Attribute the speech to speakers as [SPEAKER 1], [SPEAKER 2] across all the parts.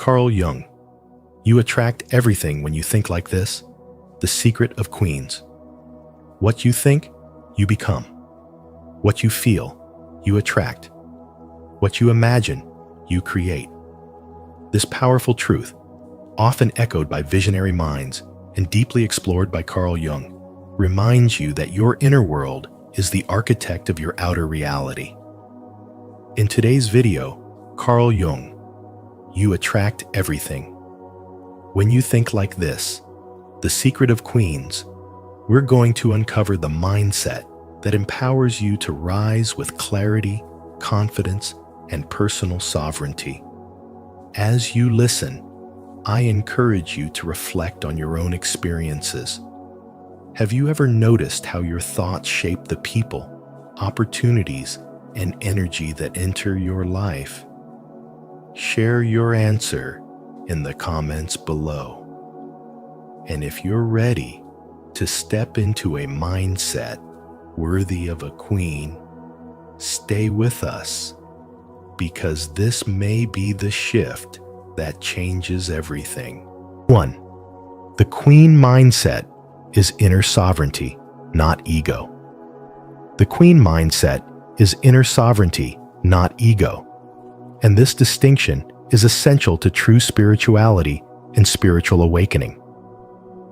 [SPEAKER 1] Carl Jung. You attract everything when you think like this. The secret of queens. What you think, you become. What you feel, you attract. What you imagine, you create. This powerful truth, often echoed by visionary minds and deeply explored by Carl Jung, reminds you that your inner world is the architect of your outer reality. In today's video, Carl Jung, you attract everything. When you think like this, the secret of queens, we're going to uncover the mindset that empowers you to rise with clarity, confidence, and personal sovereignty. As you listen, I encourage you to reflect on your own experiences. Have you ever noticed how your thoughts shape the people, opportunities, and energy that enter your life? Share your answer in the comments below. And if you're ready to step into a mindset worthy of a queen, stay with us, because this may be the shift that changes everything. 1. The queen mindset is inner sovereignty, not ego. The queen mindset is inner sovereignty, not ego. And this distinction is essential to true spirituality and spiritual awakening.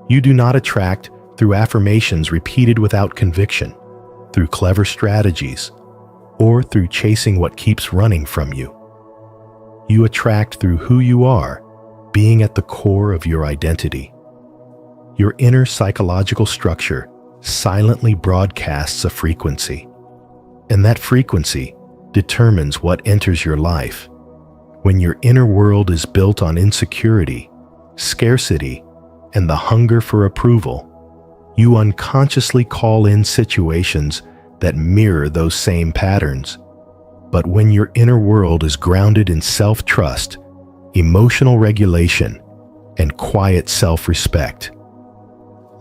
[SPEAKER 1] You do not attract through affirmations repeated without conviction, through clever strategies, or through chasing what keeps running from you. You attract through who you are, being at the core of your identity. Your inner psychological structure silently broadcasts a frequency, and that frequency determines what enters your life. When your inner world is built on insecurity, scarcity, and the hunger for approval, you unconsciously call in situations that mirror those same patterns. But when your inner world is grounded in self-trust, emotional regulation, and quiet self-respect,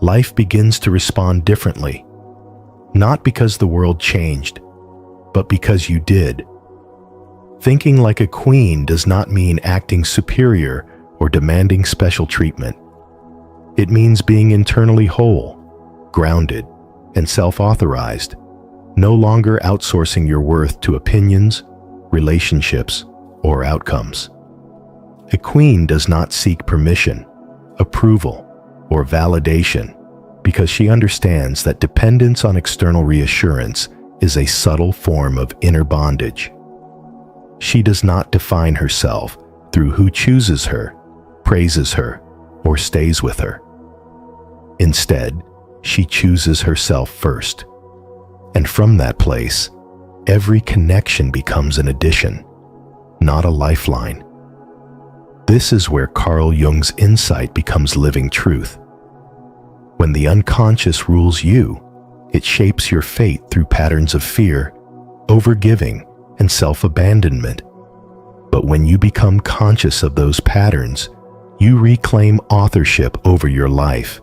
[SPEAKER 1] life begins to respond differently, not because the world changed, but because you did. Thinking like a queen does not mean acting superior or demanding special treatment. It means being internally whole, grounded, and self-authorized, no longer outsourcing your worth to opinions, relationships, or outcomes. A queen does not seek permission, approval, or validation because she understands that dependence on external reassurance is a subtle form of inner bondage. She does not define herself through who chooses her, praises her, or stays with her. Instead, she chooses herself first. And from that place, every connection becomes an addition, not a lifeline. This is where Carl Jung's insight becomes living truth. When the unconscious rules you, it shapes your fate through patterns of fear, overgiving, and self-abandonment. But when you become conscious of those patterns, you reclaim authorship over your life.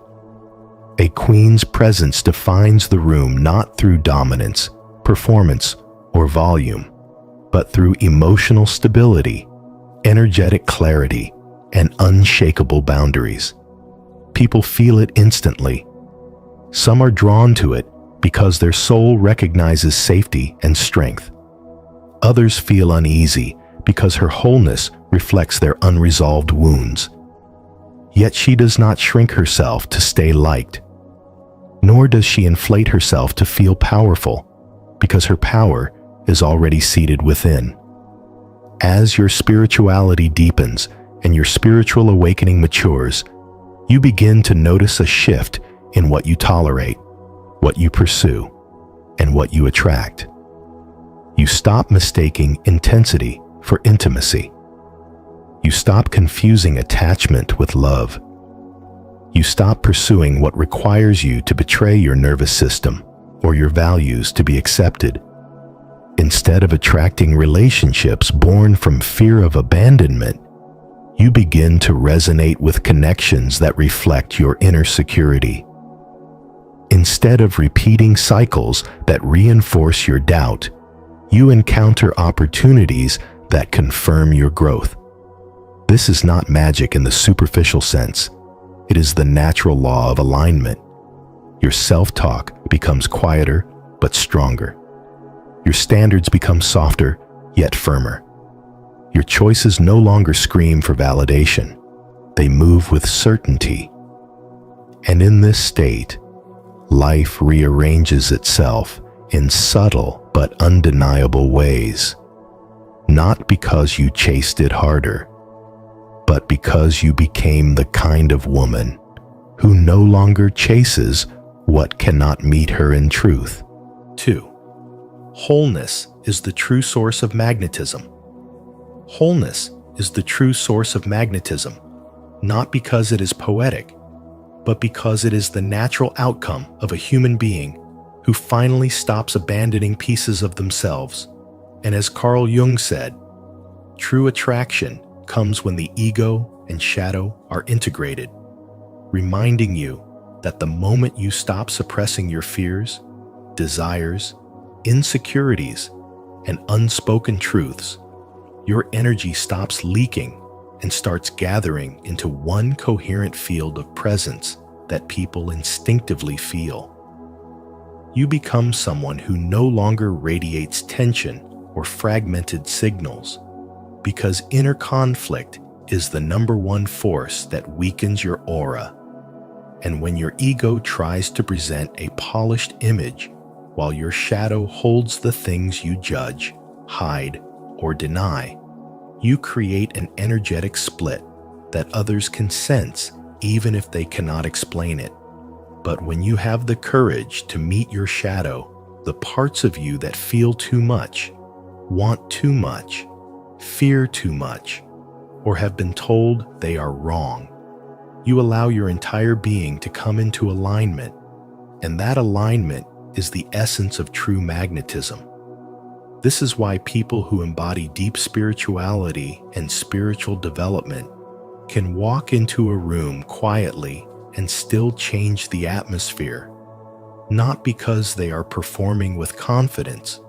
[SPEAKER 1] A queen's presence defines the room not through dominance, performance, or volume, but through emotional stability, energetic clarity, and unshakable boundaries. People feel it instantly. Some are drawn to it because their soul recognizes safety and strength. Others feel uneasy because her wholeness reflects their unresolved wounds. Yet she does not shrink herself to stay liked, nor does she inflate herself to feel powerful, because her power is already seated within. As your spirituality deepens and your spiritual awakening matures, you begin to notice a shift in what you tolerate, what you pursue, and what you attract. You stop mistaking intensity for intimacy. You stop confusing attachment with love. You stop pursuing what requires you to betray your nervous system or your values to be accepted. Instead of attracting relationships born from fear of abandonment, you begin to resonate with connections that reflect your inner security. Instead of repeating cycles that reinforce your doubt, you encounter opportunities that confirm your growth. This is not magic in the superficial sense. It is the natural law of alignment. Your self-talk becomes quieter but stronger. Your standards become softer yet firmer. Your choices no longer scream for validation. They move with certainty. And in this state, life rearranges itself in subtle but undeniable ways. Not because you chased it harder, but because you became the kind of woman who no longer chases what cannot meet her in truth. 2. Wholeness is the true source of magnetism. Wholeness is the true source of magnetism, not because it is poetic, but because it is the natural outcome of a human being who finally stops abandoning pieces of themselves. And as Carl Jung said, true attraction comes when the ego and shadow are integrated, reminding you that the moment you stop suppressing your fears, desires, insecurities, and unspoken truths, your energy stops leaking and starts gathering into one coherent field of presence that people instinctively feel. You become someone who no longer radiates tension or fragmented signals, because inner conflict is the #1 force that weakens your aura. And when your ego tries to present a polished image while your shadow holds the things you judge, hide, or deny, you create an energetic split that others can sense even if they cannot explain it. But when you have the courage to meet your shadow, the parts of you that feel too much, want too much, fear too much, or have been told they are wrong, you allow your entire being to come into alignment, and that alignment is the essence of true magnetism. This is why people who embody deep spirituality and spiritual development can walk into a room quietly and still change the atmosphere, not because they are performing with confidence,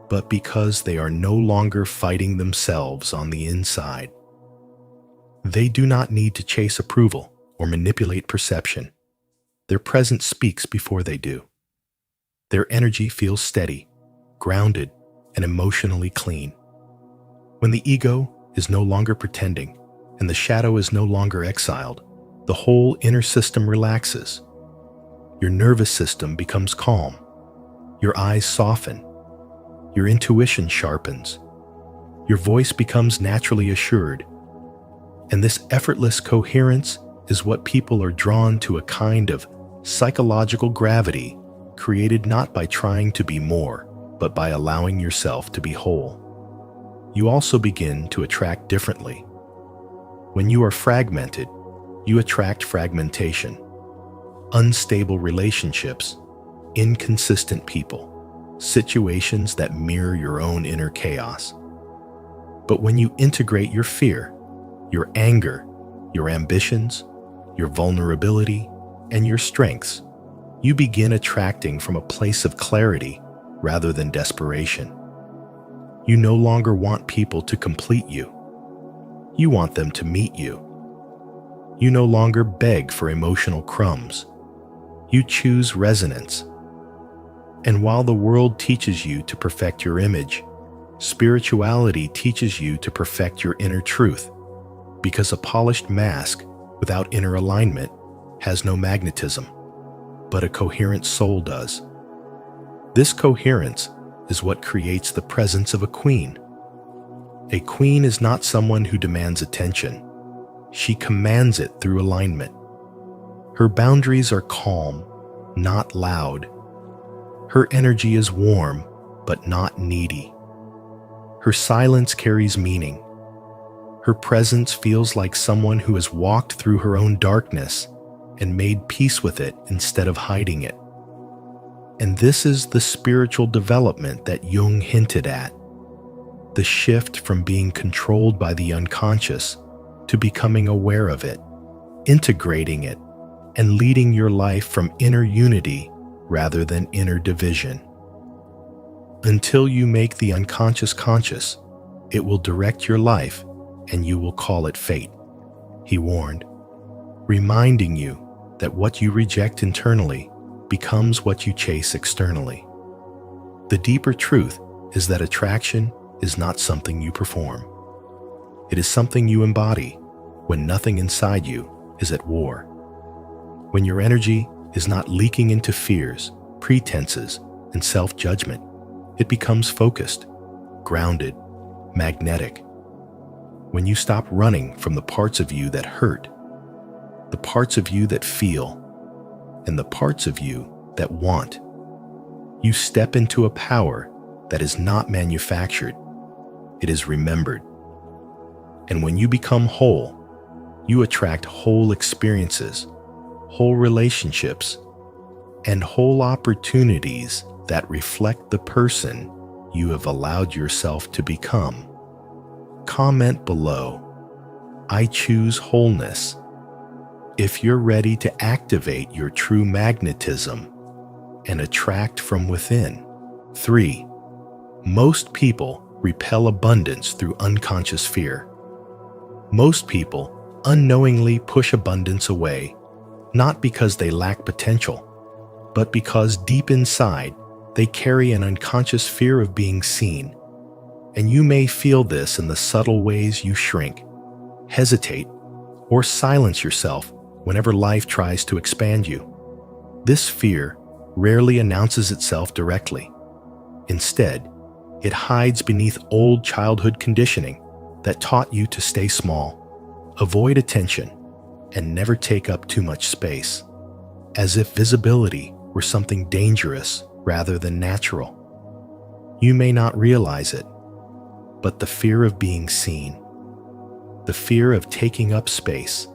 [SPEAKER 1] but because they are no longer fighting themselves on the inside. They do not need to chase approval or manipulate perception. Their presence speaks before they do. Their energy feels steady, grounded, and emotionally clean. When the ego is no longer pretending and the shadow is no longer exiled, the whole inner system relaxes. Your nervous system becomes calm. Your eyes soften. Your intuition sharpens. Your voice becomes naturally assured. And this effortless coherence is what people are drawn to, a kind of psychological gravity created not by trying to be more, but by allowing yourself to be whole. You also begin to attract differently. When you are fragmented, you attract fragmentation, unstable relationships, inconsistent people, situations that mirror your own inner chaos. But when you integrate your fear, your anger, your ambitions, your vulnerability, and your strengths, you begin attracting from a place of clarity rather than desperation. You no longer want people to complete you. You want them to meet you. You no longer beg for emotional crumbs. You choose resonance. And while the world teaches you to perfect your image, spirituality teaches you to perfect your inner truth, because a polished mask without inner alignment has no magnetism, but a coherent soul does. This coherence is what creates the presence of a queen. A queen is not someone who demands attention. She commands it through alignment. Her boundaries are calm, not loud. Her energy is warm, but not needy. Her silence carries meaning. Her presence feels like someone who has walked through her own darkness and made peace with it instead of hiding it. And this is the spiritual development that Jung hinted at. The shift from being controlled by the unconscious to becoming aware of it, integrating it, and leading your life from inner unity rather than inner division. Until you make the unconscious conscious, it will direct your life and you will call it fate, he warned, reminding you that what you reject internally becomes what you chase externally. The deeper truth is that attraction is not something you perform. It is something you embody when nothing inside you is at war. When your energy is not leaking into fears, pretenses, and self-judgment, it becomes focused, grounded, magnetic. When you stop running from the parts of you that hurt, the parts of you that feel, and the parts of you that want, you step into a power that is not manufactured, it is remembered. And when you become whole, you attract whole experiences, whole relationships, and whole opportunities that reflect the person you have allowed yourself to become. Comment below, I choose wholeness, if you're ready to activate your true magnetism and attract from within. 3. Most people repel abundance through unconscious fear. Most people unknowingly push abundance away, not because they lack potential, but because deep inside they carry an unconscious fear of being seen. And you may feel this in the subtle ways you shrink, hesitate, or silence yourself whenever life tries to expand you. This fear rarely announces itself directly. Instead, it hides beneath old childhood conditioning that taught you to stay small, avoid attention, and never take up too much space, as if visibility were something dangerous rather than natural. You may not realize it, but the fear of being seen, the fear of taking up space,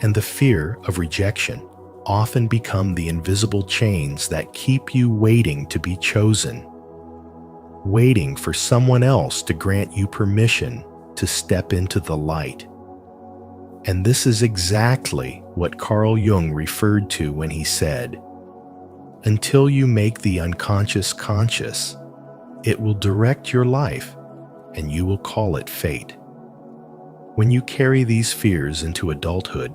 [SPEAKER 1] and the fear of rejection often become the invisible chains that keep you waiting to be chosen, waiting for someone else to grant you permission to step into the light. And this is exactly what Carl Jung referred to when he said, "Until you make the unconscious conscious, it will direct your life, and you will call it fate." When you carry these fears into adulthood,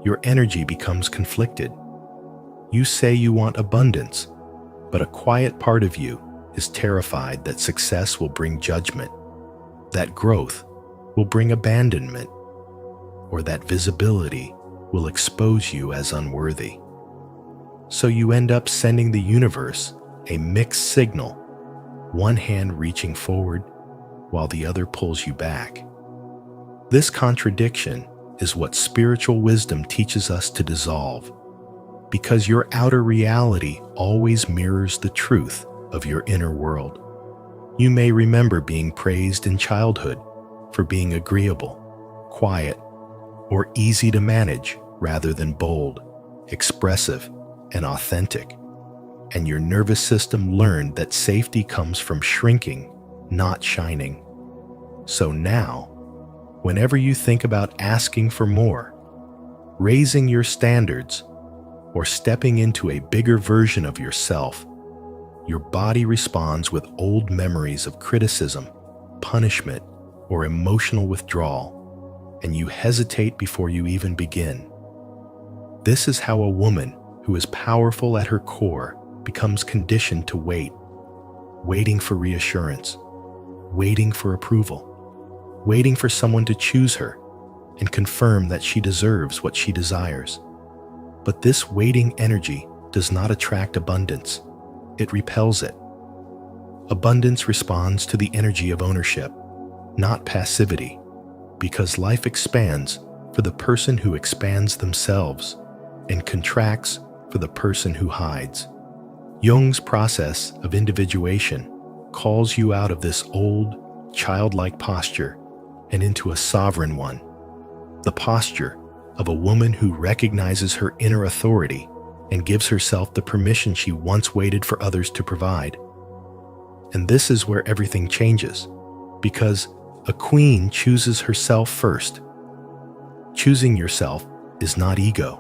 [SPEAKER 1] your energy becomes conflicted. You say you want abundance, but a quiet part of you is terrified that success will bring judgment, that growth will bring abandonment, or that visibility will expose you as unworthy. So you end up sending the universe a mixed signal, one hand reaching forward while the other pulls you back. This contradiction is what spiritual wisdom teaches us to dissolve, because your outer reality always mirrors the truth of your inner world. You may remember being praised in childhood for being agreeable, quiet, or easy to manage rather than bold, expressive, and authentic. And your nervous system learned that safety comes from shrinking, not shining. So now, whenever you think about asking for more, raising your standards, or stepping into a bigger version of yourself, your body responds with old memories of criticism, punishment, or emotional withdrawal, and you hesitate before you even begin. This is how a woman who is powerful at her core becomes conditioned to wait, waiting for reassurance, waiting for approval, waiting for someone to choose her and confirm that she deserves what she desires. But this waiting energy does not attract abundance. It repels it. Abundance responds to the energy of ownership, not passivity, because life expands for the person who expands themselves and contracts for the person who hides. Jung's process of individuation calls you out of this old, childlike posture and into a sovereign one, the posture of a woman who recognizes her inner authority and gives herself the permission she once waited for others to provide. And this is where everything changes, because a queen chooses herself first. Choosing yourself is not ego,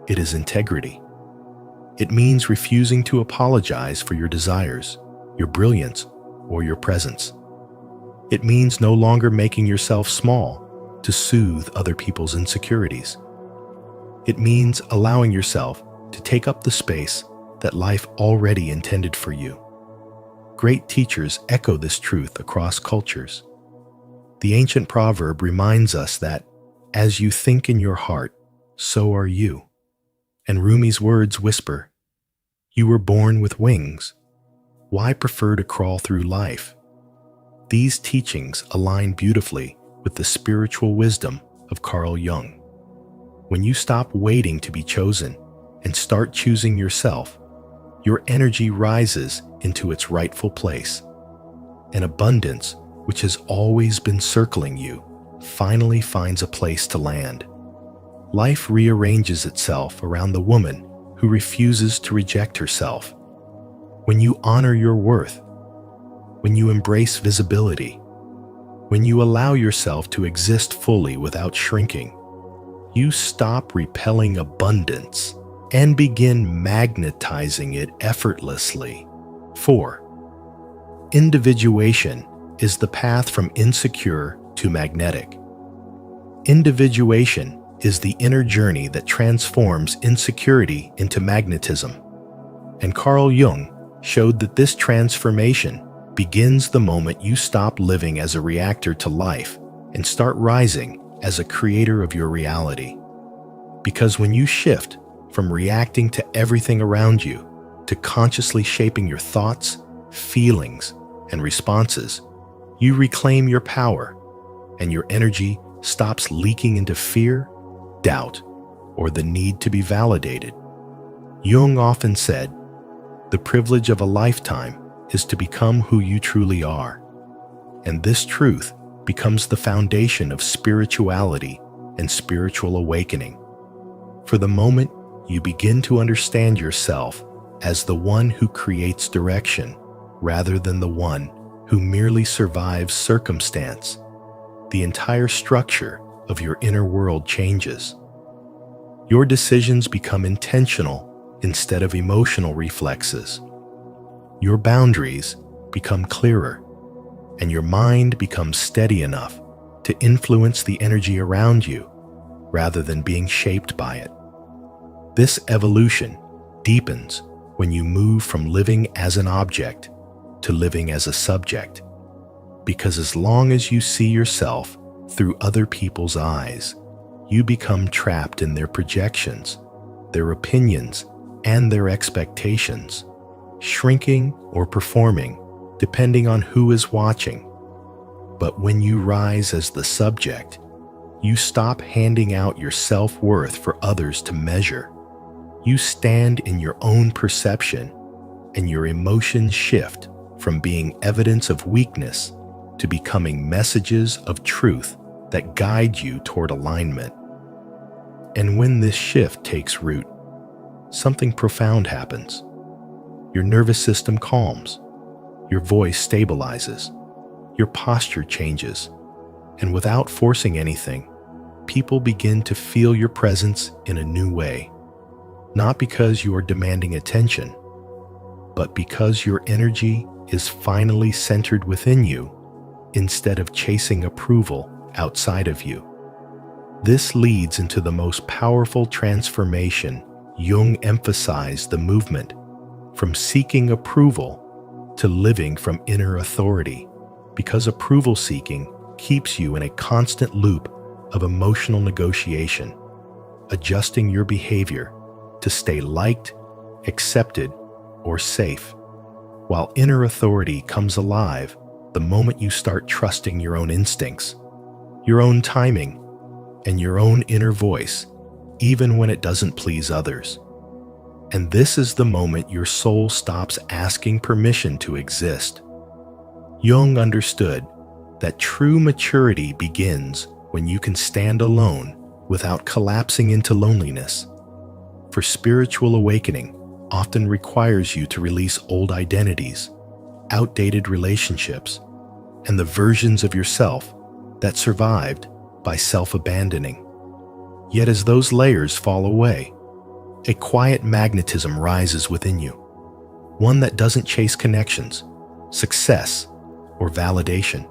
[SPEAKER 1] it is integrity. It means refusing to apologize for your desires, your brilliance, or your presence. It means no longer making yourself small to soothe other people's insecurities. It means allowing yourself to take up the space that life already intended for you. Great teachers echo this truth across cultures. The ancient proverb reminds us that, as you think in your heart, so are you. And Rumi's words whisper, you were born with wings. Why prefer to crawl through life? These teachings align beautifully with the spiritual wisdom of Carl Jung. When you stop waiting to be chosen and start choosing yourself, your energy rises into its rightful place. An abundance which has always been circling you finally finds a place to land. Life rearranges itself around the woman who refuses to reject herself. When you honor your worth, when you embrace visibility, when you allow yourself to exist fully without shrinking, you stop repelling abundance and begin magnetizing it effortlessly. 4. Individuation is the path from insecure to magnetic. Individuation is the inner journey that transforms insecurity into magnetism. And Carl Jung showed that this transformation begins the moment you stop living as a reactor to life and start rising as a creator of your reality. Because when you shift from reacting to everything around you to consciously shaping your thoughts, feelings, and responses, you reclaim your power, and your energy stops leaking into fear, doubt, or the need to be validated. Jung often said, "The privilege of a lifetime is to become who you truly are." And this truth becomes the foundation of spirituality and spiritual awakening. For the moment you begin to understand yourself as the one who creates direction, rather than the one who merely survives circumstance, the entire structure of your inner world changes. Your decisions become intentional instead of emotional reflexes. Your boundaries become clearer, and your mind becomes steady enough to influence the energy around you rather than being shaped by it. This evolution deepens when you move from living as an object to living as a subject, because as long as you see yourself through other people's eyes, you become trapped in their projections, their opinions, and their expectations, shrinking or performing depending on who is watching. But when you rise as the subject, you stop handing out your self-worth for others to measure. You stand in your own perception, and your emotions shift from being evidence of weakness to becoming messages of truth that guide you toward alignment. And when this shift takes root, something profound happens. Your nervous system calms, your voice stabilizes, your posture changes, and without forcing anything, people begin to feel your presence in a new way. Not because you are demanding attention, but because your energy is finally centered within you instead of chasing approval outside of you. This leads into the most powerful transformation. Jung emphasized the movement from seeking approval to living from inner authority, because approval seeking keeps you in a constant loop of emotional negotiation, adjusting your behavior to stay liked, accepted, or safe, while inner authority comes alive the moment you start trusting your own instincts, your own timing, and your own inner voice, even when it doesn't please others. And this is the moment your soul stops asking permission to exist. Jung understood that true maturity begins when you can stand alone without collapsing into loneliness. For spiritual awakening often requires you to release old identities, outdated relationships, and the versions of yourself that survived by self-abandoning. Yet as those layers fall away, a quiet magnetism rises within you, one that doesn't chase connections, success, or validation.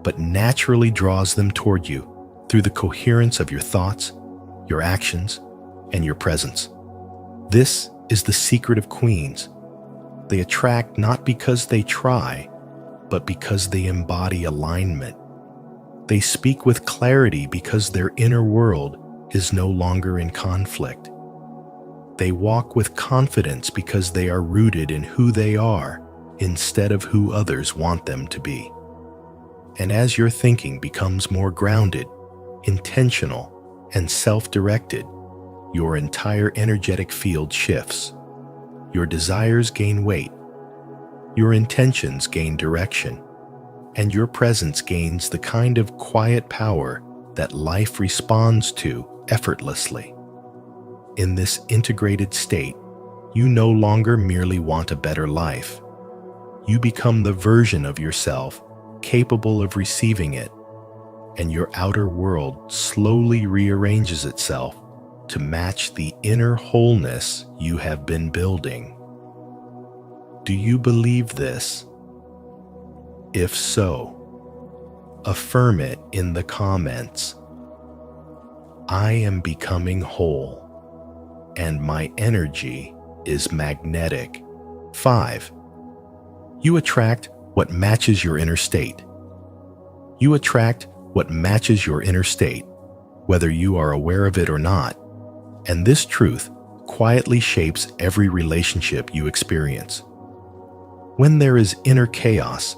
[SPEAKER 1] but naturally draws them toward you through the coherence of your thoughts, your actions, and your presence. This is the secret of queens. They attract not because they try, but because they embody alignment. They speak with clarity because their inner world is no longer in conflict. They walk with confidence because they are rooted in who they are instead of who others want them to be. And as your thinking becomes more grounded, intentional, and self-directed, your entire energetic field shifts. Your desires gain weight, your intentions gain direction, and your presence gains the kind of quiet power that life responds to effortlessly. In this integrated state, you no longer merely want a better life. You become the version of yourself capable of receiving it, and your outer world slowly rearranges itself to match the inner wholeness you have been building. Do you believe this? If so, affirm it in the comments. I am becoming whole, and my energy is magnetic. 5. You attract what matches your inner state. You attract what matches your inner state, whether you are aware of it or not. And this truth quietly shapes every relationship you experience. When there is inner chaos,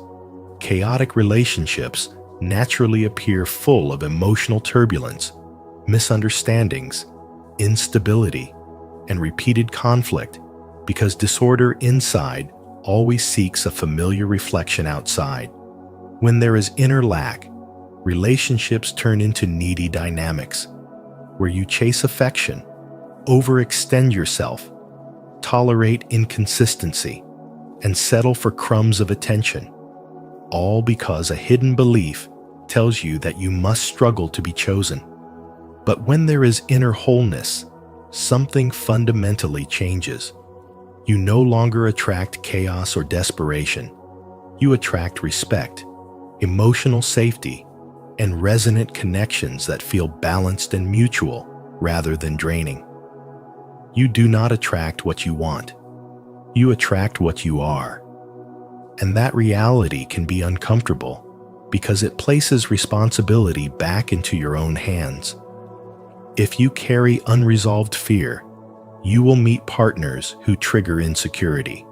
[SPEAKER 1] chaotic relationships naturally appear full of emotional turbulence, misunderstandings, instability, and repeated conflict, because disorder inside always seeks a familiar reflection outside. When there is inner lack, relationships turn into needy dynamics, where you chase affection, overextend yourself, tolerate inconsistency, and settle for crumbs of attention, all because a hidden belief tells you that you must struggle to be chosen. But when there is inner wholeness, something fundamentally changes. You no longer attract chaos or desperation. You attract respect, emotional safety, and resonant connections that feel balanced and mutual rather than draining. You do not attract what you want. You attract what you are. And that reality can be uncomfortable because it places responsibility back into your own hands. If you carry unresolved fear, you will meet partners who trigger insecurity.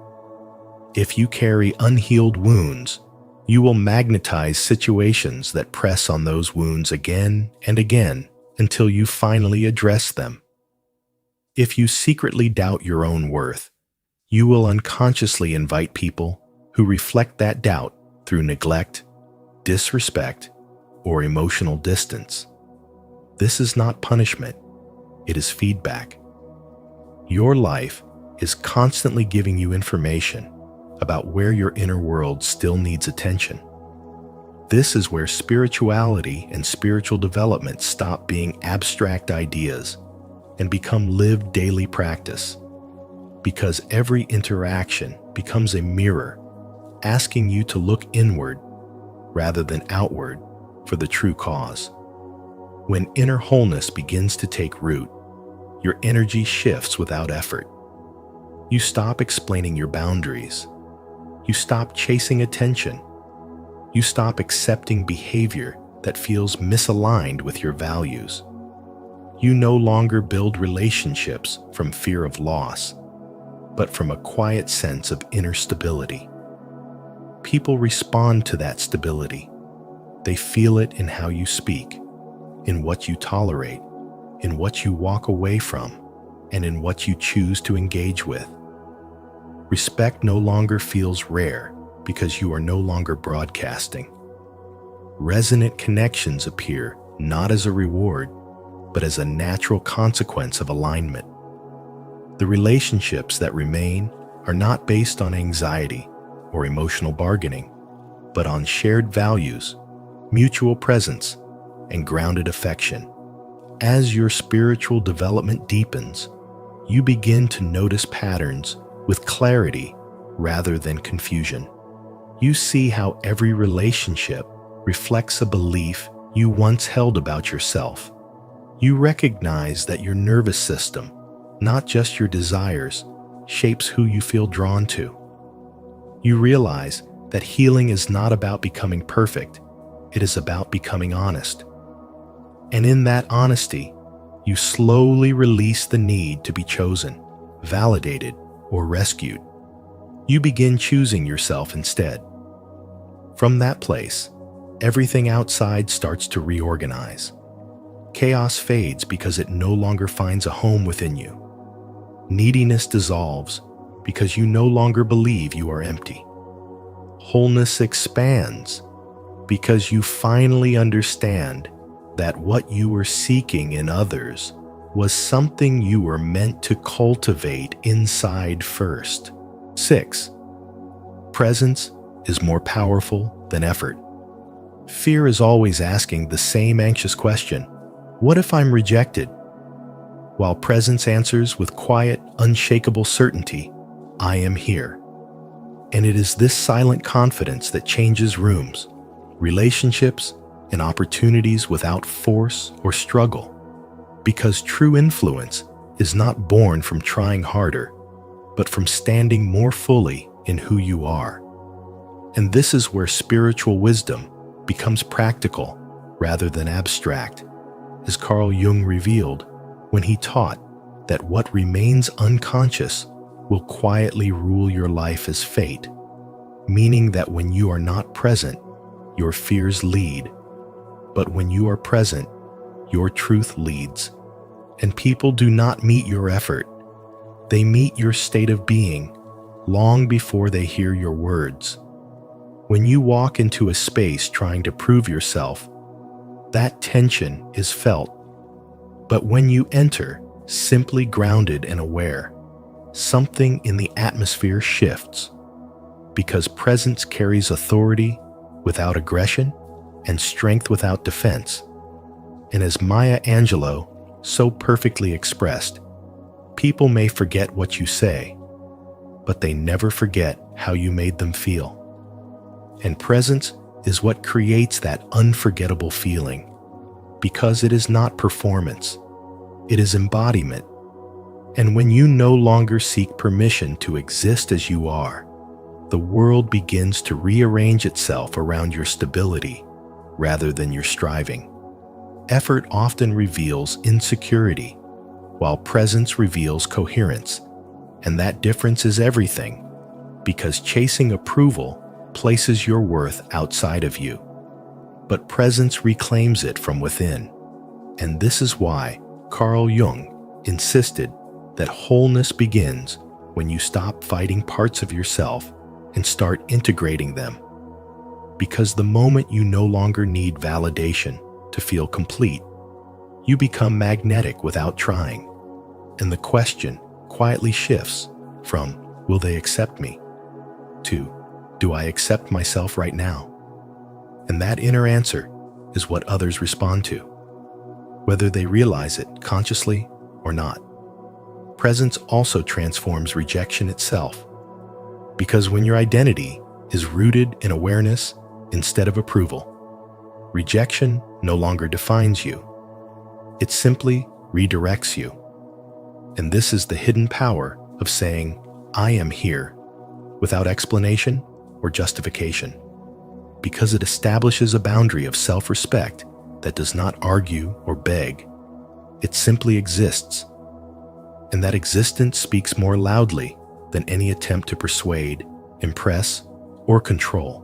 [SPEAKER 1] If you carry unhealed wounds, you will magnetize situations that press on those wounds again and again until you finally address them. If you secretly doubt your own worth, you will unconsciously invite people who reflect that doubt through neglect, disrespect, or emotional distance. This is not punishment, it is feedback. Your life is constantly giving you information about where your inner world still needs attention. This is where spirituality and spiritual development stop being abstract ideas and become lived daily practice, because every interaction becomes a mirror, asking you to look inward rather than outward for the true cause. When inner wholeness begins to take root, your energy shifts without effort. You stop explaining your boundaries. You stop chasing attention. You stop accepting behavior that feels misaligned with your values. You no longer build relationships from fear of loss, but from a quiet sense of inner stability. People respond to that stability. They feel it in how you speak, in what you tolerate, in what you walk away from, and in what you choose to engage with. Respect no longer feels rare because you are no longer broadcasting. Resonant connections appear not as a reward, but as a natural consequence of alignment. The relationships that remain are not based on anxiety or emotional bargaining, but on shared values, mutual presence, and grounded affection. As your spiritual development deepens, you begin to notice patterns with clarity rather than confusion. You see how every relationship reflects a belief you once held about yourself. You recognize that your nervous system, not just your desires, shapes who you feel drawn to. You realize that healing is not about becoming perfect, it is about becoming honest. And in that honesty, you slowly release the need to be chosen, validated, or rescued. You begin choosing yourself instead. From that place, everything outside starts to reorganize. Chaos fades because it no longer finds a home within you. Neediness dissolves because you no longer believe you are empty. Wholeness expands because you finally understand that what you were seeking in others was something you were meant to cultivate inside first. 6. Presence is more powerful than effort. Fear is always asking the same anxious question, what if I'm rejected? While presence answers with quiet, unshakable certainty, I am here. And it is this silent confidence that changes rooms, relationships, and opportunities without force or struggle. Because true influence is not born from trying harder, but from standing more fully in who you are. And this is where spiritual wisdom becomes practical rather than abstract, as Carl Jung revealed when he taught that what remains unconscious will quietly rule your life as fate, meaning that when you are not present, your fears lead, but when you are present, your truth leads. And people do not meet your effort. They meet your state of being long before they hear your words. When you walk into a space trying to prove yourself, that tension is felt. But when you enter, simply grounded and aware, something in the atmosphere shifts. Because presence carries authority without aggression and strength without defense. And as Maya Angelou so perfectly expressed, people may forget what you say, but they never forget how you made them feel. And presence is what creates that unforgettable feeling, because it is not performance, it is embodiment. And when you no longer seek permission to exist as you are, the world begins to rearrange itself around your stability rather than your striving. Effort often reveals insecurity, while presence reveals coherence. And that difference is everything, because chasing approval places your worth outside of you, but presence reclaims it from within. And this is why Carl Jung insisted that wholeness begins when you stop fighting parts of yourself and start integrating them. Because the moment you no longer need validation to feel complete, you become magnetic without trying. And the question quietly shifts from, will they accept me? To, do I accept myself right now? And that inner answer is what others respond to, whether they realize it consciously or not. Presence also transforms rejection itself, because when your identity is rooted in awareness instead of approval, rejection no longer defines you. It simply redirects you. And this is the hidden power of saying, I am here, without explanation or justification, because it establishes a boundary of self-respect that does not argue or beg. It simply exists. And that existence speaks more loudly than any attempt to persuade, impress, or control.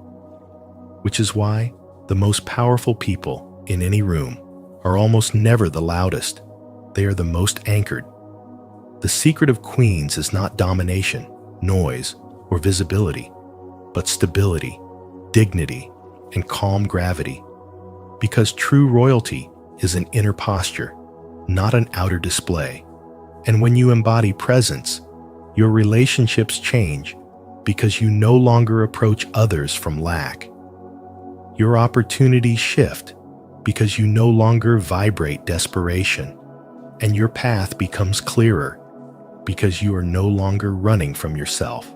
[SPEAKER 1] Which is why the most powerful people in any room are almost never the loudest. They are the most anchored. The secret of queens is not domination, noise, or visibility, but stability, dignity, and calm gravity. Because true royalty is an inner posture, not an outer display. And when you embody presence, your relationships change because you no longer approach others from lack. Your opportunities shift because you no longer vibrate desperation, and your path becomes clearer because you are no longer running from yourself.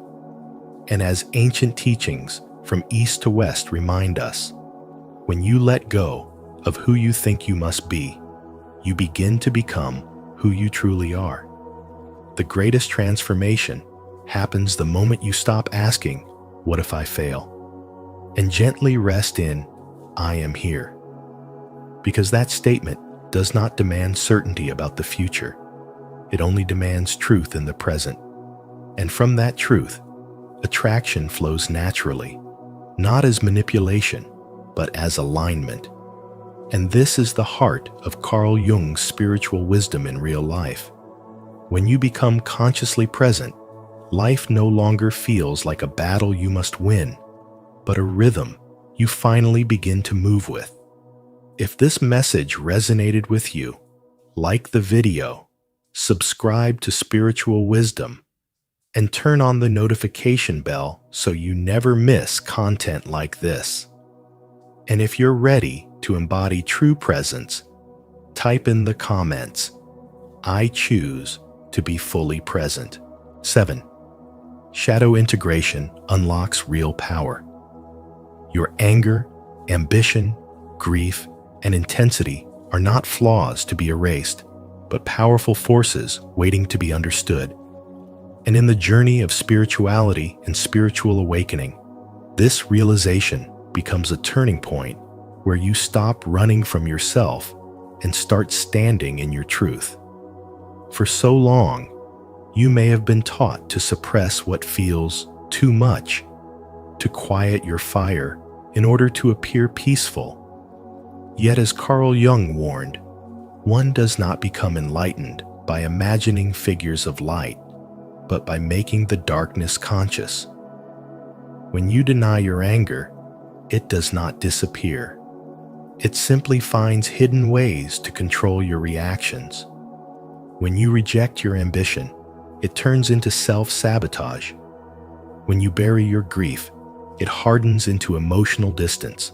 [SPEAKER 1] And as ancient teachings from east to west remind us, When you let go of who you think you must be, you begin to become who you truly are. The greatest transformation happens the moment you stop asking, "What if I fail?" and gently rest in, "I am here." Because that statement does not demand certainty about the future. It only demands truth in the present. And from that truth, attraction flows naturally, not as manipulation, but as alignment. And this is the heart of Carl Jung's spiritual wisdom in real life. When you become consciously present, life no longer feels like a battle you must win, but a rhythm you finally begin to move with. If this message resonated with you, like the video, subscribe to Spiritual Wisdom, and turn on the notification bell so you never miss content like this. And if you're ready to embody true presence, type in the comments, "I choose to be fully present." 7. Shadow integration unlocks real power. Your anger, ambition, grief, and intensity are not flaws to be erased, but powerful forces waiting to be understood. And in the journey of spirituality and spiritual awakening, this realization becomes a turning point where you stop running from yourself and start standing in your truth. For so long, you may have been taught to suppress what feels too much, to quiet your fire in order to appear peaceful. Yet, as Carl Jung warned, one does not become enlightened by imagining figures of light, but by making the darkness conscious. When you deny your anger, it does not disappear. It simply finds hidden ways to control your reactions. When you reject your ambition, it turns into self-sabotage. When you bury your grief, it hardens into emotional distance.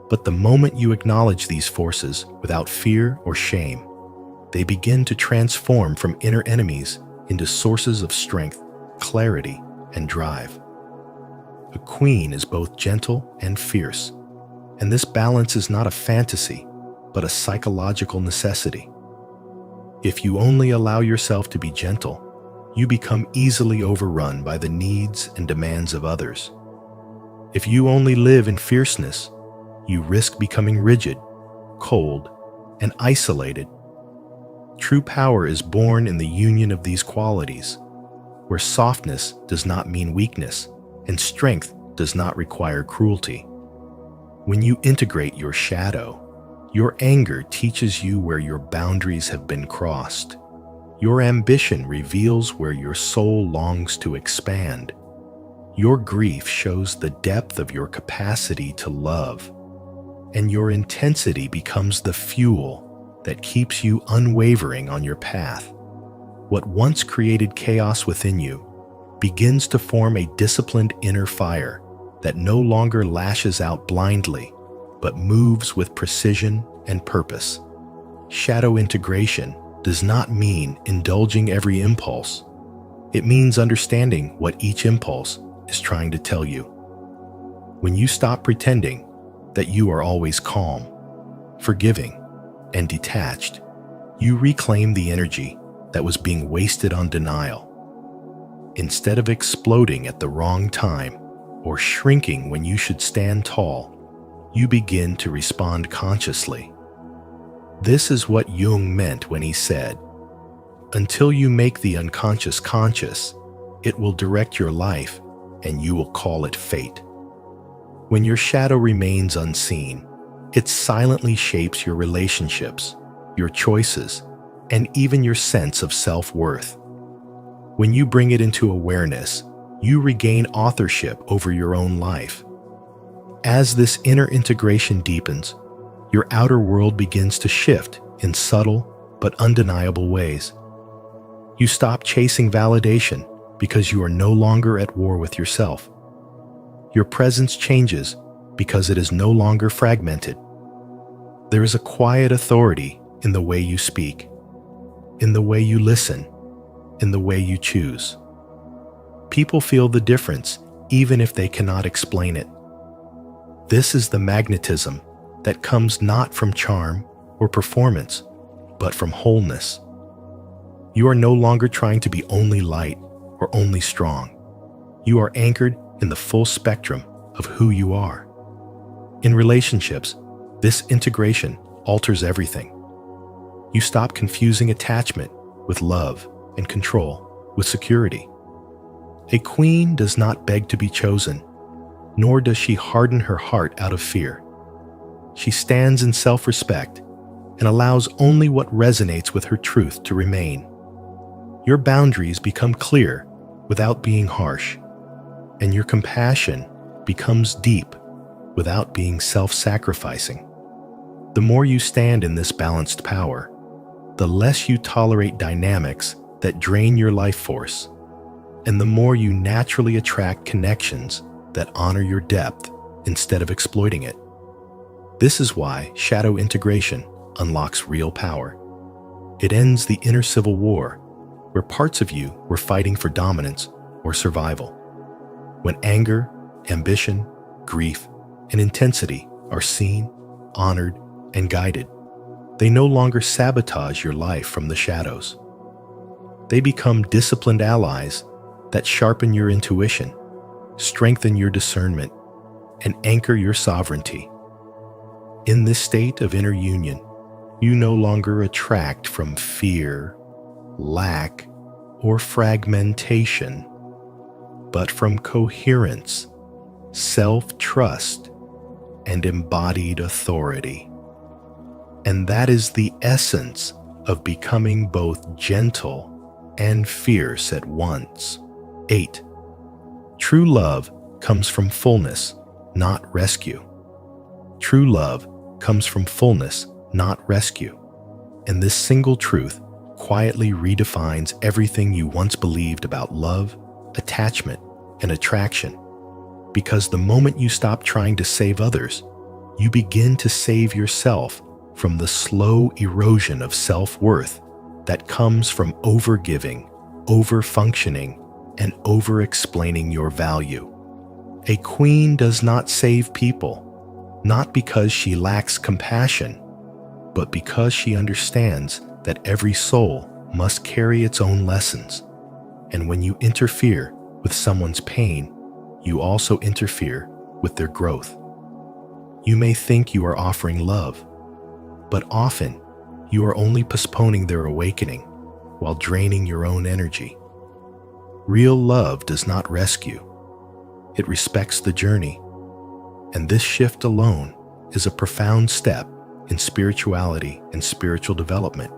[SPEAKER 1] But the moment you acknowledge these forces without fear or shame, they begin to transform from inner enemies into sources of strength, clarity, and drive. A queen is both gentle and fierce, and this balance is not a fantasy, but a psychological necessity. If you only allow yourself to be gentle, you become easily overrun by the needs and demands of others. If you only live in fierceness, you risk becoming rigid, cold, and isolated. True power is born in the union of these qualities, where softness does not mean weakness, and strength does not require cruelty. When you integrate your shadow, your anger teaches you where your boundaries have been crossed. Your ambition reveals where your soul longs to expand. Your grief shows the depth of your capacity to love, and your intensity becomes the fuel that keeps you unwavering on your path. What once created chaos within you begins to form a disciplined inner fire that no longer lashes out blindly, but moves with precision and purpose. Shadow integration does not mean indulging every impulse. It means understanding what each impulse is trying to tell you. When you stop pretending that you are always calm, forgiving, and detached, you reclaim the energy that was being wasted on denial. Instead of exploding at the wrong time or shrinking when you should stand tall, you begin to respond consciously. This is what Jung meant when he said, "Until you make the unconscious conscious, it will direct your life and you will call it fate." When your shadow remains unseen, it silently shapes your relationships, your choices, and even your sense of self-worth. When you bring it into awareness, you regain authorship over your own life. As this inner integration deepens, your outer world begins to shift in subtle but undeniable ways. You stop chasing validation because you are no longer at war with yourself. Your presence changes because it is no longer fragmented. There is a quiet authority in the way you speak, in the way you listen, in the way you choose. People feel the difference even if they cannot explain it. This is the magnetism that comes not from charm or performance, but from wholeness. You are no longer trying to be only light or only strong. You are anchored in the full spectrum of who you are. In relationships, this integration alters everything. You stop confusing attachment with love and control with security. A queen does not beg to be chosen, nor does she harden her heart out of fear. She stands in self-respect and allows only what resonates with her truth to remain. Your boundaries become clear without being harsh, and your compassion becomes deep without being self-sacrificing. The more you stand in this balanced power, the less you tolerate dynamics that drain your life force, and the more you naturally attract connections that honor your depth instead of exploiting it. This is why shadow integration unlocks real power. It ends the inner civil war, where parts of you were fighting for dominance or survival. When anger, ambition, grief, and intensity are seen, honored, and guided, they no longer sabotage your life from the shadows. They become disciplined allies that sharpen your intuition, strengthen your discernment, and anchor your sovereignty. In this state of inner union, you no longer attract from fear, lack, or fragmentation, but from coherence, self-trust, and embodied authority. And that is the essence of becoming both gentle and fierce at once. 8. True love comes from fullness, not rescue. True love comes from fullness, not rescue. And this single truth quietly redefines everything you once believed about love, attachment, and attraction. Because the moment you stop trying to save others, you begin to save yourself from the slow erosion of self-worth that comes from overgiving, over-functioning, and over-explaining your value. A queen does not save people, not because she lacks compassion, but because she understands that every soul must carry its own lessons. And when you interfere with someone's pain, you also interfere with their growth. You may think you are offering love, but often you are only postponing their awakening while draining your own energy. Real love does not rescue. It respects the journey. And this shift alone is a profound step in spirituality and spiritual development,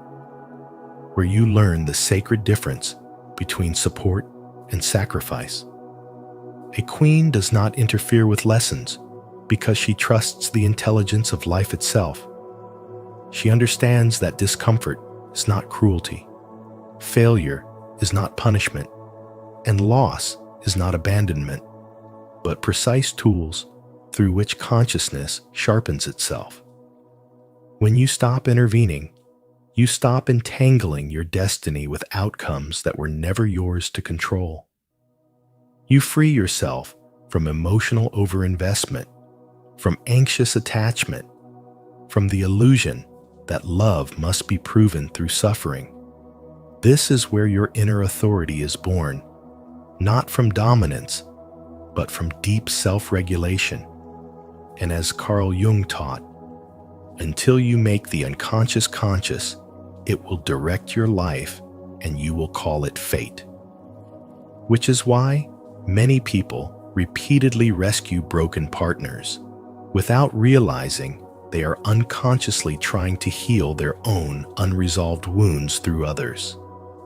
[SPEAKER 1] where you learn the sacred difference between support and sacrifice. A queen does not interfere with lessons because she trusts the intelligence of life itself. She understands that discomfort is not cruelty, failure is not punishment, and loss is not abandonment, but precise tools through which consciousness sharpens itself. When you stop intervening, you stop entangling your destiny with outcomes that were never yours to control. You free yourself from emotional overinvestment, from anxious attachment, from the illusion that love must be proven through suffering. This is where your inner authority is born, not from dominance, but from deep self-regulation. And as Carl Jung taught, until you make the unconscious conscious, it will direct your life and you will call it fate. Which is why many people repeatedly rescue broken partners without realizing they are unconsciously trying to heal their own unresolved wounds through others.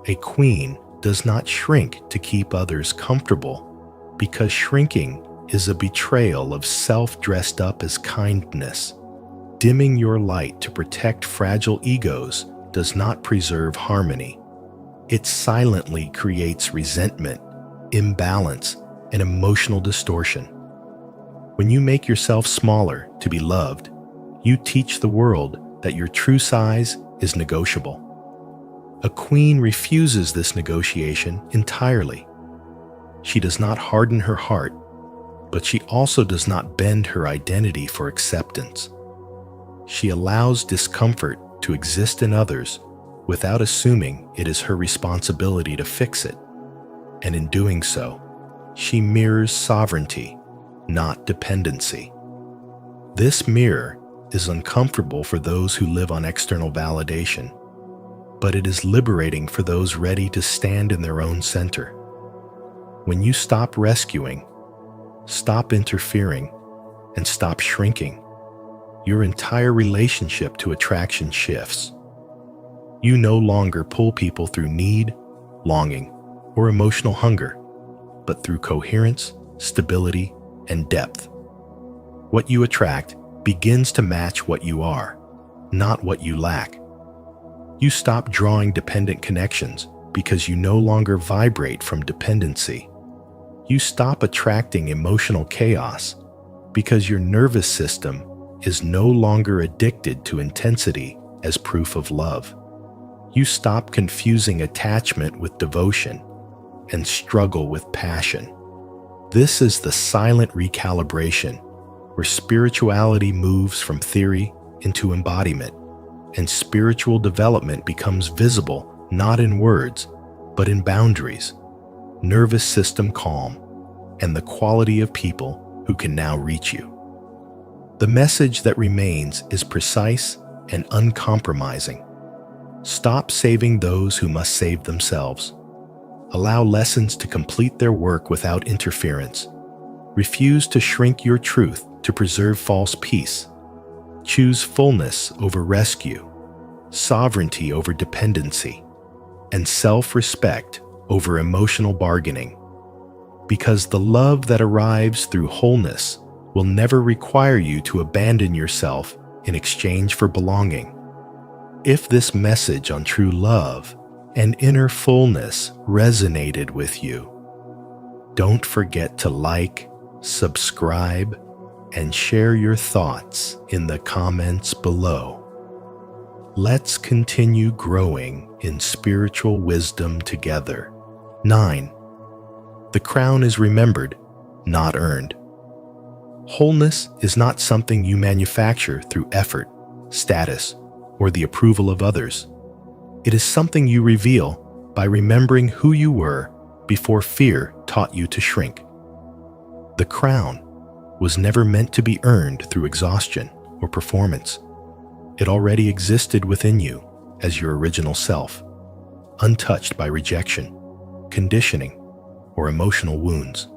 [SPEAKER 1] A queen does not shrink to keep others comfortable, because shrinking is a betrayal of self dressed up as kindness. Dimming your light to protect fragile egos does not preserve harmony. It silently creates resentment, imbalance, and emotional distortion. When you make yourself smaller to be loved, you teach the world that your true size is negotiable. A queen refuses this negotiation entirely. She does not harden her heart. But she also does not bend her identity for acceptance. She allows discomfort to exist in others without assuming it is her responsibility to fix it. And in doing so, she mirrors sovereignty, not dependency. This mirror is uncomfortable for those who live on external validation, but it is liberating for those ready to stand in their own center. When you stop rescuing, stop interfering, and stop shrinking, your entire relationship to attraction shifts. You no longer pull people through need, longing, or emotional hunger, but through coherence, stability, and depth. What you attract begins to match what you are, not what you lack. You stop drawing dependent connections because you no longer vibrate from dependency. You stop attracting emotional chaos because your nervous system is no longer addicted to intensity as proof of love. You stop confusing attachment with devotion and struggle with passion. This is the silent recalibration where spirituality moves from theory into embodiment, and spiritual development becomes visible not in words, but in boundaries, nervous system calm, and the quality of people who can now reach you. The message that remains is precise and uncompromising. Stop saving those who must save themselves. Allow lessons to complete their work without interference. Refuse to shrink your truth to preserve false peace. Choose fullness over rescue, sovereignty over dependency, and self-respect over emotional bargaining. Because the love that arrives through wholeness will never require you to abandon yourself in exchange for belonging. If this message on true love and inner fullness resonated with you, don't forget to like, subscribe, and share your thoughts in the comments below. Let's continue growing in spiritual wisdom together. 9. The crown is remembered, not earned. Wholeness is not something you manufacture through effort, status, or the approval of others. It is something you reveal by remembering who you were before fear taught you to shrink. The crown was never meant to be earned through exhaustion or performance. It already existed within you as your original self, untouched by rejection, conditioning, or emotional wounds.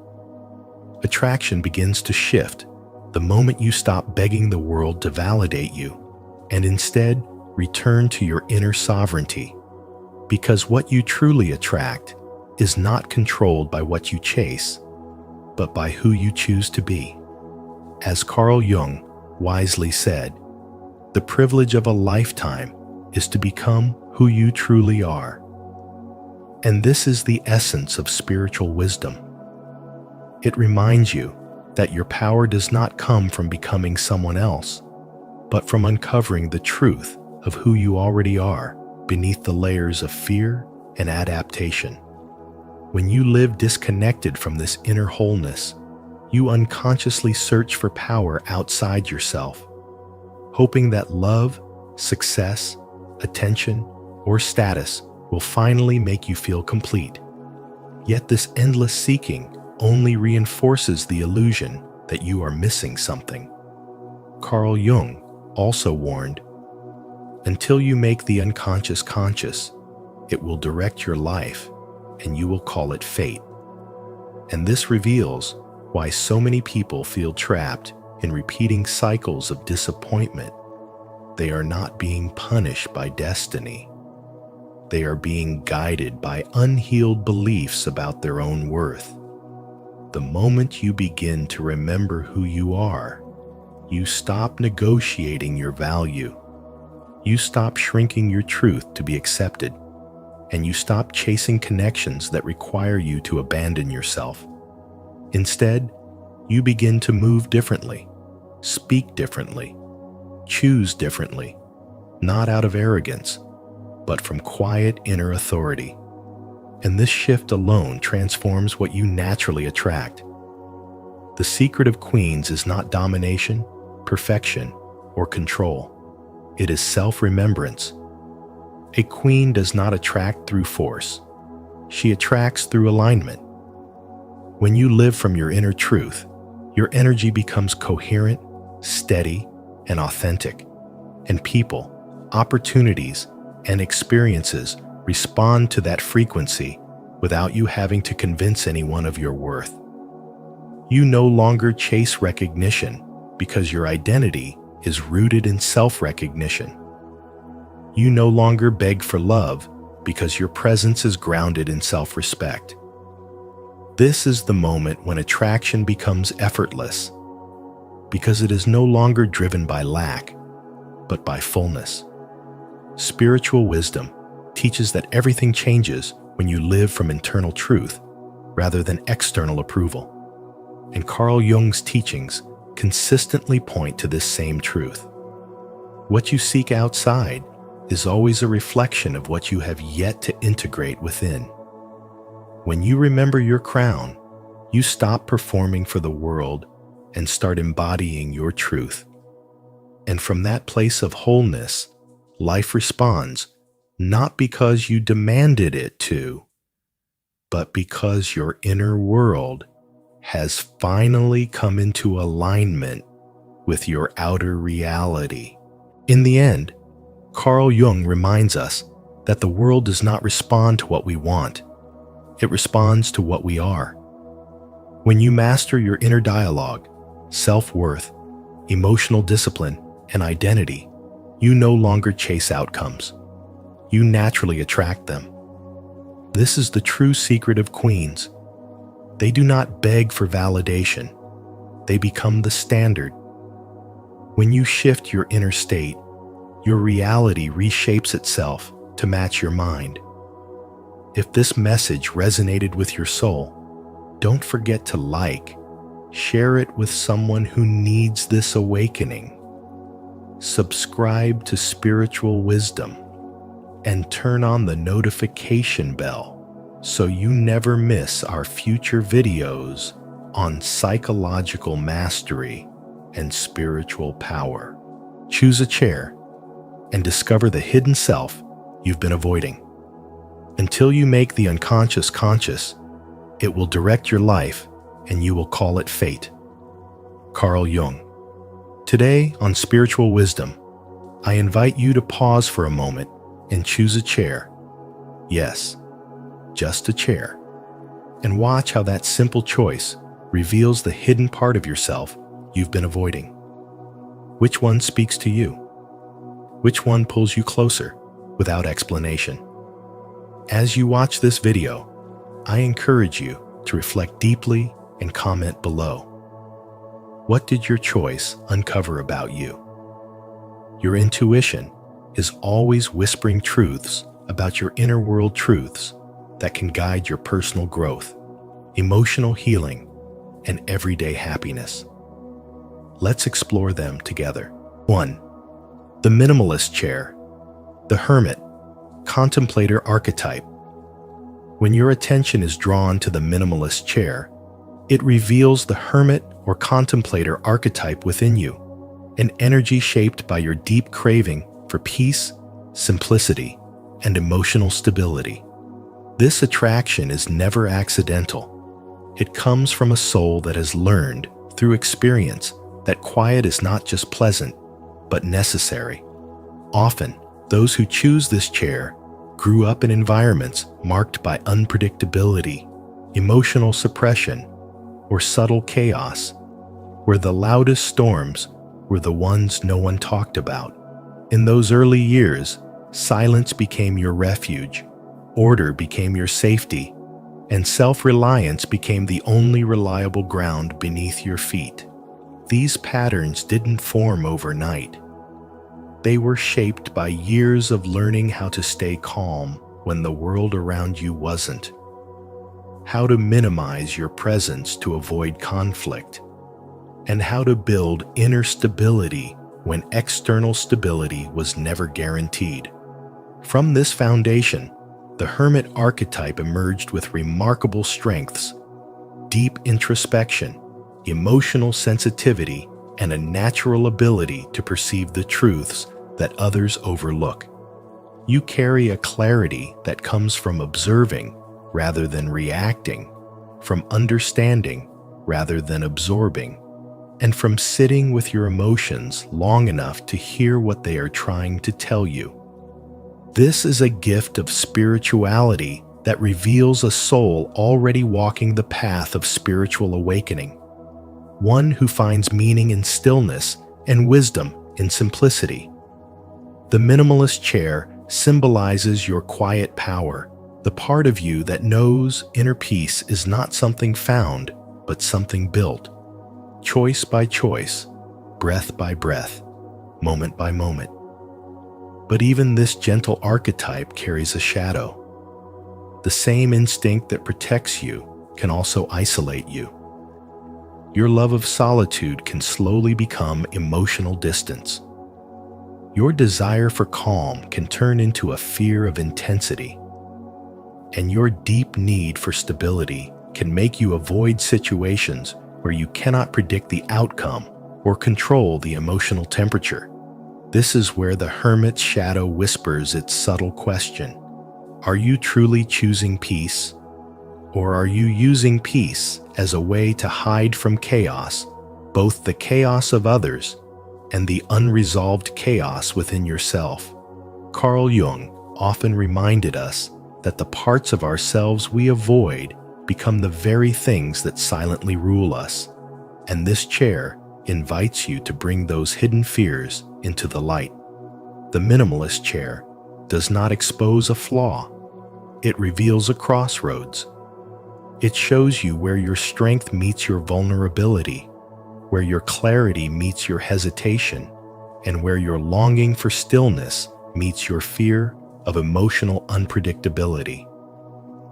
[SPEAKER 1] Attraction begins to shift the moment you stop begging the world to validate you and instead return to your inner sovereignty, because what you truly attract is not controlled by what you chase, but by who you choose to be. As Carl Jung wisely said, the privilege of a lifetime is to become who you truly are. And this is the essence of spiritual wisdom. It reminds you that your power does not come from becoming someone else, but from uncovering the truth of who you already are beneath the layers of fear and adaptation. When you live disconnected from this inner wholeness, you unconsciously search for power outside yourself, hoping that love, success, attention, or status will finally make you feel complete. Yet this endless seeking only reinforces the illusion that you are missing something. Carl Jung also warned, "Until you make the unconscious conscious, it will direct your life, and you will call it fate." And this reveals why so many people feel trapped in repeating cycles of disappointment. They are not being punished by destiny. They are being guided by unhealed beliefs about their own worth. The moment you begin to remember who you are, you stop negotiating your value. You stop shrinking your truth to be accepted, and you stop chasing connections that require you to abandon yourself. Instead, you begin to move differently, speak differently, choose differently, not out of arrogance, but from quiet inner authority. And this shift alone transforms what you naturally attract. The secret of queens is not domination, perfection, or control. It is self-remembrance. A queen does not attract through force. She attracts through alignment. When you live from your inner truth, your energy becomes coherent, steady, and authentic, and people, opportunities, and experiences respond to that frequency without you having to convince anyone of your worth. You no longer chase recognition because your identity is rooted in self-recognition. You no longer beg for love because your presence is grounded in self-respect. This is the moment when attraction becomes effortless, because it is no longer driven by lack, but by fullness. Spiritual wisdom teaches that everything changes when you live from internal truth rather than external approval. And Carl Jung's teachings consistently point to this same truth. What you seek outside is always a reflection of what you have yet to integrate within. When you remember your crown, you stop performing for the world and start embodying your truth. And from that place of wholeness, life responds, not because you demanded it to, but because your inner world has finally come into alignment with your outer reality. In the end, Carl Jung reminds us that the world does not respond to what we want. It responds to what we are. When you master your inner dialogue, self-worth, emotional discipline, and identity, you no longer chase outcomes. You naturally attract them. This is the true secret of queens. They do not beg for validation. They become the standard. When you shift your inner state, your reality reshapes itself to match your mind. If this message resonated with your soul, don't forget to share it with someone who needs this awakening. Subscribe to Spiritual Wisdom and turn on the notification bell so you never miss our future videos on psychological mastery and spiritual power. Choose a chair and discover the hidden self you've been avoiding. Until you make the unconscious conscious, it will direct your life and you will call it fate. Carl Jung. Today on Spiritual Wisdom, I invite you to pause for a moment and choose a chair. Yes, just a chair. And watch how that simple choice reveals the hidden part of yourself you've been avoiding. Which one speaks to you? Which one pulls you closer without explanation? As you watch this video, I encourage you to reflect deeply and comment below. What did your choice uncover about you? Your intuition is always whispering truths about your inner world, truths that can guide your personal growth, emotional healing, and everyday happiness. Let's explore them together. 1. The minimalist chair, the hermit, contemplator archetype. When your attention is drawn to the minimalist chair, it reveals the hermit or contemplator archetype within you, an energy shaped by your deep craving for peace, simplicity, and emotional stability. This attraction is never accidental. It comes from a soul that has learned through experience that quiet is not just pleasant, but necessary. Often, those who choose this chair grew up in environments marked by unpredictability, emotional suppression, or subtle chaos, where the loudest storms were the ones no one talked about. In those early years, silence became your refuge, order became your safety, and self-reliance became the only reliable ground beneath your feet. These patterns didn't form overnight. They were shaped by years of learning how to stay calm when the world around you wasn't, how to minimize your presence to avoid conflict, and how to build inner stability when external stability was never guaranteed. From this foundation, the hermit archetype emerged with remarkable strengths: deep introspection, emotional sensitivity, and a natural ability to perceive the truths that others overlook. You carry a clarity that comes from observing rather than reacting, from understanding rather than absorbing, and from sitting with your emotions long enough to hear what they are trying to tell you. This is a gift of spirituality that reveals a soul already walking the path of spiritual awakening, one who finds meaning in stillness and wisdom in simplicity. The minimalist chair symbolizes your quiet power, the part of you that knows inner peace is not something found, but something built, choice by choice, breath by breath, moment by moment. But even this gentle archetype carries a shadow. The same instinct that protects you can also isolate you. Your love of solitude can slowly become emotional distance. Your desire for calm can turn into a fear of intensity. And your deep need for stability can make you avoid situations where you cannot predict the outcome or control the emotional temperature. This is where the hermit's shadow whispers its subtle question. Are you truly choosing peace? Or are you using peace as a way to hide from chaos, both the chaos of others and the unresolved chaos within yourself? Carl Jung often reminded us that the parts of ourselves we avoid become the very things that silently rule us. And this chair invites you to bring those hidden fears into the light. The minimalist chair does not expose a flaw. It reveals a crossroads. It shows you where your strength meets your vulnerability, where your clarity meets your hesitation, and where your longing for stillness meets your fear of emotional unpredictability.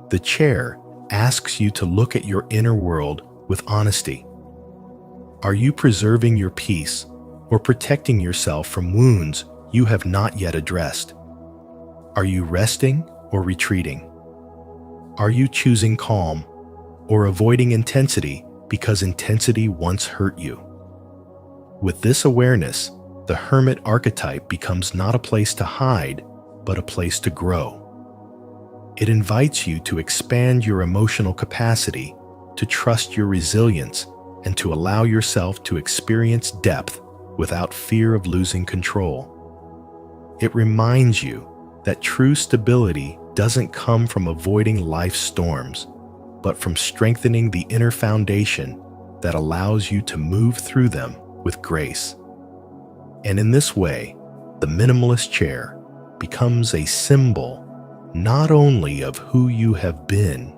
[SPEAKER 1] The chair asks you to look at your inner world with honesty. Are you preserving your peace or protecting yourself from wounds you have not yet addressed? Are you resting or retreating? Are you choosing calm or avoiding intensity because intensity once hurt you? With this awareness, the hermit archetype becomes not a place to hide, but a place to grow. It invites you to expand your emotional capacity, to trust your resilience, and to allow yourself to experience depth without fear of losing control. It reminds you that true stability doesn't come from avoiding life's storms, but from strengthening the inner foundation that allows you to move through them with grace. And in this way, the minimalist chair becomes a symbol not only of who you have been,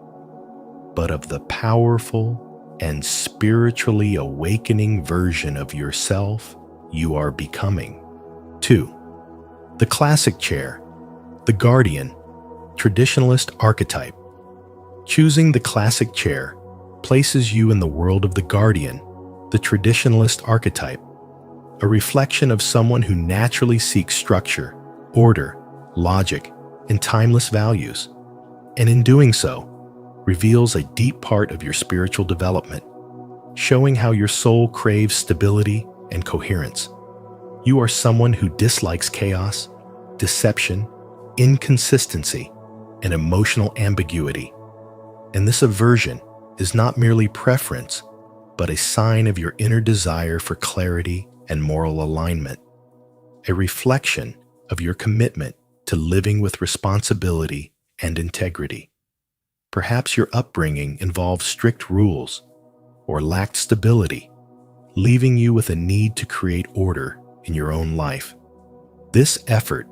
[SPEAKER 1] but of the powerful and spiritually awakening version of yourself you are becoming. 2. The classic chair, the guardian, traditionalist archetype. Choosing the classic chair places you in the world of the guardian, the traditionalist archetype, a reflection of someone who naturally seeks structure, order, logic, and timeless values, and in doing so, reveals a deep part of your spiritual development, showing how your soul craves stability and coherence. You are someone who dislikes chaos, deception, inconsistency, and emotional ambiguity. And this aversion is not merely preference, but a sign of your inner desire for clarity and moral alignment, a reflection of your commitment to living with responsibility and integrity. Perhaps your upbringing involved strict rules or lacked stability, leaving you with a need to create order in your own life. This effort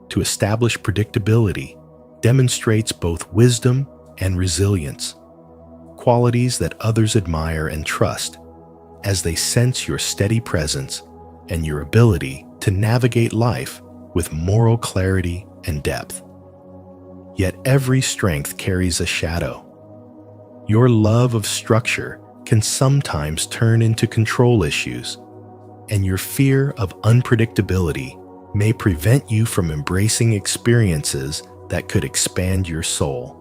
[SPEAKER 1] to establish predictability demonstrates both wisdom and resilience, qualities that others admire and trust as they sense your steady presence and your ability to navigate life with moral clarity and depth. Yet every strength carries a shadow. Your love of structure can sometimes turn into control issues, and your fear of unpredictability may prevent you from embracing experiences that could expand your soul.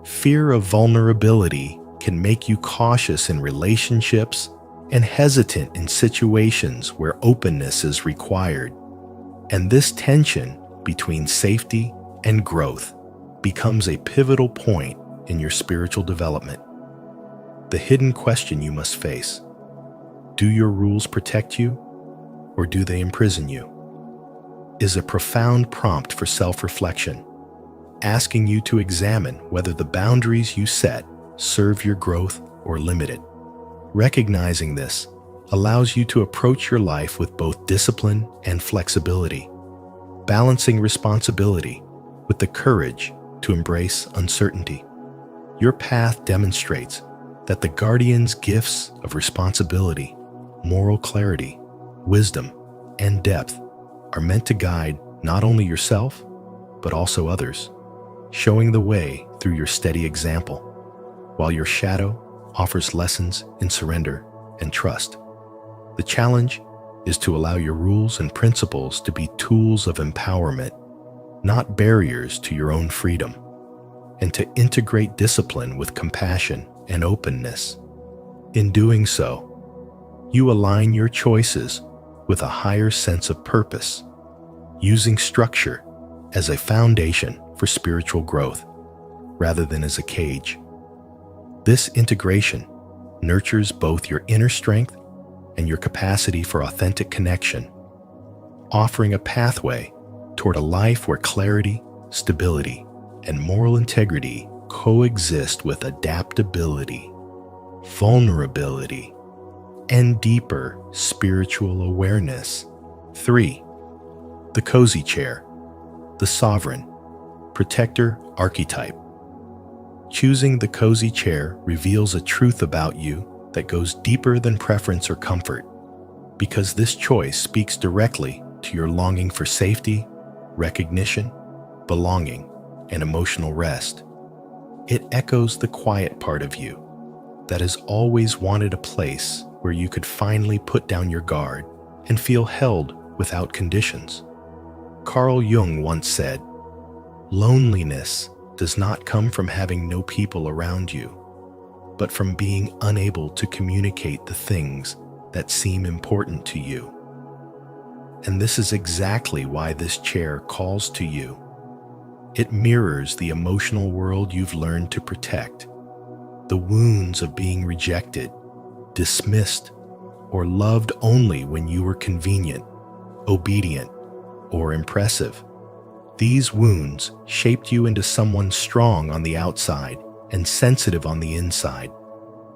[SPEAKER 1] Fear of vulnerability can make you cautious in relationships and hesitant in situations where openness is required. And this tension between safety and growth becomes a pivotal point in your spiritual development. The hidden question you must face: do your rules protect you, or do they imprison you? Is a profound prompt for self-reflection, asking you to examine whether the boundaries you set serve your growth or limit it. Recognizing this allows you to approach your life with both discipline and flexibility, balancing responsibility with the courage to embrace uncertainty. Your path demonstrates that the guardian's gifts of responsibility, moral clarity, wisdom, and depth are meant to guide not only yourself, but also others, showing the way through your steady example, while your shadow offers lessons in surrender and trust. The challenge is to allow your rules and principles to be tools of empowerment, not barriers to your own freedom, and to integrate discipline with compassion and openness. In doing so, you align your choices with a higher sense of purpose, using structure as a foundation for spiritual growth rather than as a cage. This integration nurtures both your inner strength and your capacity for authentic connection, offering a pathway toward a life where clarity, stability, and moral integrity coexist with adaptability, vulnerability, and deeper spiritual awareness. 3. The cozy chair, the sovereign, protector archetype. Choosing the cozy chair reveals a truth about you that goes deeper than preference or comfort, because this choice speaks directly to your longing for safety, recognition, belonging, and emotional rest. It echoes the quiet part of you that has always wanted a place where you could finally put down your guard and feel held without conditions. Carl Jung once said, "Loneliness does not come from having no people around you, but from being unable to communicate the things that seem important to you." And this is exactly why this chair calls to you. It mirrors the emotional world you've learned to protect, the wounds of being rejected, dismissed, or loved only when you were convenient, obedient, or impressive. These wounds shaped you into someone strong on the outside and sensitive on the inside,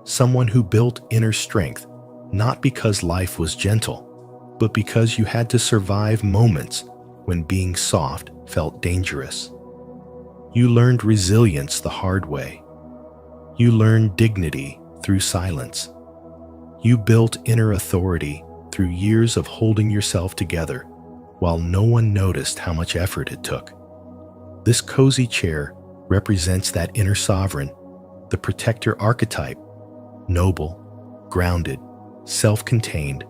[SPEAKER 1] someone who built inner strength, not because life was gentle, but because you had to survive moments when being soft felt dangerous. You learned resilience the hard way. You learned dignity through silence. You built inner authority through years of holding yourself together while no one noticed how much effort it took. This cozy chair represents that inner sovereign, the protector archetype, noble, grounded, self-contained,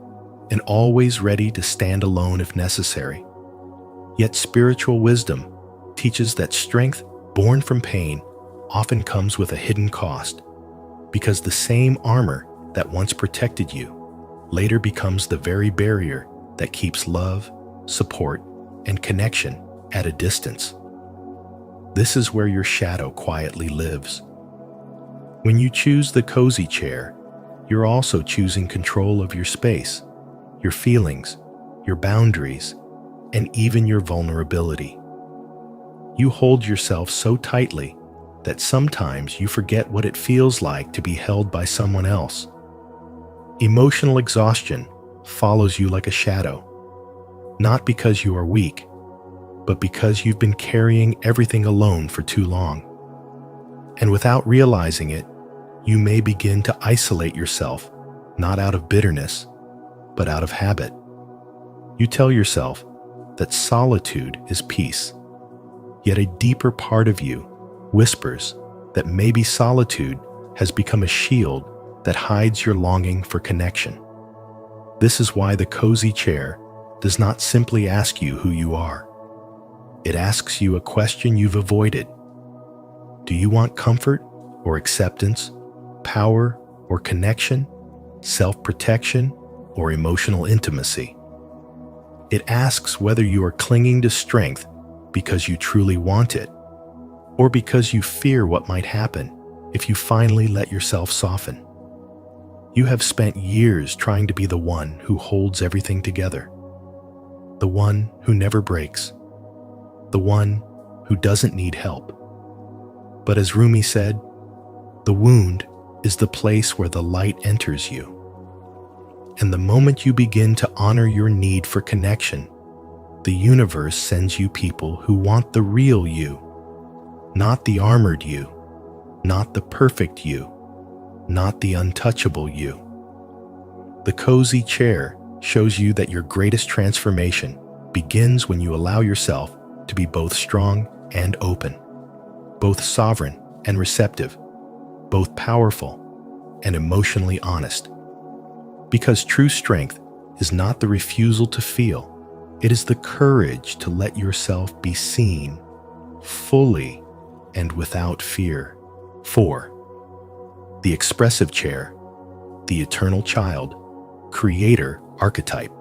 [SPEAKER 1] and always ready to stand alone if necessary. Yet spiritual wisdom teaches that strength born from pain often comes with a hidden cost, because the same armor that once protected you later becomes the very barrier that keeps love, support, and connection at a distance. This is where your shadow quietly lives. When you choose the cozy chair, you're also choosing control of your space, your feelings, your boundaries, and even your vulnerability. You hold yourself so tightly that sometimes you forget what it feels like to be held by someone else. Emotional exhaustion follows you like a shadow, not because you are weak, but because you've been carrying everything alone for too long. And without realizing it, you may begin to isolate yourself, not out of bitterness, but out of habit. You tell yourself that solitude is peace, yet a deeper part of you whispers that maybe solitude has become a shield that hides your longing for connection. This is why the cozy chair does not simply ask you who you are. It asks you a question you've avoided. Do you want comfort or acceptance, power or connection? self-protection, or emotional intimacy. It asks whether you are clinging to strength because you truly want it, or because you fear what might happen if you finally let yourself soften. You have spent years trying to be the one who holds everything together, the one who never breaks, the one who doesn't need help. But as Rumi said, the wound is the place where the light enters you. And the moment you begin to honor your need for connection, the universe sends you people who want the real you, not the armored you, not the perfect you, not the untouchable you. The cozy chair shows you that your greatest transformation begins when you allow yourself to be both strong and open, both sovereign and receptive, both powerful and emotionally honest. Because true strength is not the refusal to feel, it is the courage to let yourself be seen fully and without fear. 4. The expressive chair, the eternal child, creator archetype.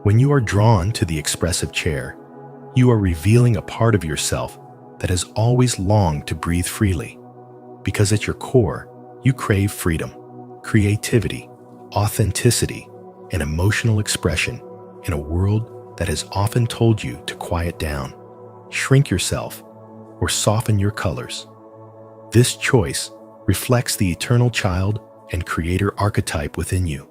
[SPEAKER 1] When you are drawn to the expressive chair, you are revealing a part of yourself that has always longed to breathe freely, because at your core, you crave freedom, creativity, authenticity, and emotional expression in a world that has often told you to quiet down, shrink yourself, or soften your colors. This choice reflects the eternal child and creator archetype within you,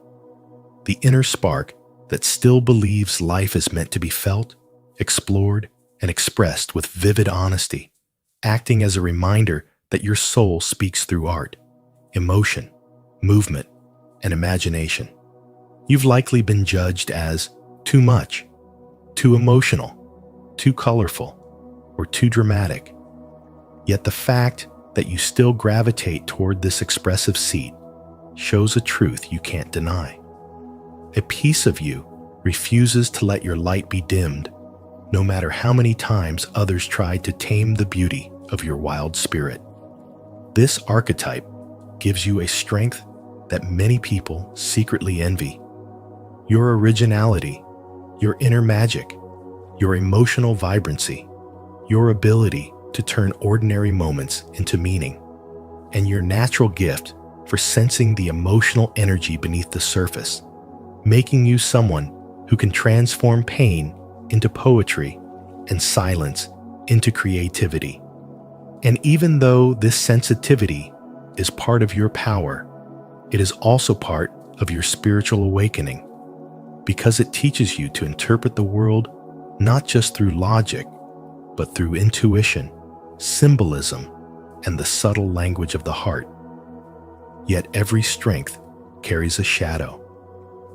[SPEAKER 1] the inner spark that still believes life is meant to be felt, explored, and expressed with vivid honesty, acting as a reminder that your soul speaks through art, emotion, movement, and imagination. You've likely been judged as too much, too emotional, too colorful, or too dramatic. Yet the fact that you still gravitate toward this expressive seat shows a truth you can't deny. A piece of you refuses to let your light be dimmed, no matter how many times others tried to tame the beauty of your wild spirit. This archetype gives you a strength that many people secretly envy. Your originality, your inner magic, your emotional vibrancy, your ability to turn ordinary moments into meaning, and your natural gift for sensing the emotional energy beneath the surface, making you someone who can transform pain into poetry and silence into creativity. And even though this sensitivity is part of your power, it is also part of your spiritual awakening, because it teaches you to interpret the world not just through logic, but through intuition, symbolism, and the subtle language of the heart. Yet every strength carries a shadow,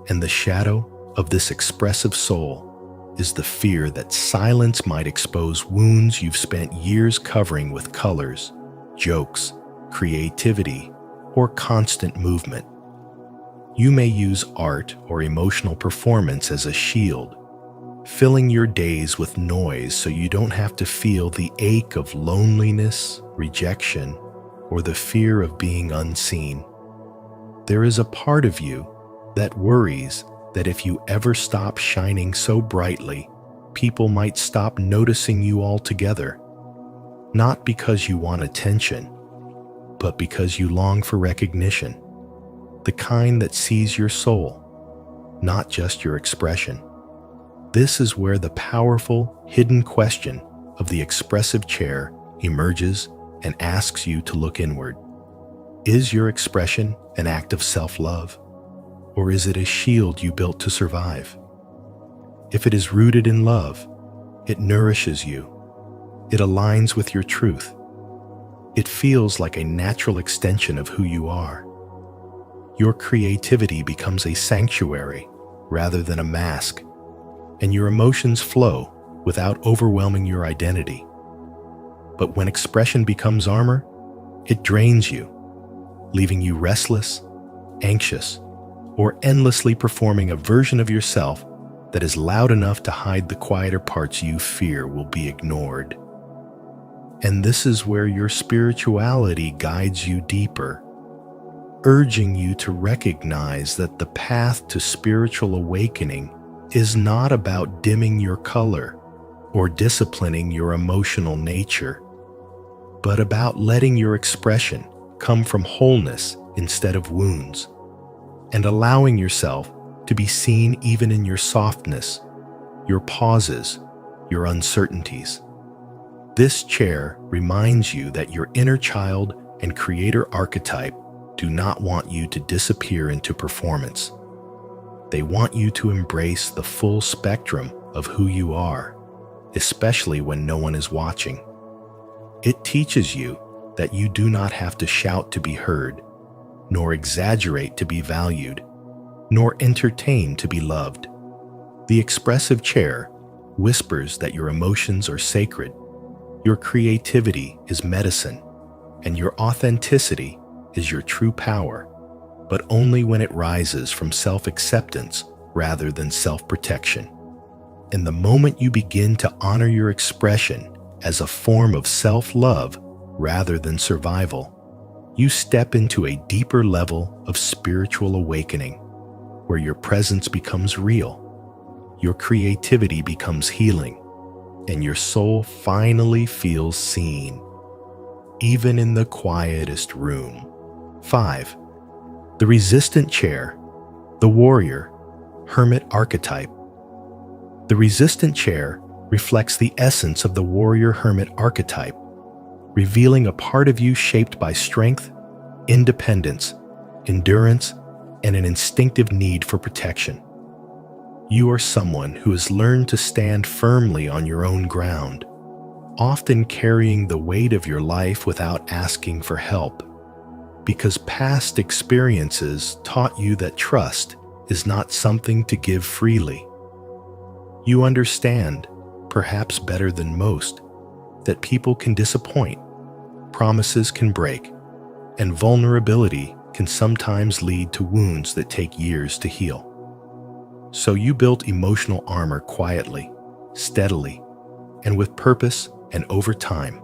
[SPEAKER 1] and the shadow of this expressive soul is the fear that silence might expose wounds you've spent years covering with colors, jokes, creativity, or constant movement. You may use art or emotional performance as a shield, filling your days with noise so you don't have to feel the ache of loneliness, rejection, or the fear of being unseen. There is a part of you that worries that if you ever stop shining so brightly, people might stop noticing you altogether, not because you want attention, but because you long for recognition, the kind that sees your soul, not just your expression. This is where the powerful, hidden question of the expressive chair emerges and asks you to look inward. Is your expression an act of self-love, or is it a shield you built to survive? If it is rooted in love, it nourishes you. It aligns with your truth. It feels like a natural extension of who you are. Your creativity becomes a sanctuary rather than a mask, and your emotions flow without overwhelming your identity. But when expression becomes armor, it drains you, leaving you restless, anxious, or endlessly performing a version of yourself that is loud enough to hide the quieter parts you fear will be ignored. And this is where your spirituality guides you deeper. urging you to recognize that the path to spiritual awakening is not about dimming your color or disciplining your emotional nature, but about letting your expression come from wholeness instead of wounds, and allowing yourself to be seen even in your softness, your pauses, your uncertainties. This chair reminds you that your inner child and creator archetype do not want you to disappear into performance. They want you to embrace the full spectrum of who you are, especially when no one is watching. It teaches you that you do not have to shout to be heard, nor exaggerate to be valued, nor entertain to be loved. The expressive chair whispers that your emotions are sacred, your creativity is medicine, and your authenticity is your true power, but only when it rises from self-acceptance rather than self-protection. And the moment you begin to honor your expression as a form of self-love rather than survival, you step into a deeper level of spiritual awakening, where your presence becomes real, your creativity becomes healing, and your soul finally feels seen, even in the quietest room. 5. The resistant chair, the warrior, hermit archetype. The resistant chair reflects the essence of the warrior hermit archetype, revealing a part of you shaped by strength, independence, endurance, and an instinctive need for protection. You are someone who has learned to stand firmly on your own ground, often carrying the weight of your life without asking for help, because past experiences taught you that trust is not something to give freely. You understand, perhaps better than most, that people can disappoint, promises can break, and vulnerability can sometimes lead to wounds that take years to heal. So you built emotional armor quietly, steadily, and with purpose, and over time,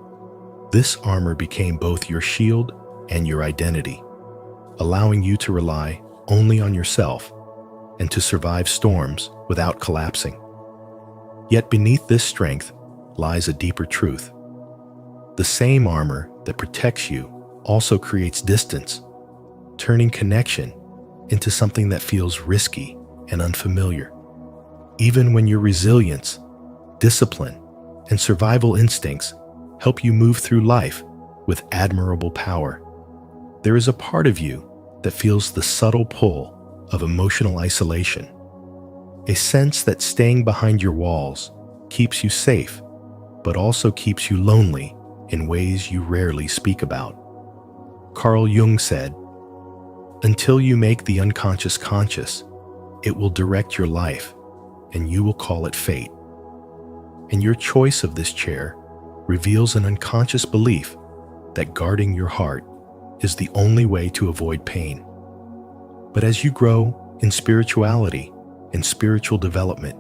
[SPEAKER 1] this armor became both your shield and your identity, allowing you to rely only on yourself and to survive storms without collapsing. Yet beneath this strength lies a deeper truth. The same armor that protects you also creates distance, turning connection into something that feels risky and unfamiliar. Even when your resilience, discipline, and survival instincts help you move through life with admirable power, there is a part of you that feels the subtle pull of emotional isolation, a sense that staying behind your walls keeps you safe, but also keeps you lonely in ways you rarely speak about. Carl Jung said, "Until you make the unconscious conscious, it will direct your life, and you will call it fate." And your choice of this chair reveals an unconscious belief that guarding your heart is the only way to avoid pain. But as you grow in spirituality and spiritual development,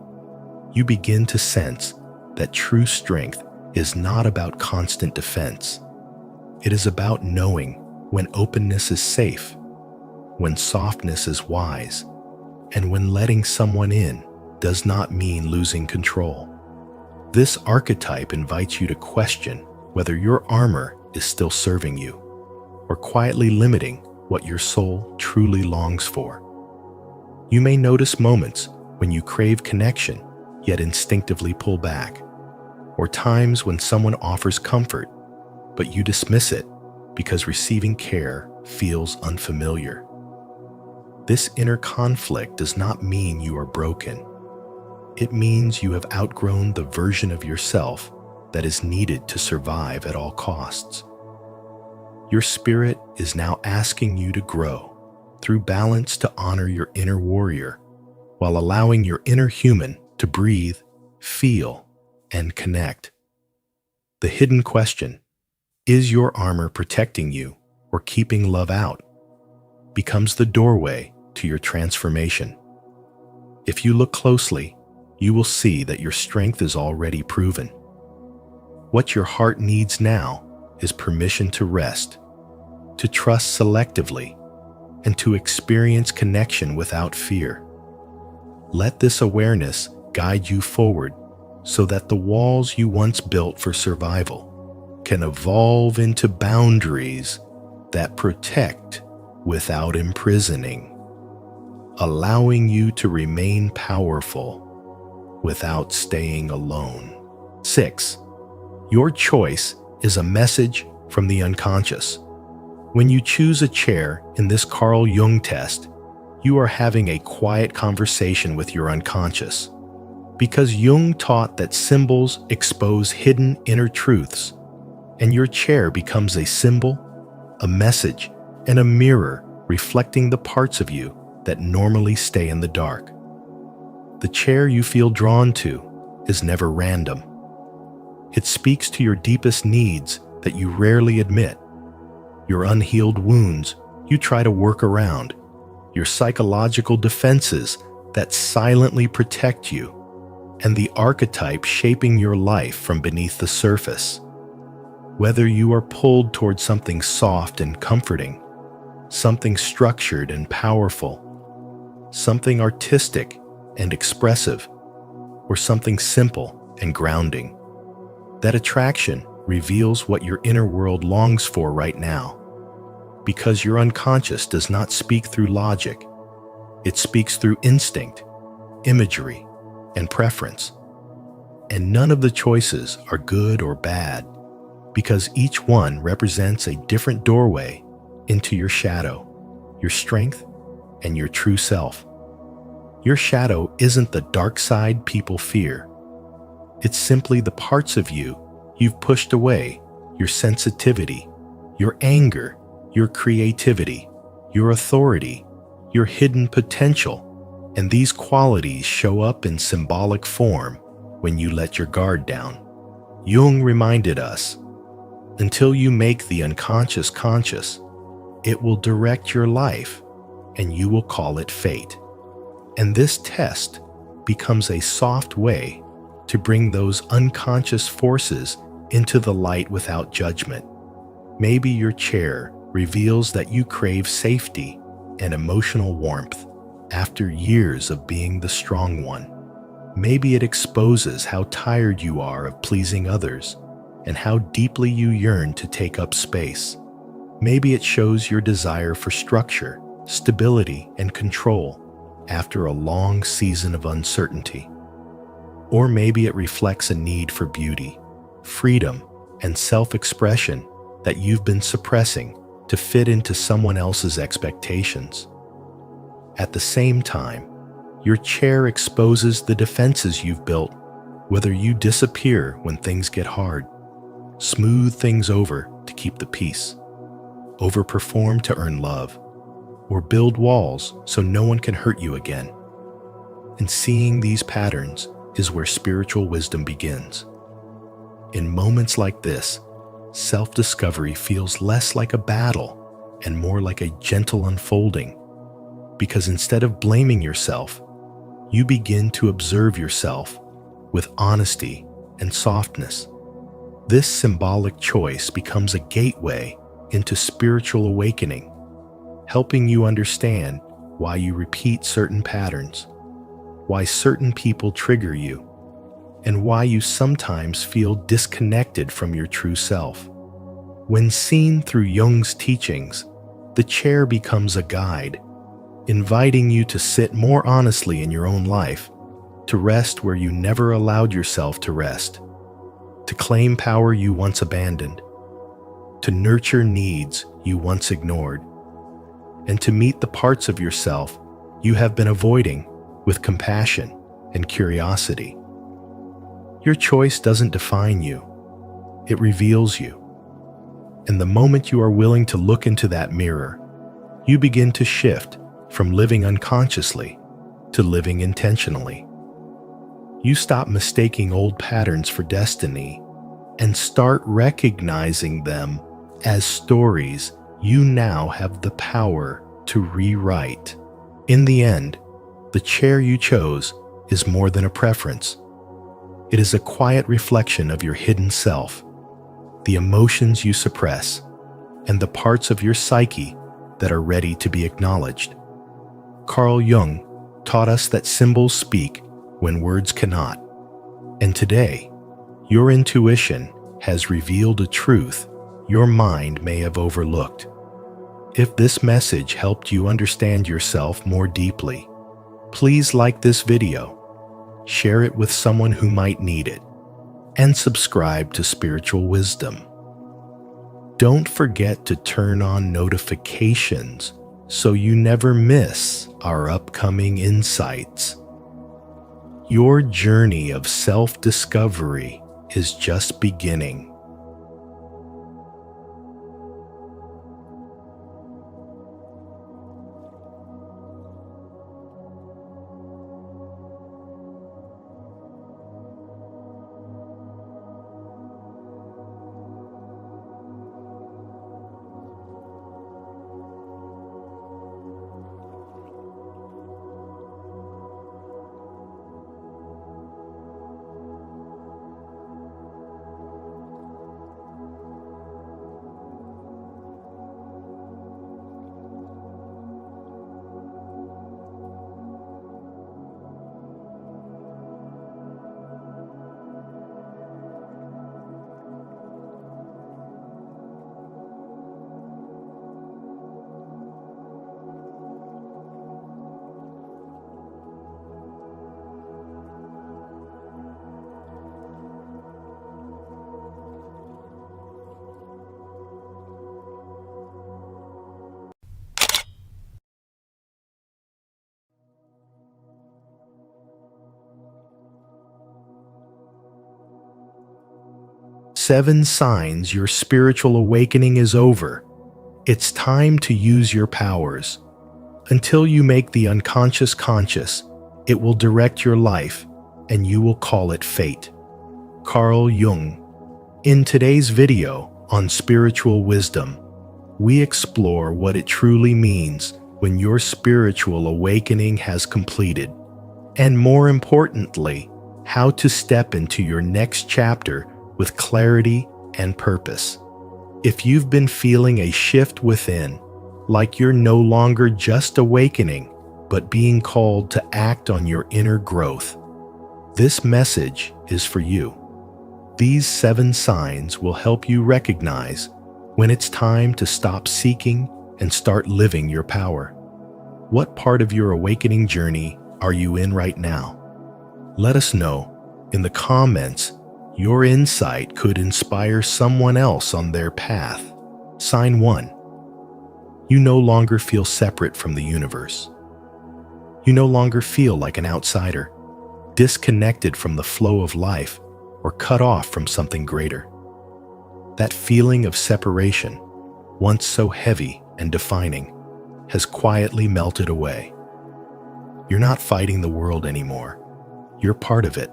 [SPEAKER 1] you begin to sense that true strength is not about constant defense. It is about knowing when openness is safe, when softness is wise, and when letting someone in does not mean losing control. This archetype invites you to question whether your armor is still serving you, or quietly limiting what your soul truly longs for. You may notice moments when you crave connection, yet instinctively pull back, or times when someone offers comfort, but you dismiss it because receiving care feels unfamiliar. This inner conflict does not mean you are broken. It means you have outgrown the version of yourself that is needed to survive at all costs. Your spirit is now asking you to grow through balance to honor your inner warrior, while allowing your inner human to breathe, feel, and connect. The hidden question, is your armor protecting you or keeping love out, becomes the doorway to your transformation. If you look closely, you will see that your strength is already proven. What your heart needs now is permission to rest, to trust selectively, and to experience connection without fear. Let this awareness guide you forward so that the walls you once built for survival can evolve into boundaries that protect without imprisoning, allowing you to remain powerful without staying alone. 6. Your choice is a message from the unconscious. When you choose a chair in this Carl Jung test, you are having a quiet conversation with your unconscious. Because Jung taught that symbols expose hidden inner truths, and your chair becomes a symbol, a message, and a mirror reflecting the parts of you that normally stay in the dark. The chair you feel drawn to is never random. It speaks to your deepest needs that you rarely admit, your unhealed wounds you try to work around, your psychological defenses that silently protect you, and the archetype shaping your life from beneath the surface. Whether you are pulled toward something soft and comforting, something structured and powerful, something artistic and expressive, or something simple and grounding, that attraction reveals what your inner world longs for right now. Because your unconscious does not speak through logic, it speaks through instinct, imagery, and preference. And none of the choices are good or bad, because each one represents a different doorway into your shadow, your strength, and your true self. Your shadow isn't the dark side people fear. It's simply the parts of you you've pushed away, your sensitivity, your anger, your creativity, your authority, your hidden potential. And these qualities show up in symbolic form when you let your guard down. Jung reminded us, until you make the unconscious conscious, it will direct your life, and you will call it fate. And this test becomes a soft way to bring those unconscious forces into the light without judgment. Maybe your chair reveals that you crave safety and emotional warmth after years of being the strong one. Maybe it exposes how tired you are of pleasing others and how deeply you yearn to take up space. Maybe it shows your desire for structure, stability, and control after a long season of uncertainty. Or maybe it reflects a need for beauty, freedom, and self-expression that you've been suppressing to fit into someone else's expectations. At the same time, your chair exposes the defenses you've built, whether you disappear when things get hard, smooth things over to keep the peace, overperform to earn love, or build walls so no one can hurt you again. And seeing these patterns is where spiritual wisdom begins. In moments like this, self-discovery feels less like a battle and more like a gentle unfolding, because instead of blaming yourself, you begin to observe yourself with honesty and softness. This symbolic choice becomes a gateway into spiritual awakening, helping you understand why you repeat certain patterns, why certain people trigger you, and why you sometimes feel disconnected from your true self. When seen through Jung's teachings, the chair becomes a guide, inviting you to sit more honestly in your own life, to rest where you never allowed yourself to rest, to claim power you once abandoned, to nurture needs you once ignored, and to meet the parts of yourself you have been avoiding with compassion and curiosity. Your choice doesn't define you, it reveals you. And the moment you are willing to look into that mirror, you begin to shift from living unconsciously to living intentionally. You stop mistaking old patterns for destiny and start recognizing them as stories you now have the power to rewrite. In the end, the chair you chose is more than a preference. It is a quiet reflection of your hidden self, the emotions you suppress, and the parts of your psyche that are ready to be acknowledged. Carl Jung taught us that symbols speak when words cannot. And today, your intuition has revealed a truth your mind may have overlooked. If this message helped you understand yourself more deeply, please like this video, share it with someone who might need it, and subscribe to Spiritual Wisdom. Don't forget to turn on notifications so you never miss our upcoming insights. Your journey of self-discovery is just beginning. Seven signs your spiritual awakening is over. It's time to use your powers. Until you make the unconscious conscious, it will direct your life, and you will call it fate. Carl Jung. In today's video on spiritual wisdom, we explore what it truly means when your spiritual awakening has completed, and more importantly, how to step into your next chapter with clarity and purpose. If you've been feeling a shift within, like you're no longer just awakening, but being called to act on your inner growth, this message is for you. These 7 signs will help you recognize when it's time to stop seeking and start living your power. What part of your awakening journey are you in right now? Let us know in the comments. Your insight could inspire someone else on their path. Sign 1. You no longer feel separate from the universe. You no longer feel like an outsider, disconnected from the flow of life, or cut off from something greater. That feeling of separation, once so heavy and defining, has quietly melted away. You're not fighting the world anymore. You're part of it.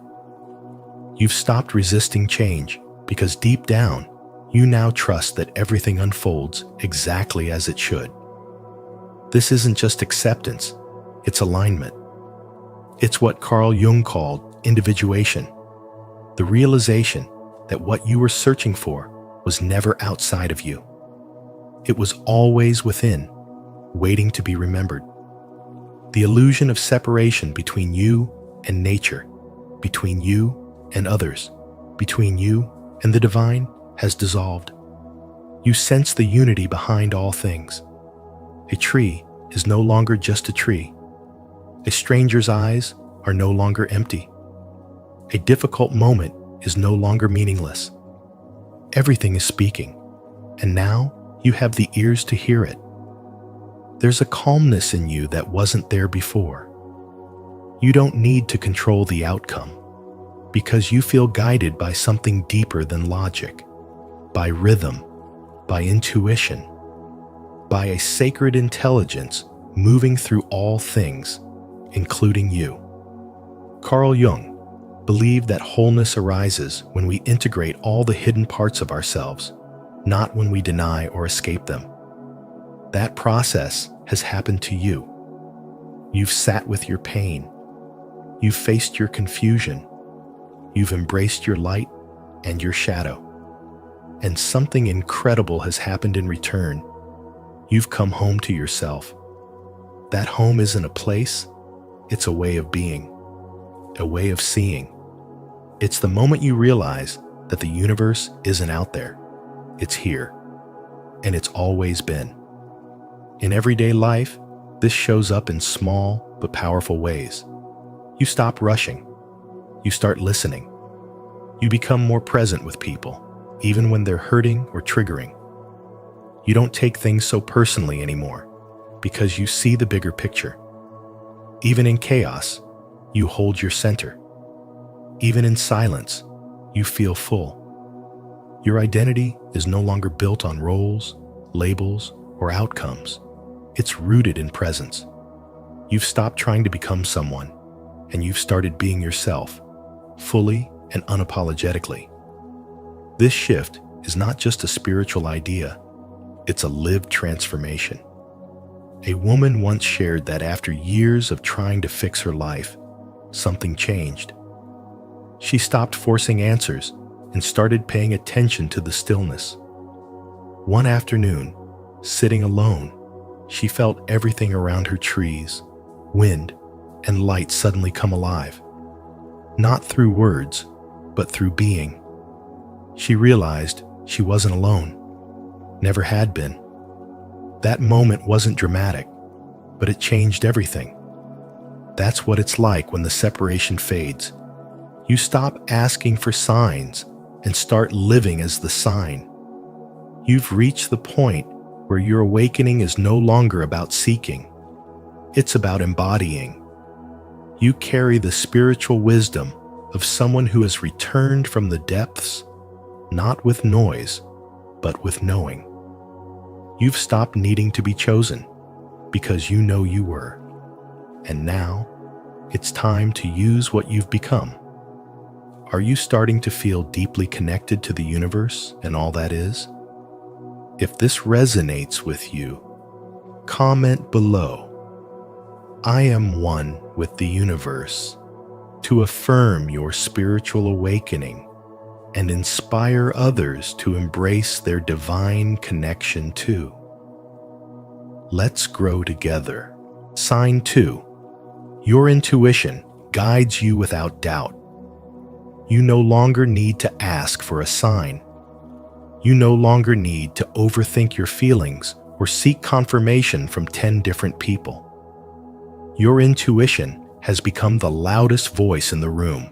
[SPEAKER 1] You've stopped resisting change because deep down, you now trust that everything unfolds exactly as it should. This isn't just acceptance, it's alignment. It's what Carl Jung called individuation, the realization that what you were searching for was never outside of you. It was always within, waiting to be remembered. The illusion of separation between you and nature, between you and others, between you and the divine, has dissolved. You sense the unity behind all things. A tree is no longer just a tree. A stranger's eyes are no longer empty. A difficult moment is no longer meaningless. Everything is speaking, and now you have the ears to hear it. There's a calmness in you that wasn't there before. You don't need to control the outcome, because you feel guided by something deeper than logic, by rhythm, by intuition, by a sacred intelligence moving through all things, including you. Carl Jung believed that wholeness arises when we integrate all the hidden parts of ourselves, not when we deny or escape them. That process has happened to you. You've sat with your pain. You've faced your confusion. You've embraced your light and your shadow. And something incredible has happened in return. You've come home to yourself. That home isn't a place, it's a way of being, a way of seeing. It's the moment you realize that the universe isn't out there, it's here, and it's always been. In everyday life, this shows up in small but powerful ways. You stop rushing. You start listening. You become more present with people, even when they're hurting or triggering. You don't take things so personally anymore because you see the bigger picture. Even in chaos, you hold your center. Even in silence, you feel full. Your identity is no longer built on roles, labels, or outcomes. It's rooted in presence. You've stopped trying to become someone, and you've started being yourself, fully and unapologetically. This shift is not just a spiritual idea, it's a lived transformation. A woman once shared that after years of trying to fix her life, something changed. She stopped forcing answers and started paying attention to the stillness. One afternoon, sitting alone, she felt everything around her, trees, wind, and light suddenly come alive. Not through words, but through being. She realized she wasn't alone, never had been. That moment wasn't dramatic, but it changed everything. That's what it's like when the separation fades. You stop asking for signs and start living as the sign. You've reached the point where your awakening is no longer about seeking. It's about embodying. You carry the spiritual wisdom of someone who has returned from the depths, not with noise, but with knowing. You've stopped needing to be chosen because you know you were. And now, it's time to use what you've become. Are you starting to feel deeply connected to the universe and all that is? If this resonates with you, comment below. I am one with the universe, to affirm your spiritual awakening and inspire others to embrace their divine connection too. Let's grow together. Sign 2. Your intuition guides you without doubt. You no longer need to ask for a sign. You no longer need to overthink your feelings or seek confirmation from 10 different people. Your intuition has become the loudest voice in the room,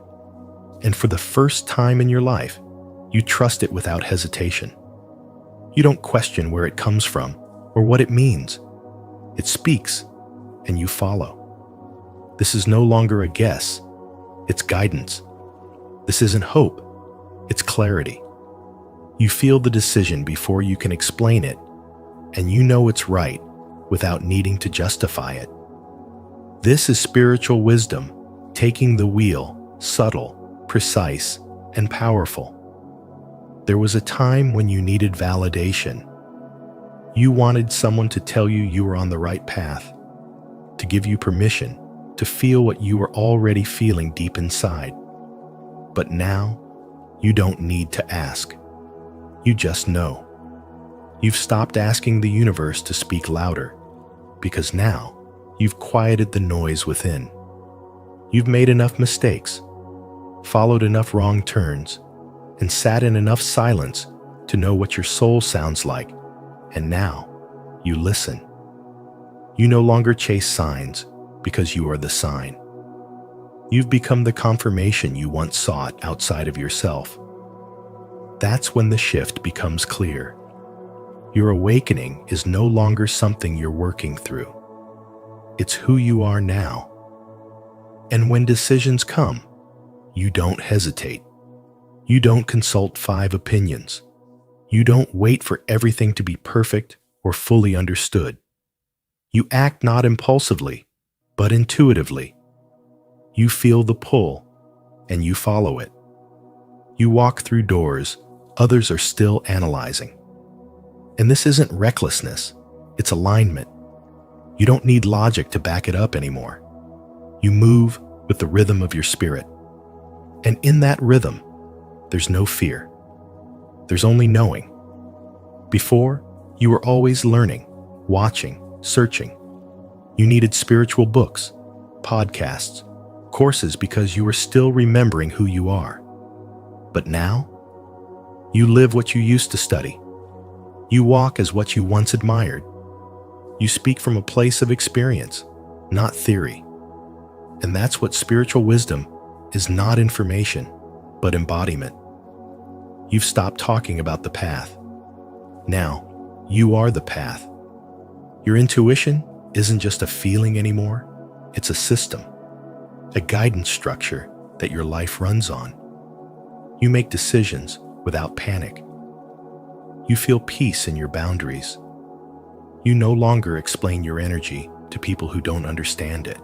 [SPEAKER 1] and for the first time in your life, you trust it without hesitation. You don't question where it comes from or what it means. It speaks, and you follow. This is no longer a guess, it's guidance. This isn't hope, it's clarity. You feel the decision before you can explain it, and you know it's right without needing to justify it. This is spiritual wisdom, taking the wheel, subtle, precise, and powerful. There was a time when you needed validation. You wanted someone to tell you you were on the right path, to give you permission to feel what you were already feeling deep inside. But now, you don't need to ask. You just know. You've stopped asking the universe to speak louder, because now you've quieted the noise within. You've made enough mistakes, followed enough wrong turns, and sat in enough silence to know what your soul sounds like, and now you listen. You no longer chase signs because you are the sign. You've become the confirmation you once sought outside of yourself. That's when the shift becomes clear. Your awakening is no longer something you're working through. It's who you are now. And when decisions come, you don't hesitate. You don't consult 5 opinions. You don't wait for everything to be perfect or fully understood. You act not impulsively, but intuitively. You feel the pull, and you follow it. You walk through doors others are still analyzing. And this isn't recklessness, it's alignment. You don't need logic to back it up anymore. You move with the rhythm of your spirit. And in that rhythm, there's no fear. There's only knowing. Before, you were always learning, watching, searching. You needed spiritual books, podcasts, courses because you were still remembering who you are. But now, you live what you used to study. You walk as what you once admired. You speak from a place of experience, not theory. And that's what spiritual wisdom is: not information, but embodiment. You've stopped talking about the path. Now, you are the path. Your intuition isn't just a feeling anymore. It's a system, a guidance structure that your life runs on. You make decisions without panic. You feel peace in your boundaries. You no longer explain your energy to people who don't understand it.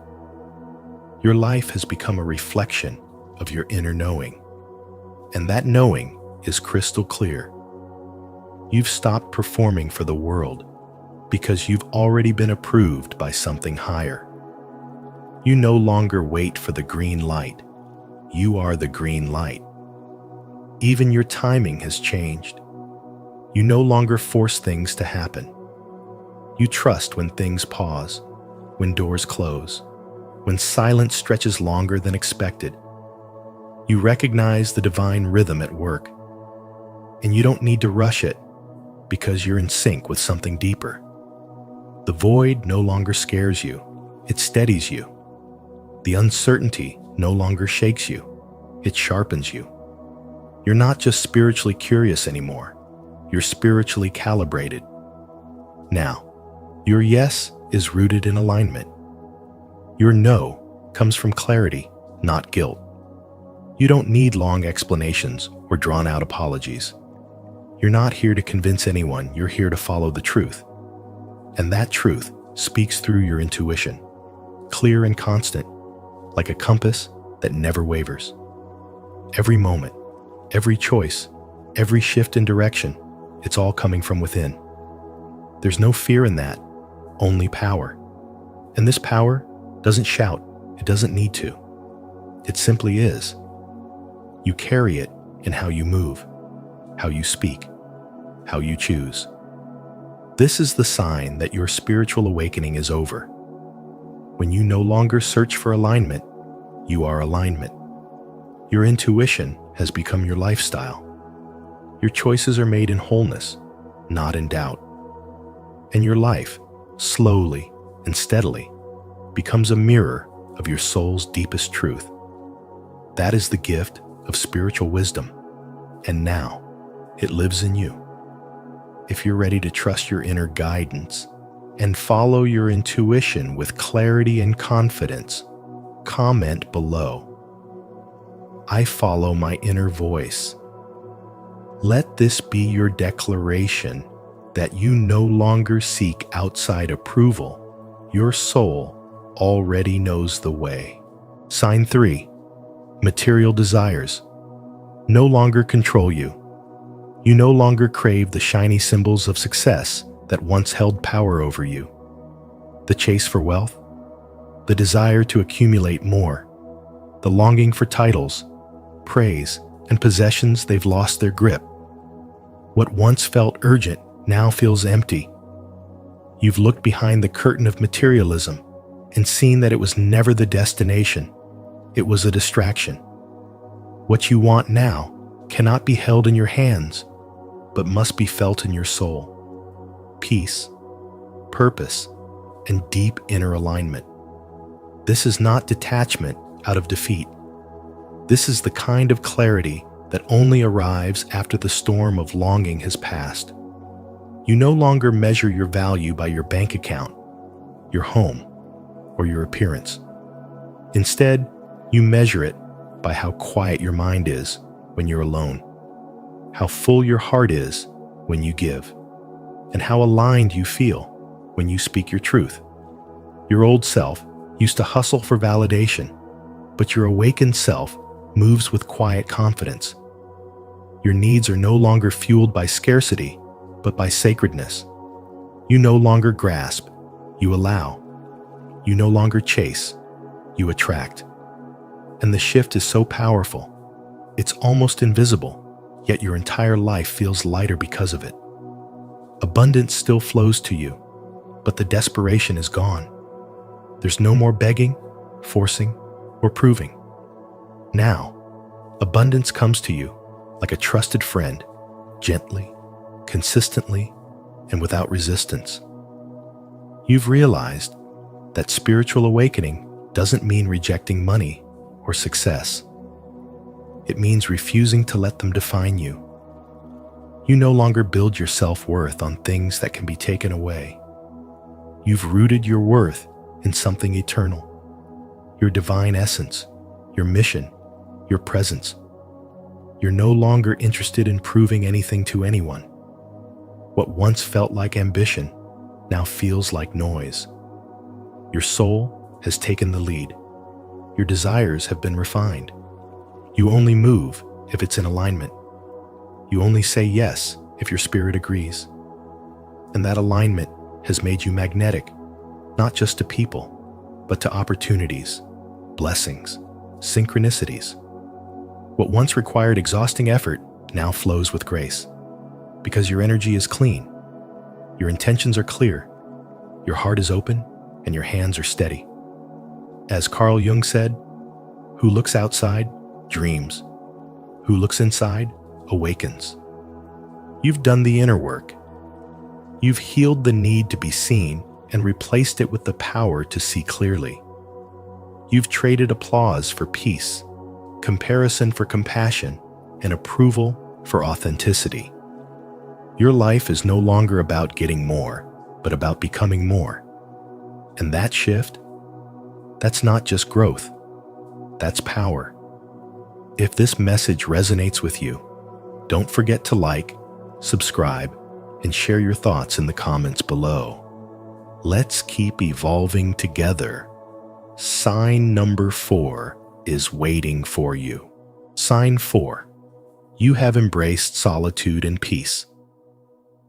[SPEAKER 1] Your life has become a reflection of your inner knowing, and that knowing is crystal clear. You've stopped performing for the world because you've already been approved by something higher. You no longer wait for the green light. You are the green light. Even your timing has changed. You no longer force things to happen. You trust when things pause, when doors close, when silence stretches longer than expected. You recognize the divine rhythm at work, and you don't need to rush it because you're in sync with something deeper. The void no longer scares you, it steadies you. The uncertainty no longer shakes you, it sharpens you. You're not just spiritually curious anymore, you're spiritually calibrated. Now, your yes is rooted in alignment. Your no comes from clarity, not guilt. You don't need long explanations or drawn-out apologies. You're not here to convince anyone, you're here to follow the truth. And that truth speaks through your intuition, clear and constant, like a compass that never wavers. Every moment, every choice, every shift in direction, it's all coming from within. There's no fear in that, only power. And this power doesn't shout, it doesn't need to. It simply is. You carry it in how you move, how you speak, how you choose. This is the sign that your spiritual awakening is over. When you no longer search for alignment, you are alignment. Your intuition has become your lifestyle. Your choices are made in wholeness, not in doubt. And your life, slowly and steadily, becomes a mirror of your soul's deepest truth. That is the gift of spiritual wisdom, and now it lives in you. If you're ready to trust your inner guidance and follow your intuition with clarity and confidence, comment below. I follow my inner voice. Let this be your declaration that you no longer seek outside approval. Your soul already knows the way. Sign 3. Material desires no longer control you. You no longer crave the shiny symbols of success that once held power over you. The chase for wealth, the desire to accumulate more, the longing for titles, praise, and possessions, they've lost their grip. What once felt urgent now feels empty. You've looked behind the curtain of materialism and seen that it was never the destination. It was a distraction. What you want now cannot be held in your hands, but must be felt in your soul. Peace, purpose, and deep inner alignment. This is not detachment out of defeat. This is the kind of clarity that only arrives after the storm of longing has passed. You no longer measure your value by your bank account, your home, or your appearance. Instead, you measure it by how quiet your mind is when you're alone, how full your heart is when you give, and how aligned you feel when you speak your truth. Your old self used to hustle for validation, but your awakened self moves with quiet confidence. Your needs are no longer fueled by scarcity, but by sacredness. You no longer grasp, you allow. You no longer chase, you attract. And the shift is so powerful, it's almost invisible, yet your entire life feels lighter because of it. Abundance still flows to you, but the desperation is gone. There's no more begging, forcing, or proving. Now, abundance comes to you like a trusted friend, gently, consistently, and without resistance. You've realized that spiritual awakening doesn't mean rejecting money or success. It means refusing to let them define you. You no longer build your self-worth on things that can be taken away. You've rooted your worth in something eternal, your divine essence, your mission, your presence. You're no longer interested in proving anything to anyone. What once felt like ambition now feels like noise. Your soul has taken the lead. Your desires have been refined. You only move if it's in alignment. You only say yes if your spirit agrees. And that alignment has made you magnetic, not just to people, but to opportunities, blessings, synchronicities. What once required exhausting effort now flows with grace, because your energy is clean, your intentions are clear, your heart is open, and your hands are steady. As Carl Jung said, "Who looks outside dreams. Who looks inside awakens." You've done the inner work. You've healed the need to be seen and replaced it with the power to see clearly. You've traded applause for peace, comparison for compassion, and approval for authenticity. Your life is no longer about getting more, but about becoming more. And that shift, that's not just growth, that's power. If this message resonates with you, don't forget to like, subscribe, and share your thoughts in the comments below. Let's keep evolving together. Sign number 4 is waiting for you. Sign 4. You have embraced solitude and peace.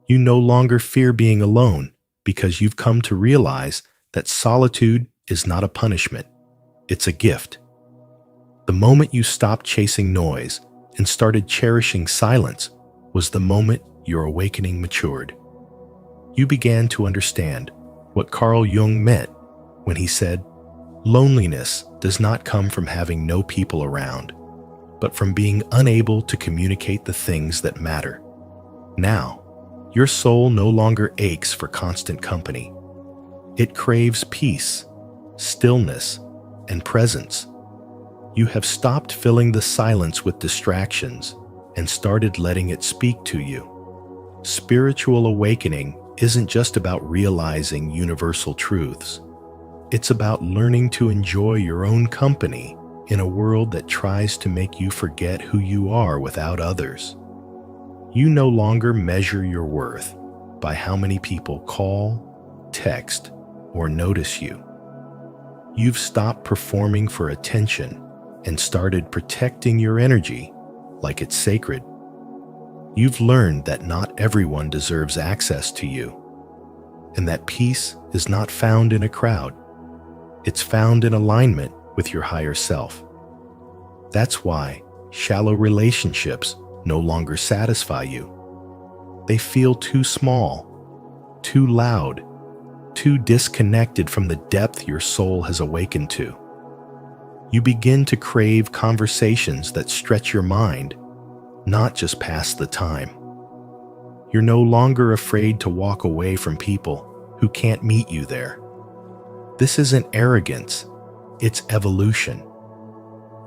[SPEAKER 1] You no longer fear being alone because you've come to realize that solitude is not a punishment, it's a gift. The moment you stopped chasing noise and started cherishing silence was the moment your awakening matured. You began to understand what Carl Jung meant when he said, "Loneliness does not come from having no people around, but from being unable to communicate the things that matter." Now, your soul no longer aches for constant company. It craves peace, stillness, and presence. You have stopped filling the silence with distractions and started letting it speak to you. Spiritual awakening isn't just about realizing universal truths. It's about learning to enjoy your own company in a world that tries to make you forget who you are without others. You no longer measure your worth by how many people call, text, or notice you. You've stopped performing for attention and started protecting your energy like it's sacred. You've learned that not everyone deserves access to you, and that peace is not found in a crowd. It's found in alignment with your higher self. That's why shallow relationships no longer satisfy you. They feel too small, too loud, too disconnected from the depth your soul has awakened to. You begin to crave conversations that stretch your mind, not just pass the time. You're no longer afraid to walk away from people who can't meet you there. This isn't arrogance, it's evolution.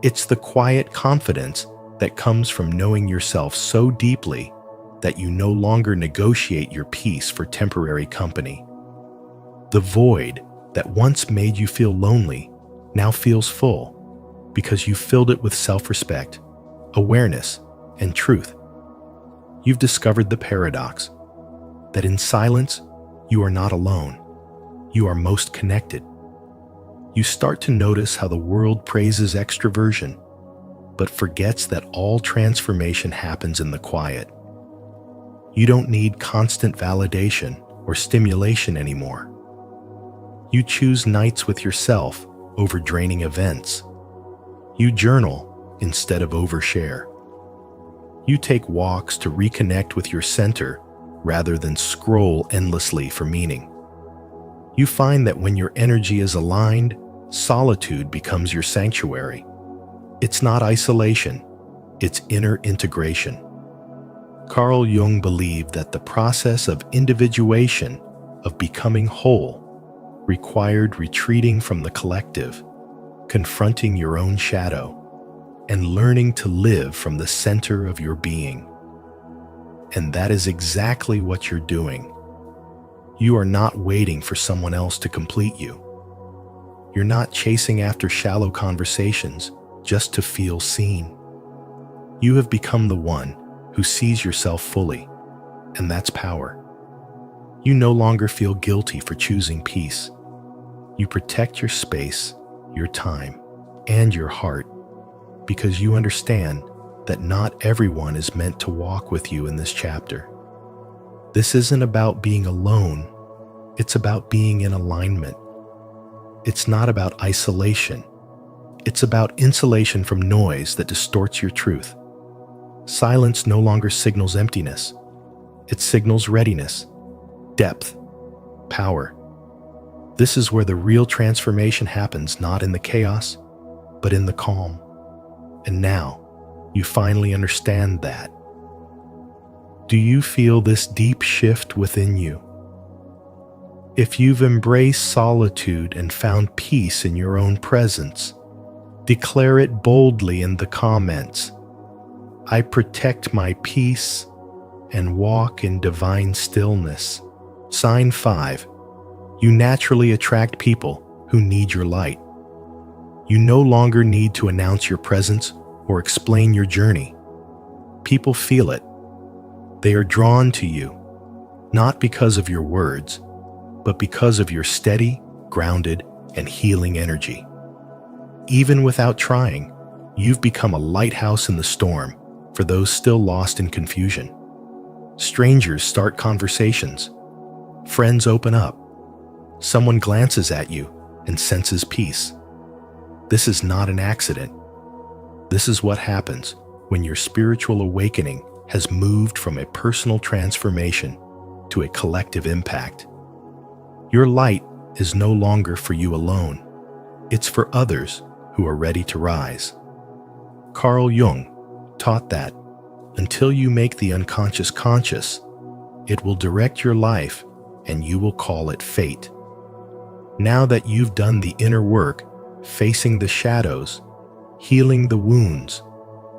[SPEAKER 1] It's the quiet confidence that comes from knowing yourself so deeply that you no longer negotiate your peace for temporary company. The void that once made you feel lonely now feels full because you filled it with self-respect, awareness, and truth. You've discovered the paradox that in silence, you are not alone. You are most connected. You start to notice how the world praises extroversion, but forgets that all transformation happens in the quiet. You don't need constant validation or stimulation anymore. You choose nights with yourself over draining events. You journal instead of overshare. You take walks to reconnect with your center rather than scroll endlessly for meaning. You find that when your energy is aligned, solitude becomes your sanctuary. It's not isolation, it's inner integration. Carl Jung believed that the process of individuation, of becoming whole, required retreating from the collective, confronting your own shadow, and learning to live from the center of your being. And that is exactly what you're doing. You are not waiting for someone else to complete you. You're not chasing after shallow conversations just to feel seen. You have become the one who sees yourself fully, and that's power. You no longer feel guilty for choosing peace. You protect your space, your time, and your heart because you understand that not everyone is meant to walk with you in this chapter. This isn't about being alone, it's about being in alignment. It's not about isolation, it's about insulation from noise that distorts your truth. Silence no longer signals emptiness, it signals readiness, depth, power. This is where the real transformation happens, not in the chaos, but in the calm. And now, you finally understand that. Do you feel this deep shift within you? If you've embraced solitude and found peace in your own presence, declare it boldly in the comments. I protect my peace and walk in divine stillness. Sign 5. You naturally attract people who need your light. You no longer need to announce your presence or explain your journey. People feel it. They are drawn to you, not because of your words, but because of your steady, grounded, and healing energy. Even without trying, you've become a lighthouse in the storm for those still lost in confusion. Strangers start conversations. Friends open up. Someone glances at you and senses peace. This is not an accident. This is what happens when your spiritual awakening has moved from a personal transformation to a collective impact. Your light is no longer for you alone. It's for others who are ready to rise. Carl Jung taught that until you make the unconscious conscious, it will direct your life and you will call it fate. Now that you've done the inner work, facing the shadows, healing the wounds,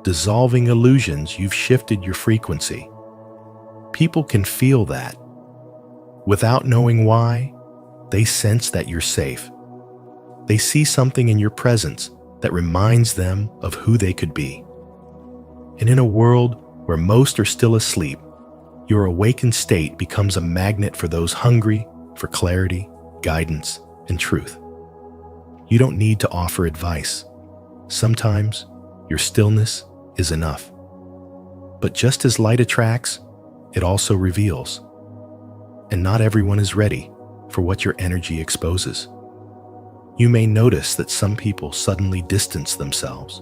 [SPEAKER 1] dissolving illusions, you've shifted your frequency. People can feel that. Without knowing why, they sense that you're safe. They see something in your presence that reminds them of who they could be. And in a world where most are still asleep, your awakened state becomes a magnet for those hungry for clarity, guidance, and truth. You don't need to offer advice. Sometimes your stillness is enough. But just as light attracts, it also reveals. And not everyone is ready for what your energy exposes. You may notice that some people suddenly distance themselves.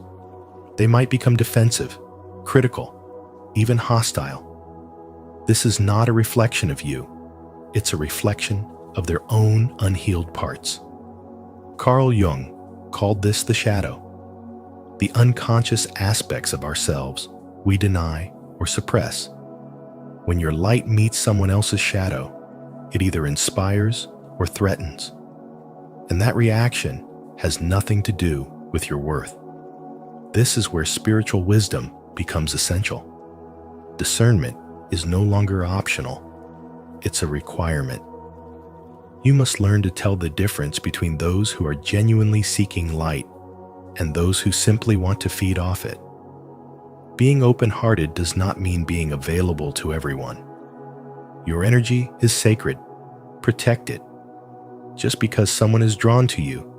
[SPEAKER 1] They might become defensive, critical, even hostile. This is not a reflection of you. It's a reflection of their own unhealed parts. Carl Jung called this the shadow, the unconscious aspects of ourselves we deny or suppress. When your light meets someone else's shadow, it either inspires or threatens. And that reaction has nothing to do with your worth. This is where spiritual wisdom becomes essential. Discernment is no longer optional. It's a requirement. You must learn to tell the difference between those who are genuinely seeking light and those who simply want to feed off it. Being open-hearted does not mean being available to everyone. Your energy is sacred. Protect it. Just because someone is drawn to you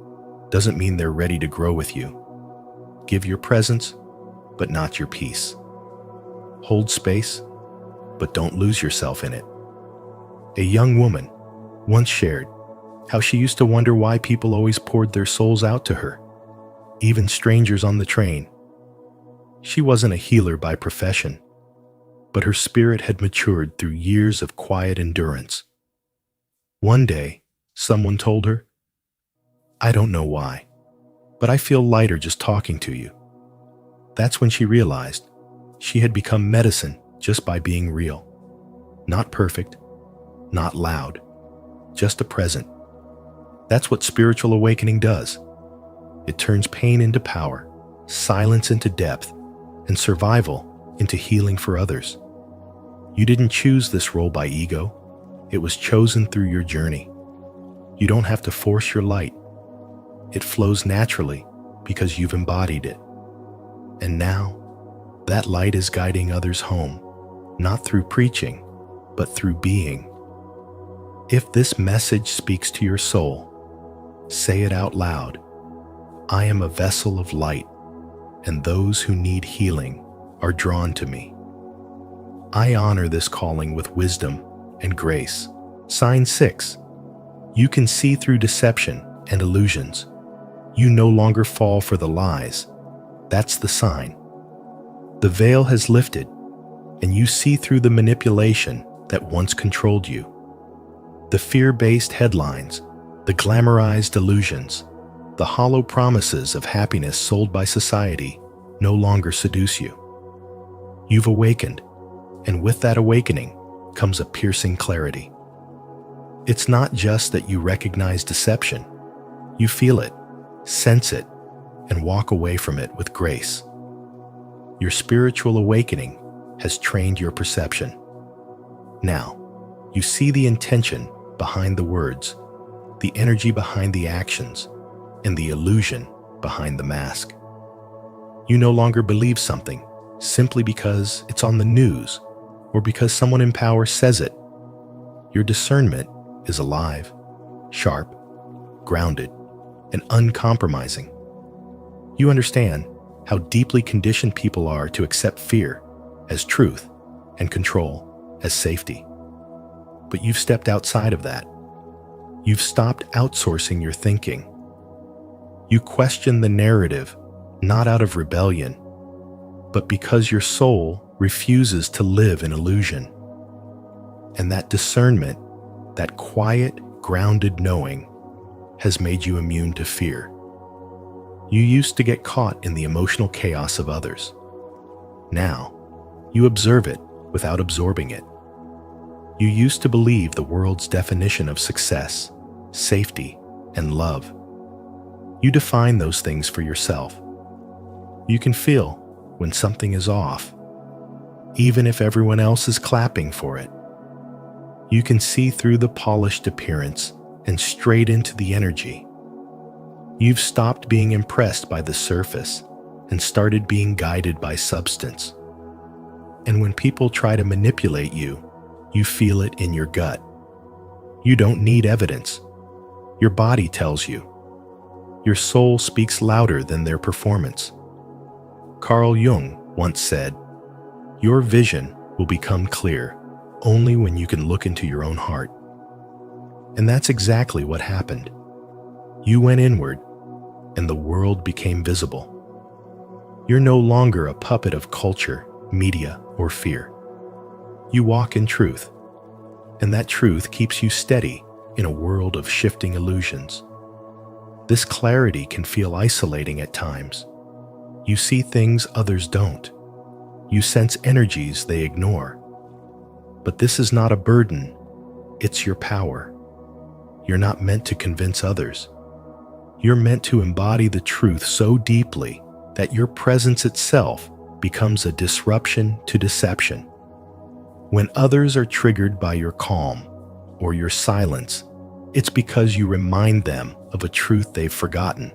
[SPEAKER 1] doesn't mean they're ready to grow with you. Give your presence, but not your peace. Hold space, but don't lose yourself in it. A young woman once shared how she used to wonder why people always poured their souls out to her, even strangers on the train. She wasn't a healer by profession, but her spirit had matured through years of quiet endurance. One day, someone told her. "I don't know why, but I feel lighter just talking to you." That's when she realized she had become medicine just by being real. Not perfect, not loud, just a present. That's what spiritual awakening does. It turns pain into power, silence into depth, and survival into healing for others. You didn't choose this role by ego. It was chosen through your journey. You don't have to force your light. It flows naturally because you've embodied it. And now, that light is guiding others home, not through preaching, but through being. If this message speaks to your soul, say it out loud. I am a vessel of light, and those who need healing are drawn to me. I honor this calling with wisdom and grace. Sign 6. You can see through deception and illusions. You no longer fall for the lies. That's the sign. The veil has lifted, and you see through the manipulation that once controlled you. The fear-based headlines, the glamorized illusions, the hollow promises of happiness sold by society no longer seduce you. You've awakened, and with that awakening comes a piercing clarity. It's not just that you recognize deception. You feel it, sense it, and walk away from it with grace. Your spiritual awakening has trained your perception. Now, you see the intention behind the words, the energy behind the actions, and the illusion behind the mask. You no longer believe something simply because it's on the news or because someone in power says it. Your discernment is alive, sharp, grounded, and uncompromising. You understand how deeply conditioned people are to accept fear as truth and control as safety. But you've stepped outside of that. You've stopped outsourcing your thinking. You question the narrative not out of rebellion, but because your soul refuses to live in illusion. And that discernment, that quiet, grounded knowing, has made you immune to fear. You used to get caught in the emotional chaos of others. Now, you observe it without absorbing it. You used to believe the world's definition of success, safety, and love. You define those things for yourself. You can feel when something is off, even if everyone else is clapping for it. You can see through the polished appearance and straight into the energy. You've stopped being impressed by the surface and started being guided by substance. And when people try to manipulate you, you feel it in your gut. You don't need evidence. Your body tells you. Your soul speaks louder than their performance. Carl Jung once said, "Your vision will become clear only when you can look into your own heart." And that's exactly what happened. You went inward, and the world became visible. You're no longer a puppet of culture, media, or fear. You walk in truth, and that truth keeps you steady in a world of shifting illusions. This clarity can feel isolating at times. You see things others don't. You sense energies they ignore. But this is not a burden, it's your power. You're not meant to convince others. You're meant to embody the truth so deeply that your presence itself becomes a disruption to deception. When others are triggered by your calm or your silence, it's because you remind them of a truth they've forgotten.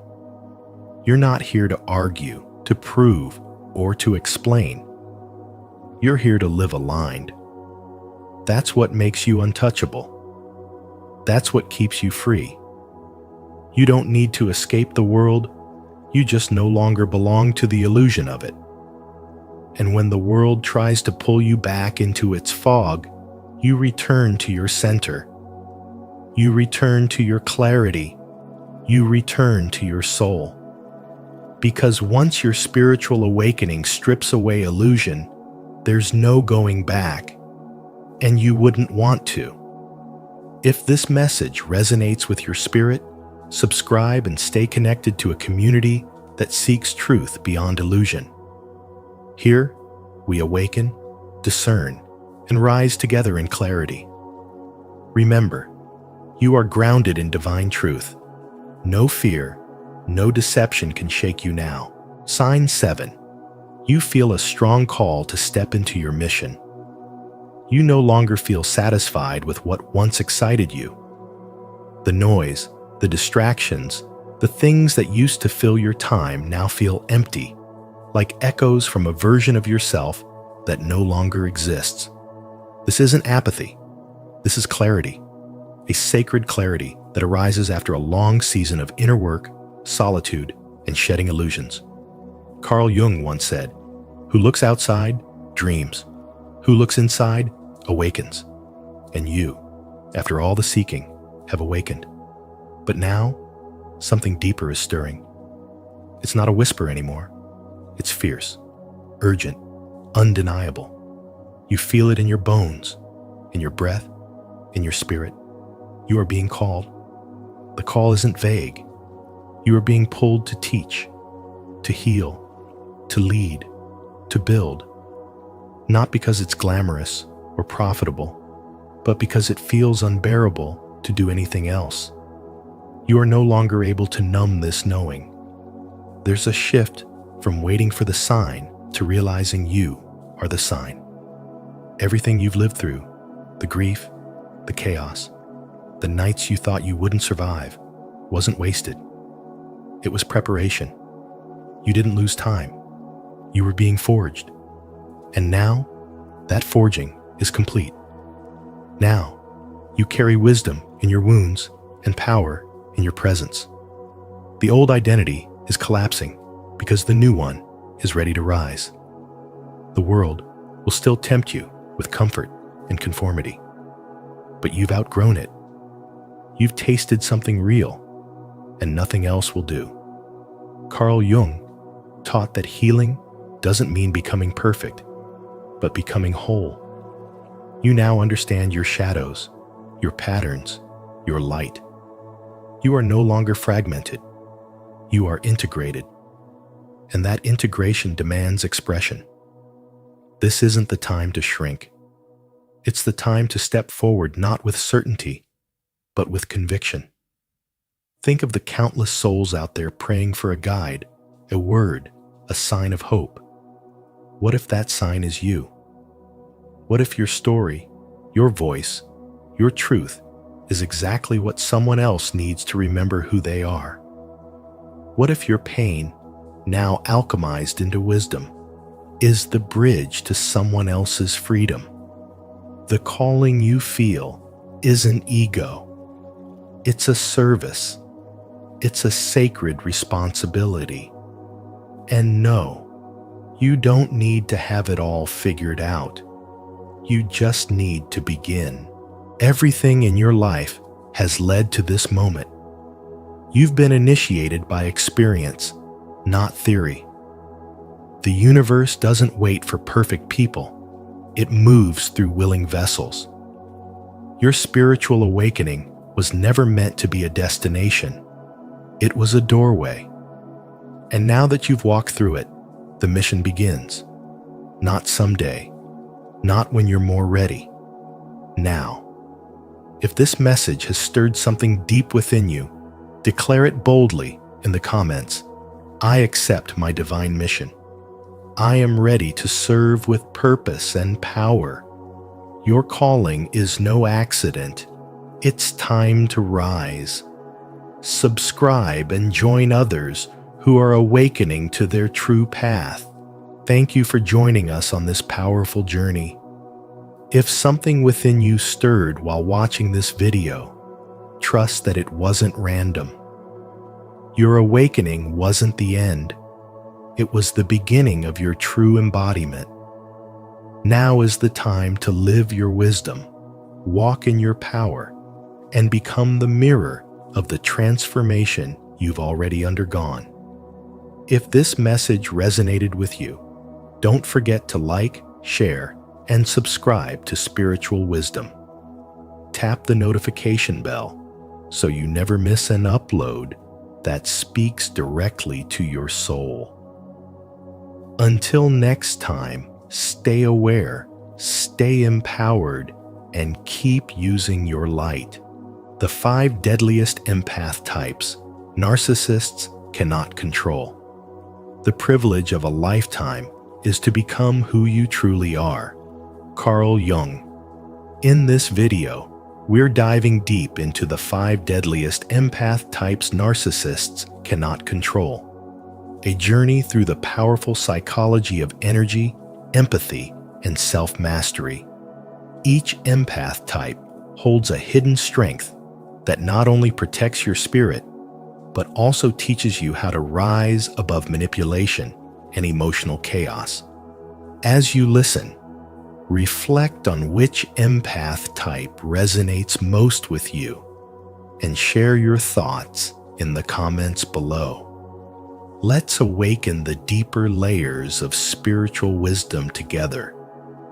[SPEAKER 1] You're not here to argue, to prove, or to explain. You're here to live aligned. That's what makes you untouchable. That's what keeps you free. You don't need to escape the world, you just no longer belong to the illusion of it. And when the world tries to pull you back into its fog, you return to your center. You return to your clarity. You return to your soul. Because once your spiritual awakening strips away illusion, there's no going back, and you wouldn't want to. If this message resonates with your spirit, subscribe and stay connected to a community that seeks truth beyond illusion. Here, we awaken, discern, and rise together in clarity. Remember, you are grounded in divine truth. No fear, no deception can shake you now. Sign 7. You feel a strong call to step into your mission. You no longer feel satisfied with what once excited you. The noise, the distractions, the things that used to fill your time now feel empty, like echoes from a version of yourself that no longer exists. This isn't apathy. This is clarity, a sacred clarity that arises after a long season of inner work, solitude, and shedding illusions. Carl Jung once said, "Who looks outside, dreams. Who looks inside, awakens." And you, after all the seeking, have awakened. But now, something deeper is stirring. It's not a whisper anymore. It's fierce, urgent, undeniable. You feel it in your bones, in your breath, in your spirit. You are being called. The call isn't vague. You are being pulled to teach, to heal, to lead, to build. Not because it's glamorous or profitable, but because it feels unbearable to do anything else. You are no longer able to numb this knowing. There's a shift from waiting for the sign to realizing you are the sign. Everything you've lived through, the grief, the chaos, the nights you thought you wouldn't survive, wasn't wasted. It was preparation. You didn't lose time. You were being forged. And now, that forging is complete. Now, you carry wisdom in your wounds and power in your presence. The old identity is collapsing because the new one is ready to rise. The world will still tempt you with comfort and conformity, but you've outgrown it. You've tasted something real, and nothing else will do. Carl Jung taught that healing doesn't mean becoming perfect, but becoming whole. You now understand your shadows, your patterns, your light. You are no longer fragmented. You are integrated. And that integration demands expression. This isn't the time to shrink. It's the time to step forward not with certainty, but with conviction. Think of the countless souls out there praying for a guide, a word, a sign of hope. What if that sign is you? What if your story, your voice, your truth is exactly what someone else needs to remember who they are? What if your pain, now alchemized into wisdom, is the bridge to someone else's freedom? The calling you feel isn't ego. It's a service. It's a sacred responsibility. And no, you don't need to have it all figured out. You just need to begin. Everything in your life has led to this moment. You've been initiated by experience, not theory. The universe doesn't wait for perfect people. It moves through willing vessels. Your spiritual awakening was never meant to be a destination. It was a doorway. And now that you've walked through it, the mission begins. Not someday. Not when you're more ready. Now. If this message has stirred something deep within you, declare it boldly in the comments. I accept my divine mission. I am ready to serve with purpose and power. Your calling is no accident. It's time to rise. Subscribe and join others who are awakening to their true path. Thank you for joining us on this powerful journey. If something within you stirred while watching this video, trust that it wasn't random. Your awakening wasn't the end. It was the beginning of your true embodiment. Now is the time to live your wisdom, walk in your power, and become the mirror of the transformation you've already undergone. If this message resonated with you, don't forget to like, share, and subscribe to Spiritual Wisdom. tap the notification bell so you never miss an upload that speaks directly to your soul. Until next time, stay aware, stay empowered, and keep using your light. The 5 deadliest empath types narcissists cannot control. The privilege of a lifetime is to become who you truly are. Carl Jung. In this video, we're diving deep into the 5 deadliest empath types narcissists cannot control. A journey through the powerful psychology of energy, empathy, and self-mastery. Each empath type holds a hidden strength that not only protects your spirit, but also teaches you how to rise above manipulation and emotional chaos. As you listen, reflect on which empath type resonates most with you and share your thoughts in the comments below. Let's awaken the deeper layers of spiritual wisdom together,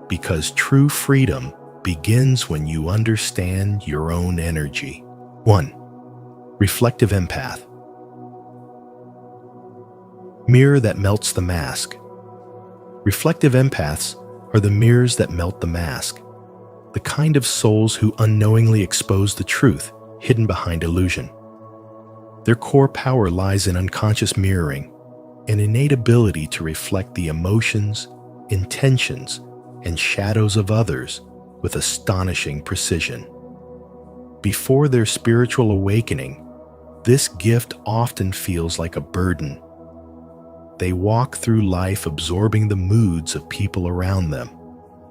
[SPEAKER 1] because true freedom begins when you understand your own energy. 1. Reflective empath. Mirror that melts the mask. Reflective empaths are the mirrors that melt the mask, the kind of souls who unknowingly expose the truth hidden behind illusion. Their core power lies in unconscious mirroring, an innate ability to reflect the emotions, intentions, and shadows of others with astonishing precision. Before their spiritual awakening, this gift often feels like a burden. They walk through life absorbing the moods of people around them,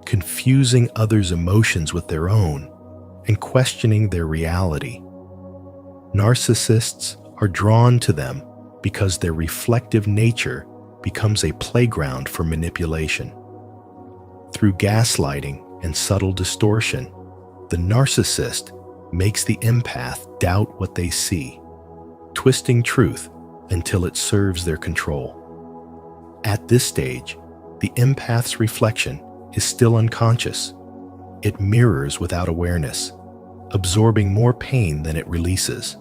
[SPEAKER 1] confusing others' emotions with their own, and questioning their reality. Narcissists are drawn to them because their reflective nature becomes a playground for manipulation. Through gaslighting and subtle distortion, the narcissist makes the empath doubt what they see, twisting truth until it serves their control. At this stage, the empath's reflection is still unconscious. It mirrors without awareness, absorbing more pain than it releases.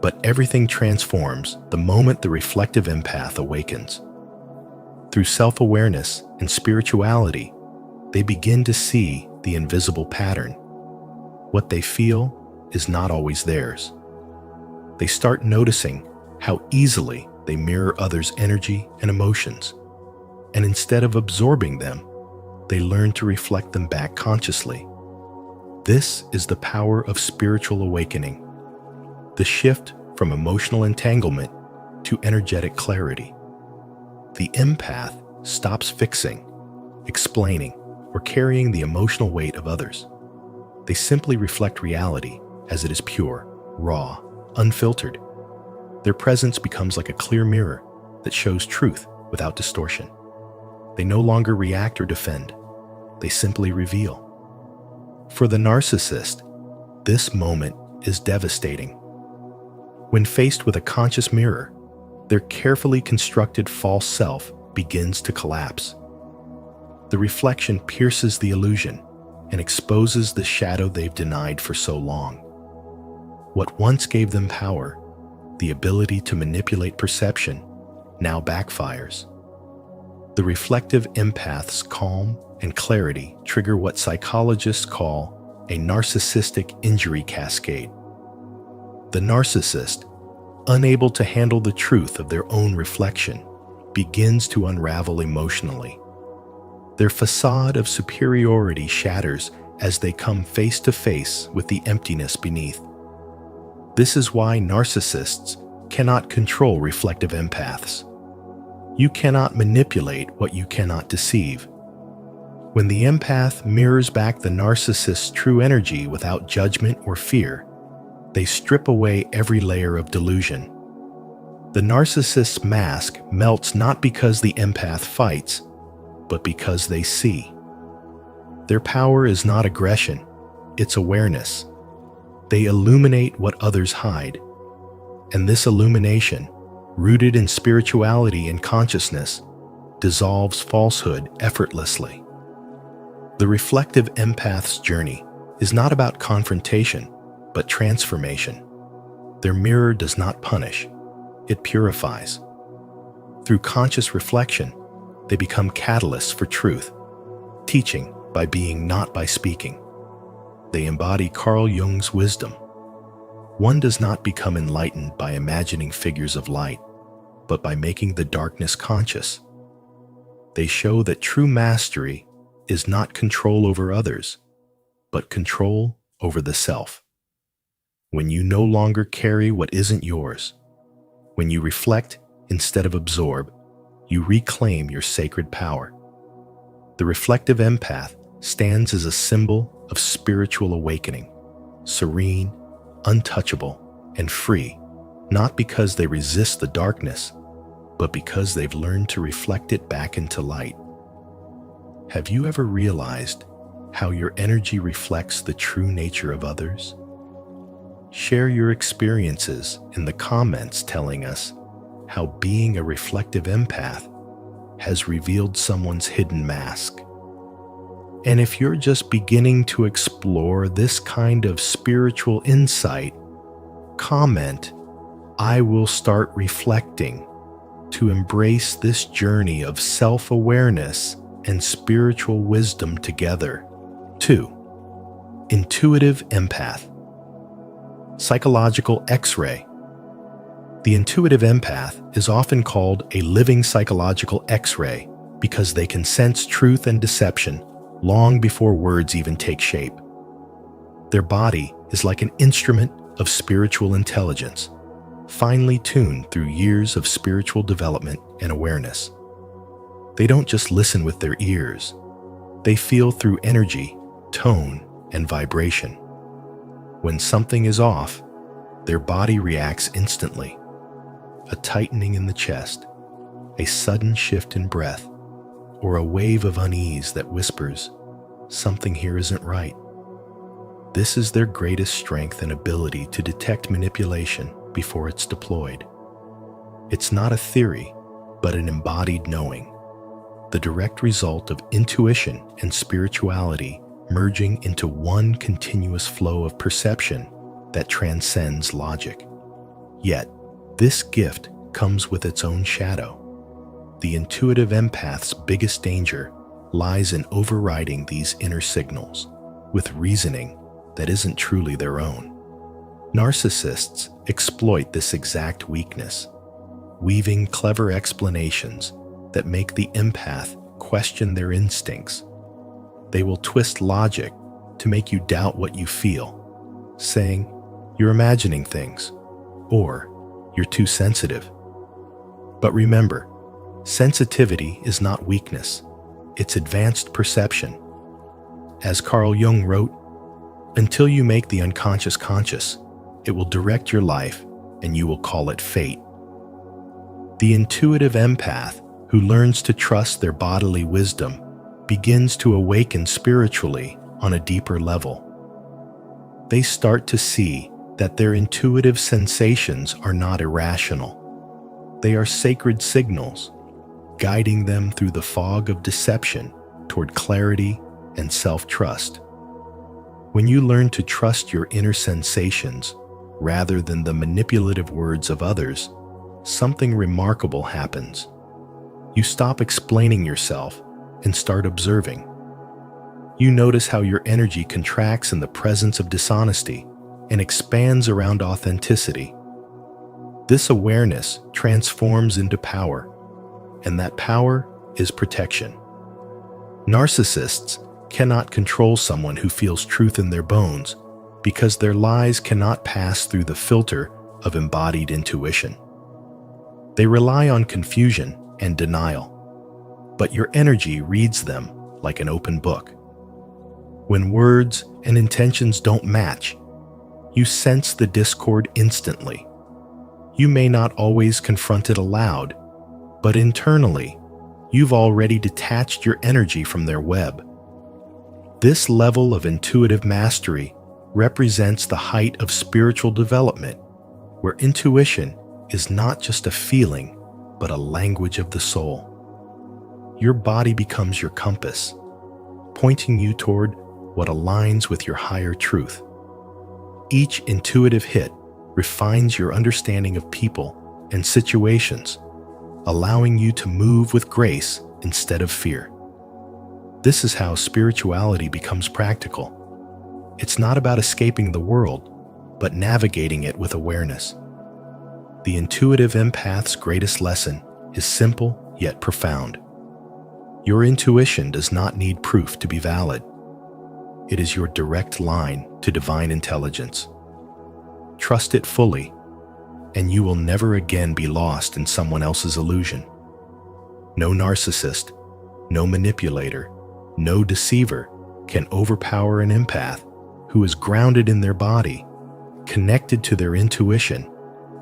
[SPEAKER 1] But everything transforms the moment the reflective empath awakens. Through self-awareness and spirituality, they begin to see the invisible pattern. What they feel is not always theirs. They start noticing how easily they mirror others' energy and emotions, and instead of absorbing them, they learn to reflect them back consciously. This is the power of spiritual awakening, the shift from emotional entanglement to energetic clarity. The empath stops fixing, explaining, or carrying the emotional weight of others. They simply reflect reality as it is pure, raw, unfiltered. Their presence becomes like a clear mirror that shows truth without distortion. They no longer react or defend. They simply reveal. For the narcissist, this moment is devastating. When faced with a conscious mirror, their carefully constructed false self begins to collapse. The reflection pierces the illusion and exposes the shadow they've denied for so long. What once gave them power, the ability to manipulate perception, now backfires. The reflective empath's calm and clarity trigger what psychologists call a narcissistic injury cascade. The narcissist, unable to handle the truth of their own reflection, begins to unravel emotionally. Their facade of superiority shatters as they come face to face with the emptiness beneath. This is why narcissists cannot control reflective empaths. You cannot manipulate what you cannot deceive. When the empath mirrors back the narcissist's true energy without judgment or fear, they strip away every layer of delusion. The narcissist's mask melts not because the empath fights, but because they see. Their power is not aggression, it's awareness. They illuminate what others hide, and this illumination, rooted in spirituality and consciousness, dissolves falsehood effortlessly. The reflective empath's journey is not about confrontation, but transformation. Their mirror does not punish, it purifies. Through conscious reflection, they become catalysts for truth, teaching by being, not by speaking. They embody Carl Jung's wisdom. One does not become enlightened by imagining figures of light, but by making the darkness conscious. They show that true mastery is not control over others, but control over the self. When you no longer carry what isn't yours, when you reflect instead of absorb, you reclaim your sacred power. The reflective empath stands as a symbol of spiritual awakening, serene, untouchable, and free, not because they resist the darkness, but because they've learned to reflect it back into light. Have you ever realized how your energy reflects the true nature of others? Share your experiences in the comments telling us how being a reflective empath has revealed someone's hidden mask. And if you're just beginning to explore this kind of spiritual insight, comment, "I will start reflecting," to embrace this journey of self-awareness and spiritual wisdom together. 2. Intuitive empath. Psychological X-ray. The intuitive empath is often called a living psychological X-ray because they can sense truth and deception long before words even take shape. Their body is like an instrument of spiritual intelligence, finely tuned through years of spiritual development and awareness. They don't just listen with their ears. They feel through energy, tone, and vibration. When something is off, their body reacts instantly. A tightening in the chest, a sudden shift in breath, or a wave of unease that whispers, "Something here isn't right." This is their greatest strength and ability to detect manipulation before it's deployed. It's not a theory, but an embodied knowing, the direct result of intuition and spirituality merging into one continuous flow of perception that transcends logic. Yet, this gift comes with its own shadow. The intuitive empath's biggest danger lies in overriding these inner signals with reasoning that isn't truly their own. Narcissists exploit this exact weakness, weaving clever explanations that make the empath question their instincts. They will twist logic to make you doubt what you feel, saying, "You're imagining things," or "You're too sensitive." But remember, sensitivity is not weakness, it's advanced perception. As Carl Jung wrote, "Until you make the unconscious conscious, it will direct your life and you will call it fate." The intuitive empath who learns to trust their bodily wisdom begins to awaken spiritually on a deeper level. They start to see that their intuitive sensations are not irrational. They are sacred signals, guiding them through the fog of deception toward clarity and self-trust. When you learn to trust your inner sensations rather than the manipulative words of others, something remarkable happens. You stop explaining yourself and start observing. You notice how your energy contracts in the presence of dishonesty and expands around authenticity. This awareness transforms into power, and that power is protection. Narcissists cannot control someone who feels truth in their bones because their lies cannot pass through the filter of embodied intuition. They rely on confusion and denial, but your energy reads them like an open book. When words and intentions don't match, you sense the discord instantly. You may not always confront it aloud, but internally, you've already detached your energy from their web. This level of intuitive mastery represents the height of spiritual development, where intuition is not just a feeling, but a language of the soul. Your body becomes your compass, pointing you toward what aligns with your higher truth. Each intuitive hit refines your understanding of people and situations, allowing you to move with grace instead of fear. This is how spirituality becomes practical. It's not about escaping the world, but navigating it with awareness. The intuitive empath's greatest lesson is simple yet profound. Your intuition does not need proof to be valid. It is your direct line to divine intelligence. Trust it fully, and you will never again be lost in someone else's illusion. No narcissist, no manipulator, no deceiver can overpower an empath who is grounded in their body, connected to their intuition,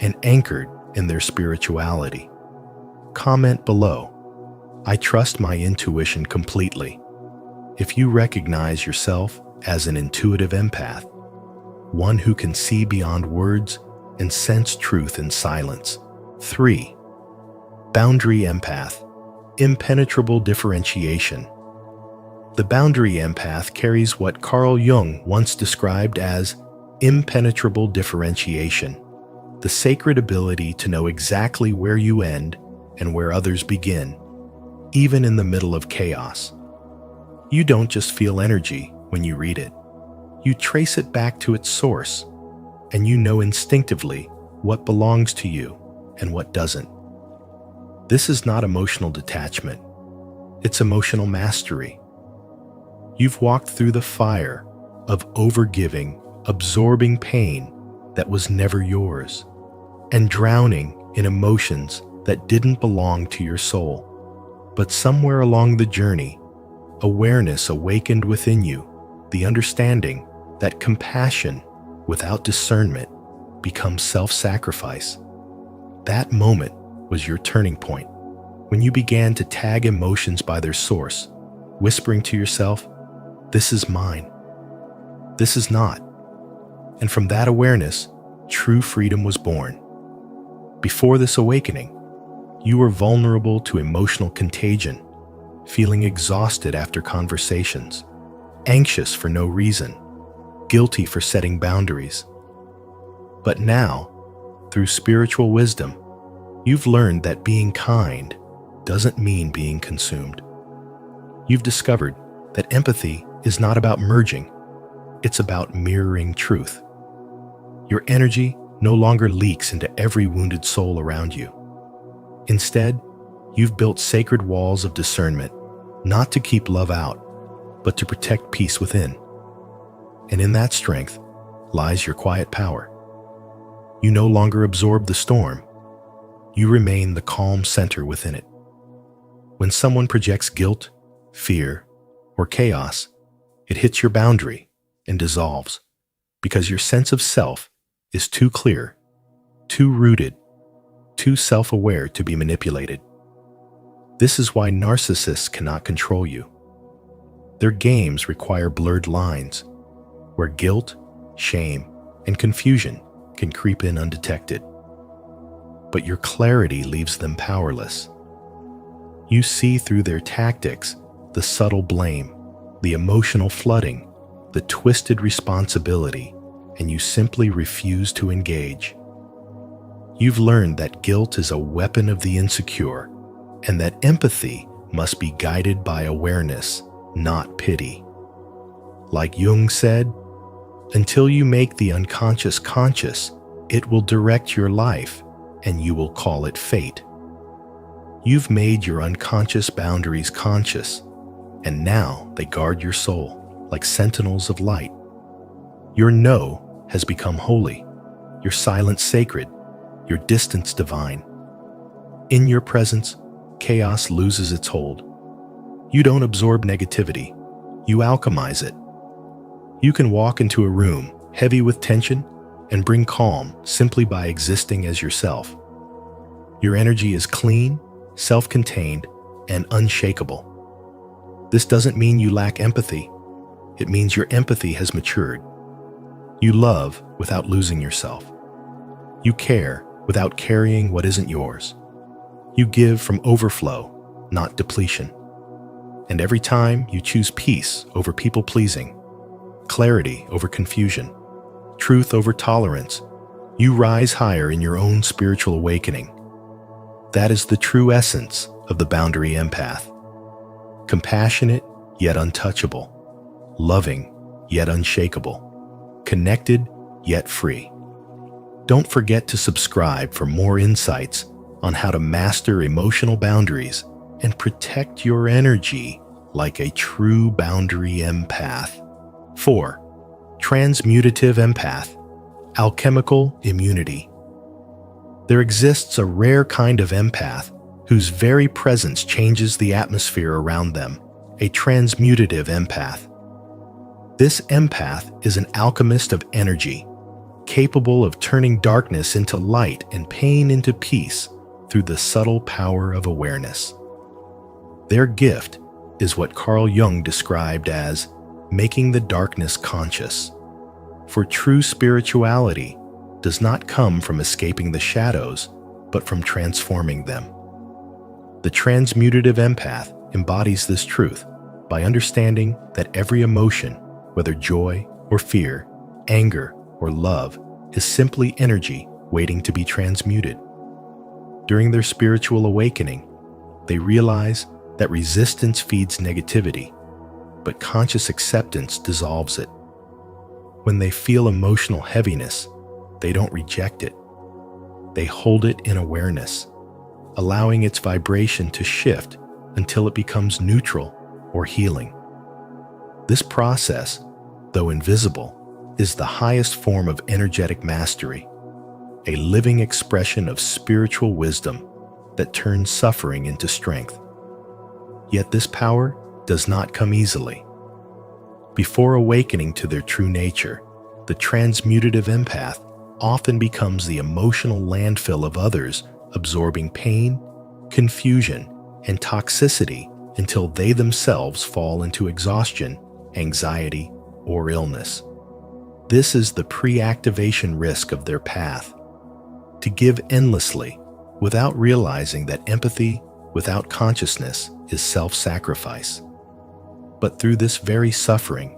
[SPEAKER 1] and anchored in their spirituality. Comment below, "I trust my intuition completely," if you recognize yourself as an intuitive empath, one who can see beyond words and sense truth in silence. 3. Boundary empath, impenetrable differentiation. The boundary empath carries what Carl Jung once described as impenetrable differentiation, the sacred ability to know exactly where you end and where others begin, even in the middle of chaos. You don't just feel energy when you read it. You trace it back to its source, and you know instinctively what belongs to you and what doesn't. This is not emotional detachment. It's emotional mastery. You've walked through the fire of overgiving, absorbing pain that was never yours, and drowning in emotions that didn't belong to your soul. But somewhere along the journey, awareness awakened within you, the understanding that compassion without discernment becomes self-sacrifice. That moment was your turning point, when you began to tag emotions by their source, whispering to yourself, "This is mine. This is not." And from that awareness, true freedom was born. Before this awakening, you were vulnerable to emotional contagion, feeling exhausted after conversations, anxious for no reason, guilty for setting boundaries. But now, through spiritual wisdom, you've learned that being kind doesn't mean being consumed. You've discovered that empathy is not about merging, it's about mirroring truth. Your energy no longer leaks into every wounded soul around you. Instead, you've built sacred walls of discernment, not to keep love out, but to protect peace within. And in that strength lies your quiet power. You no longer absorb the storm. You remain the calm center within it. When someone projects guilt, fear, or chaos, it hits your boundary and dissolves, because your sense of self is too clear, too rooted, too self-aware to be manipulated. This is why narcissists cannot control you. Their games require blurred lines, where guilt, shame, and confusion can creep in undetected. But your clarity leaves them powerless. You see through their tactics the subtle blame, the emotional flooding, the twisted responsibility, and you simply refuse to engage. You've learned that guilt is a weapon of the insecure, and that empathy must be guided by awareness, not pity. Like Jung said, until you make the unconscious conscious, it will direct your life, and you will call it fate. You've made your unconscious boundaries conscious, and now they guard your soul like sentinels of light. Your no has become holy, your silence sacred, your distance divine. In your presence, chaos loses its hold. You don't absorb negativity, you alchemize it. You can walk into a room heavy with tension and bring calm simply by existing as yourself. Your energy is clean, self-contained, and unshakable. This doesn't mean you lack empathy. It means your empathy has matured. You love without losing yourself. You care without carrying what isn't yours. You give from overflow, not depletion. And every time you choose peace over people-pleasing, clarity over confusion, truth over tolerance. You rise higher in your own spiritual awakening. That is the true essence of the boundary empath. Compassionate yet untouchable, loving yet unshakable, connected yet free. Don't forget to subscribe for more insights on how to master emotional boundaries and protect your energy like a true boundary empath. 4. Transmutative empath, alchemical immunity. There exists a rare kind of empath whose very presence changes the atmosphere around them, a transmutative empath. This empath is an alchemist of energy, capable of turning darkness into light and pain into peace through the subtle power of awareness. Their gift is what Carl Jung described as making the darkness conscious. For true spirituality does not come from escaping the shadows, but from transforming them. The transmutative empath embodies this truth by understanding that every emotion, whether joy or fear, anger or love, is simply energy waiting to be transmuted. During their spiritual awakening, they realize that resistance feeds negativity, but conscious acceptance dissolves it. When they feel emotional heaviness, they don't reject it. They hold it in awareness, allowing its vibration to shift until it becomes neutral or healing. This process, though invisible, is the highest form of energetic mastery, a living expression of spiritual wisdom that turns suffering into strength. Yet this power does not come easily. Before awakening to their true nature, the transmutative empath often becomes the emotional landfill of others, absorbing pain, confusion, and toxicity until they themselves fall into exhaustion, anxiety, or illness. This is the pre-activation risk of their path. To give endlessly without realizing that empathy without consciousness is self-sacrifice. But through this very suffering,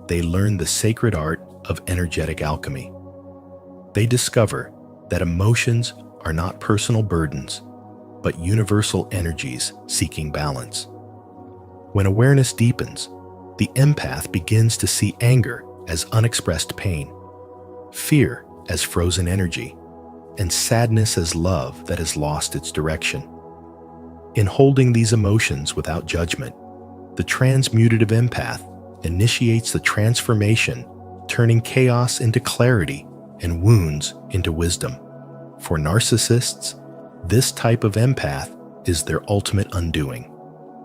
[SPEAKER 1] they learn the sacred art of energetic alchemy. They discover that emotions are not personal burdens, but universal energies seeking balance. When awareness deepens, the empath begins to see anger as unexpressed pain, fear as frozen energy, and sadness as love that has lost its direction. In holding these emotions without judgment, the transmutative empath initiates the transformation, turning chaos into clarity and wounds into wisdom. For narcissists, this type of empath is their ultimate undoing.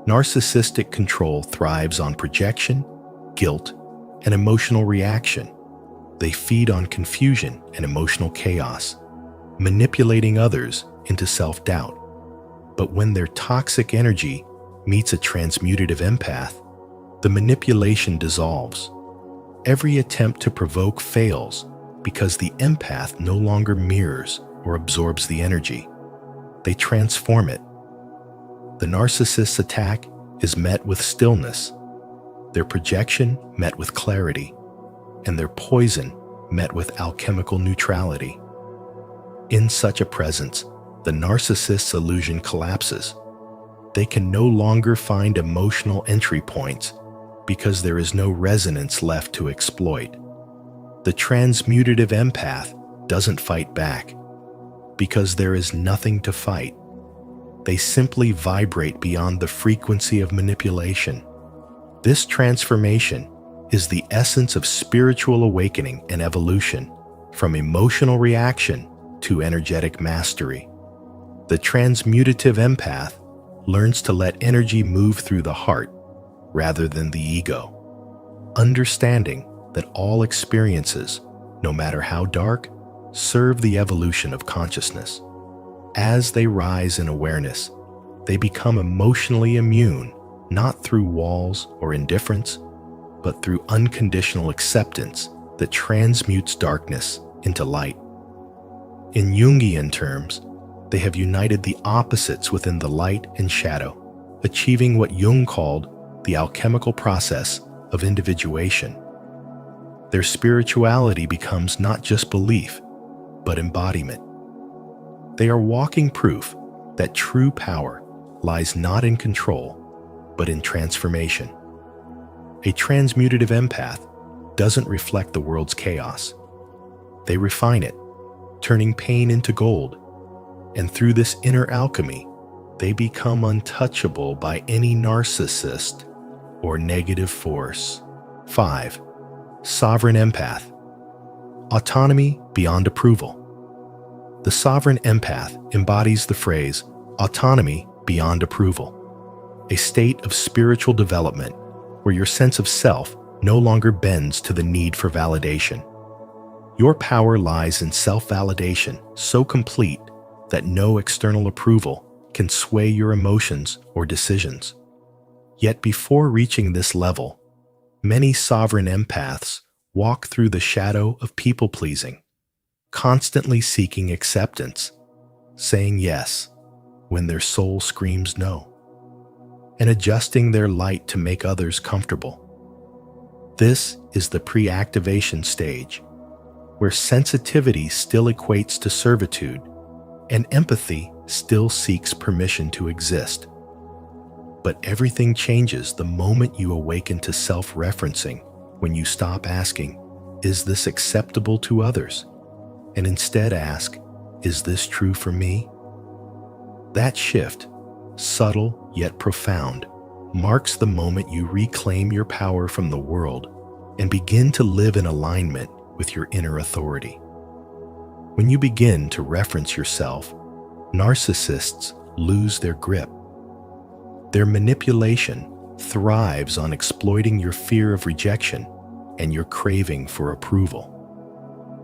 [SPEAKER 1] Narcissistic control thrives on projection, guilt, and emotional reaction. They feed on confusion and emotional chaos, manipulating others into self-doubt. But when their toxic energy meets a transmutative empath, the manipulation dissolves. Every attempt to provoke fails because the empath no longer mirrors or absorbs the energy. They transform it. The narcissist's attack is met with stillness, their projection met with clarity, and their poison met with alchemical neutrality. In such a presence, the narcissist's illusion collapses. They can no longer find emotional entry points because there is no resonance left to exploit. The transmutative empath doesn't fight back because there is nothing to fight. They simply vibrate beyond the frequency of manipulation. This transformation is the essence of spiritual awakening and evolution, from emotional reaction to energetic mastery. The transmutative empath learns to let energy move through the heart rather than the ego, understanding that all experiences, no matter how dark, serve the evolution of consciousness. As they rise in awareness, they become emotionally immune, not through walls or indifference, but through unconditional acceptance that transmutes darkness into light. In Jungian terms, they have united the opposites within the light and shadow, achieving what Jung called the alchemical process of individuation. Their spirituality becomes not just belief, but embodiment. They are walking proof that true power lies not in control, but in transformation. A transmutative empath doesn't reflect the world's chaos. They refine it, turning pain into gold. And through this inner alchemy, they become untouchable by any narcissist or negative force. 5. Sovereign empath. Autonomy beyond approval. The sovereign empath embodies the phrase, autonomy beyond approval, a state of spiritual development where your sense of self no longer bends to the need for validation. Your power lies in self-validation so complete that no external approval can sway your emotions or decisions. Yet before reaching this level, many sovereign empaths walk through the shadow of people-pleasing, constantly seeking acceptance, saying yes when their soul screams no, and adjusting their light to make others comfortable. This is the pre-activation stage, where sensitivity still equates to servitude and empathy still seeks permission to exist. But everything changes the moment you awaken to self-referencing, when you stop asking, "Is this acceptable to others?" and instead ask, "Is this true for me?" That shift, subtle yet profound, marks the moment you reclaim your power from the world and begin to live in alignment with your inner authority. When you begin to reference yourself, narcissists lose their grip. Their manipulation thrives on exploiting your fear of rejection and your craving for approval.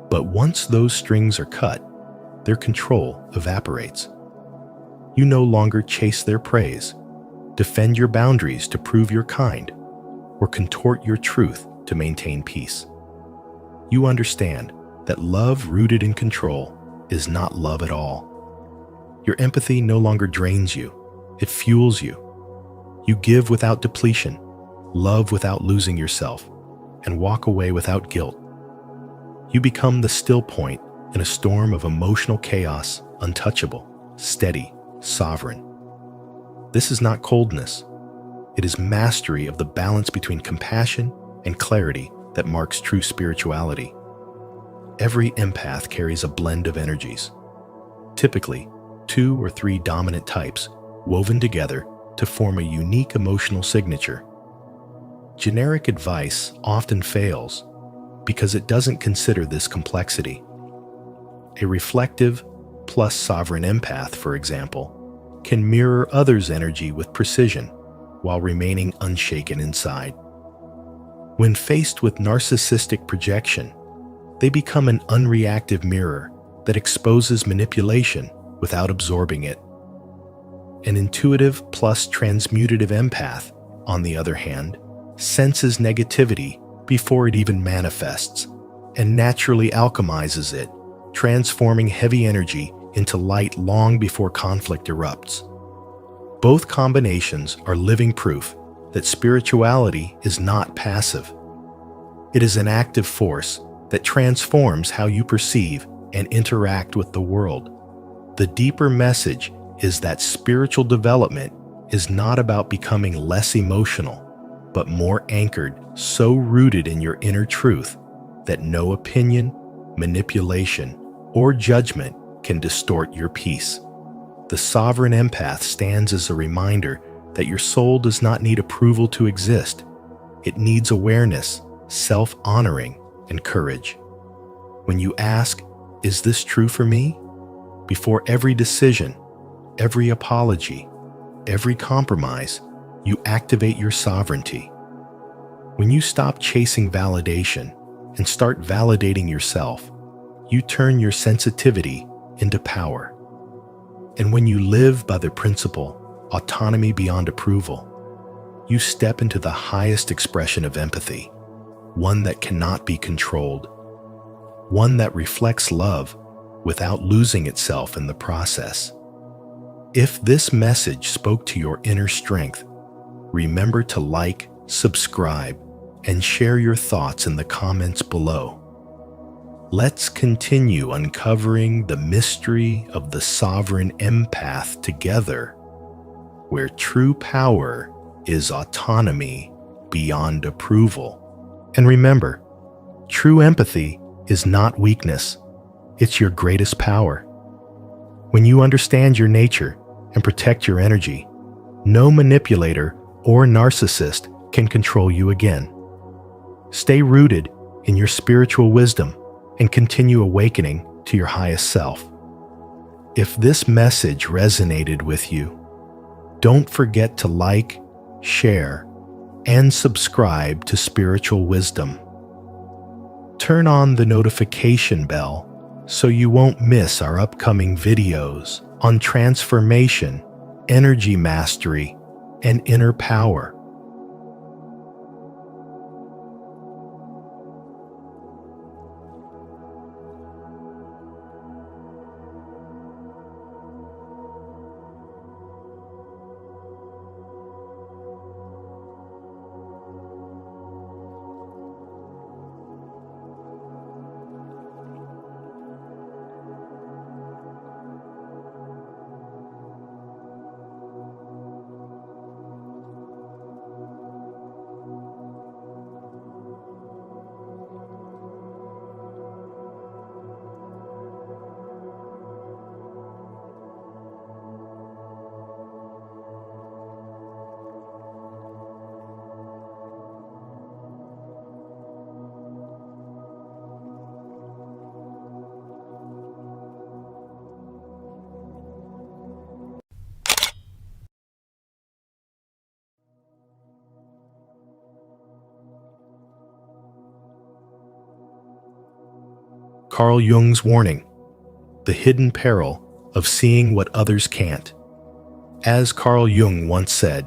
[SPEAKER 1] But once those strings are cut, their control evaporates. You no longer chase their praise, defend your boundaries to prove you're kind, or contort your truth to maintain peace. You understand that love rooted in control is not love at all. Your empathy no longer drains you, it fuels you. You give without depletion, love without losing yourself, and walk away without guilt. You become the still point in a storm of emotional chaos, untouchable, steady, sovereign. This is not coldness. It is mastery of the balance between compassion and clarity that marks true spirituality. Every empath carries a blend of energies, typically 2 or 3 dominant types woven together to form a unique emotional signature. Generic advice often fails because it doesn't consider this complexity. A reflective plus sovereign empath, for example, can mirror others' energy with precision while remaining unshaken inside. When faced with narcissistic projection, they become an unreactive mirror that exposes manipulation without absorbing it. An intuitive plus transmutative empath, on the other hand, senses negativity before it even manifests and naturally alchemizes it, transforming heavy energy into light long before conflict erupts. Both combinations are living proof that spirituality is not passive. It is an active force that transforms how you perceive and interact with the world. The deeper message is that spiritual development is not about becoming less emotional, but more anchored, so rooted in your inner truth that no opinion, manipulation, or judgment can distort your peace. The sovereign empath stands as a reminder that your soul does not need approval to exist. It needs awareness, self-honoring, and courage. When you ask, "Is this true for me?" before every decision, every apology, every compromise, you activate your sovereignty. When you stop chasing validation and start validating yourself, you turn your sensitivity into power. And when you live by the principle, autonomy beyond approval, you step into the highest expression of empathy, one that cannot be controlled, one that reflects love without losing itself in the process. If this message spoke to your inner strength, remember to like, subscribe, and share your thoughts in the comments below. Let's continue uncovering the mystery of the sovereign empath together, where true power is autonomy beyond approval. And remember, true empathy is not weakness, it's your greatest power. When you understand your nature and protect your energy, no manipulator or narcissist can control you again. Stay rooted in your spiritual wisdom and continue awakening to your highest self. If this message resonated with you, don't forget to like, share, and subscribe to Spiritual Wisdom. Turn on the notification bell so you won't miss our upcoming videos on transformation, energy mastery, and inner power. Carl Jung's warning: the hidden peril of seeing what others can't. As Carl Jung once said,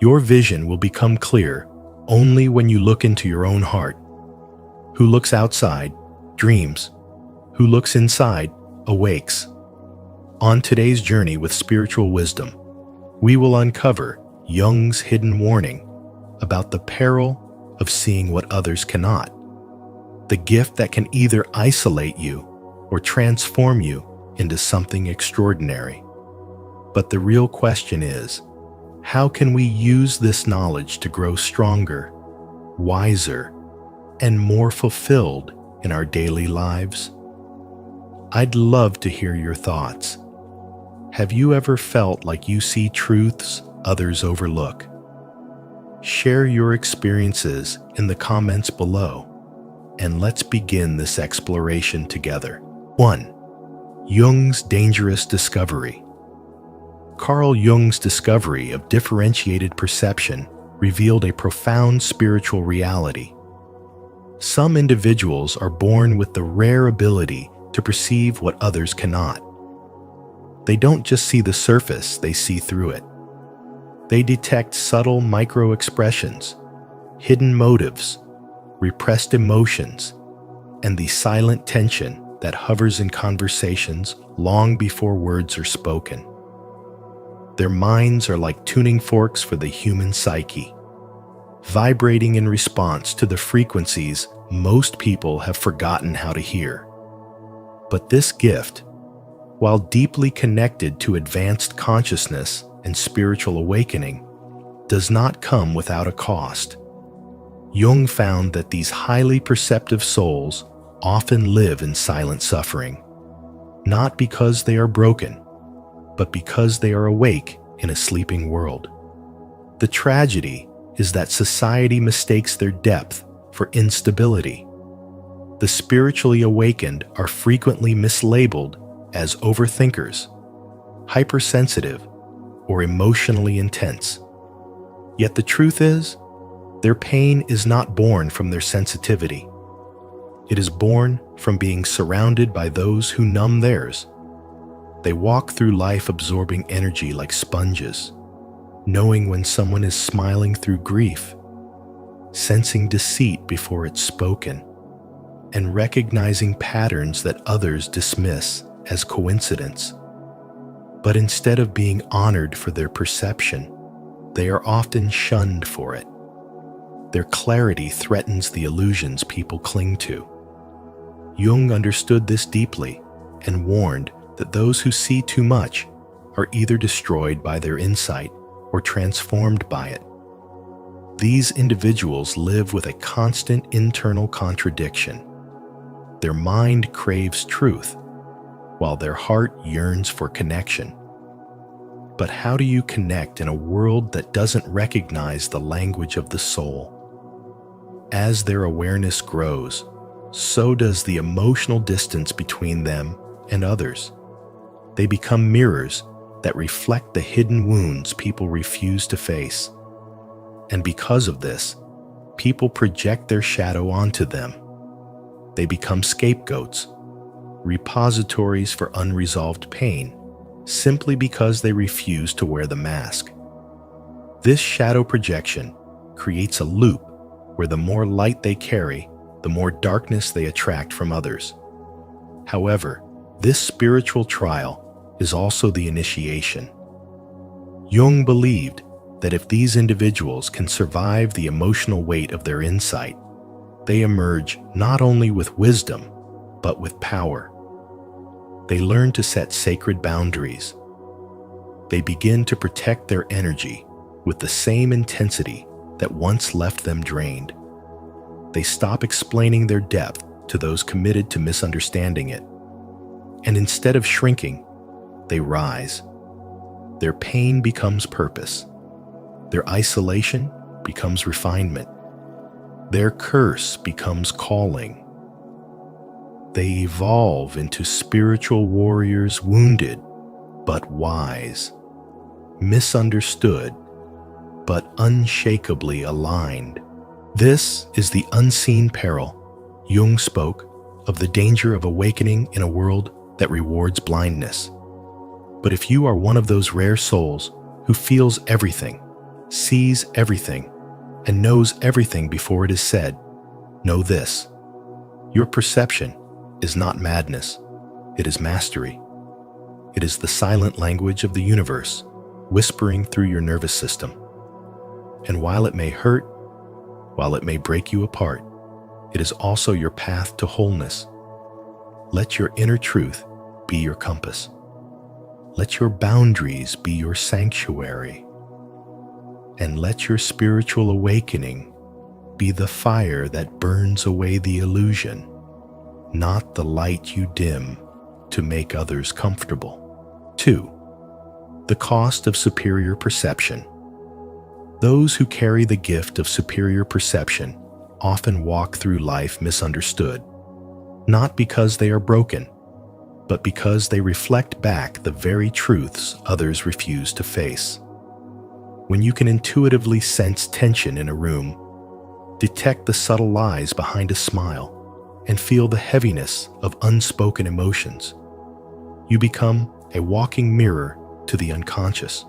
[SPEAKER 1] your vision will become clear only when you look into your own heart. Who looks outside dreams. Who looks inside awakes. On today's journey with spiritual wisdom, we will uncover Jung's hidden warning about the peril of seeing what others cannot. The gift that can either isolate you or transform you into something extraordinary. But the real question is, how can we use this knowledge to grow stronger, wiser, and more fulfilled in our daily lives? I'd love to hear your thoughts. Have you ever felt like you see truths others overlook? Share your experiences in the comments below, and let's begin this exploration together. 1. Jung's dangerous discovery. Carl Jung's discovery of differentiated perception revealed a profound spiritual reality. Some individuals are born with the rare ability to perceive what others cannot. They don't just see the surface, they see through it. They detect subtle micro-expressions, hidden motives, repressed emotions, and the silent tension that hovers in conversations long before words are spoken. Their minds are like tuning forks for the human psyche, vibrating in response to the frequencies most people have forgotten how to hear. But this gift, while deeply connected to advanced consciousness and spiritual awakening, does not come without a cost. Jung found that these highly perceptive souls often live in silent suffering, not because they are broken, but because they are awake in a sleeping world. The tragedy is that society mistakes their depth for instability. The spiritually awakened are frequently mislabeled as overthinkers, hypersensitive, or emotionally intense. Yet the truth is, their pain is not born from their sensitivity. It is born from being surrounded by those who numb theirs. They walk through life absorbing energy like sponges, knowing when someone is smiling through grief, sensing deceit before it's spoken, and recognizing patterns that others dismiss as coincidence. But instead of being honored for their perception, they are often shunned for it. Their clarity threatens the illusions people cling to. Jung understood this deeply and warned that those who see too much are either destroyed by their insight or transformed by it. These individuals live with a constant internal contradiction. Their mind craves truth, while their heart yearns for connection. But how do you connect in a world that doesn't recognize the language of the soul? As their awareness grows, so does the emotional distance between them and others. They become mirrors that reflect the hidden wounds people refuse to face. And because of this, people project their shadow onto them. They become scapegoats, repositories for unresolved pain, simply because they refuse to wear the mask. This shadow projection creates a loop where the more light they carry, the more darkness they attract from others. However, this spiritual trial is also the initiation. Jung believed that if these individuals can survive the emotional weight of their insight, they emerge not only with wisdom, but with power. They learn to set sacred boundaries. They begin to protect their energy with the same intensity that once left them drained. They stop explaining their depth to those committed to misunderstanding it. And instead of shrinking, they rise. Their pain becomes purpose. Their isolation becomes refinement. Their curse becomes calling. They evolve into spiritual warriors, wounded but wise, misunderstood but unshakably aligned. This is the unseen peril. Jung spoke of the danger of awakening in a world that rewards blindness. But if you are one of those rare souls who feels everything, sees everything, and knows everything before it is said, know this: your perception is not madness, it is mastery. It is the silent language of the universe, whispering through your nervous system. And while it may hurt, while it may break you apart, it is also your path to wholeness. Let your inner truth be your compass. Let your boundaries be your sanctuary. And let your spiritual awakening be the fire that burns away the illusion, not the light you dim to make others comfortable. 2. The cost of superior perception. Those who carry the gift of superior perception often walk through life misunderstood, not because they are broken, but because they reflect back the very truths others refuse to face. When you can intuitively sense tension in a room, detect the subtle lies behind a smile, and feel the heaviness of unspoken emotions, you become a walking mirror to the unconscious.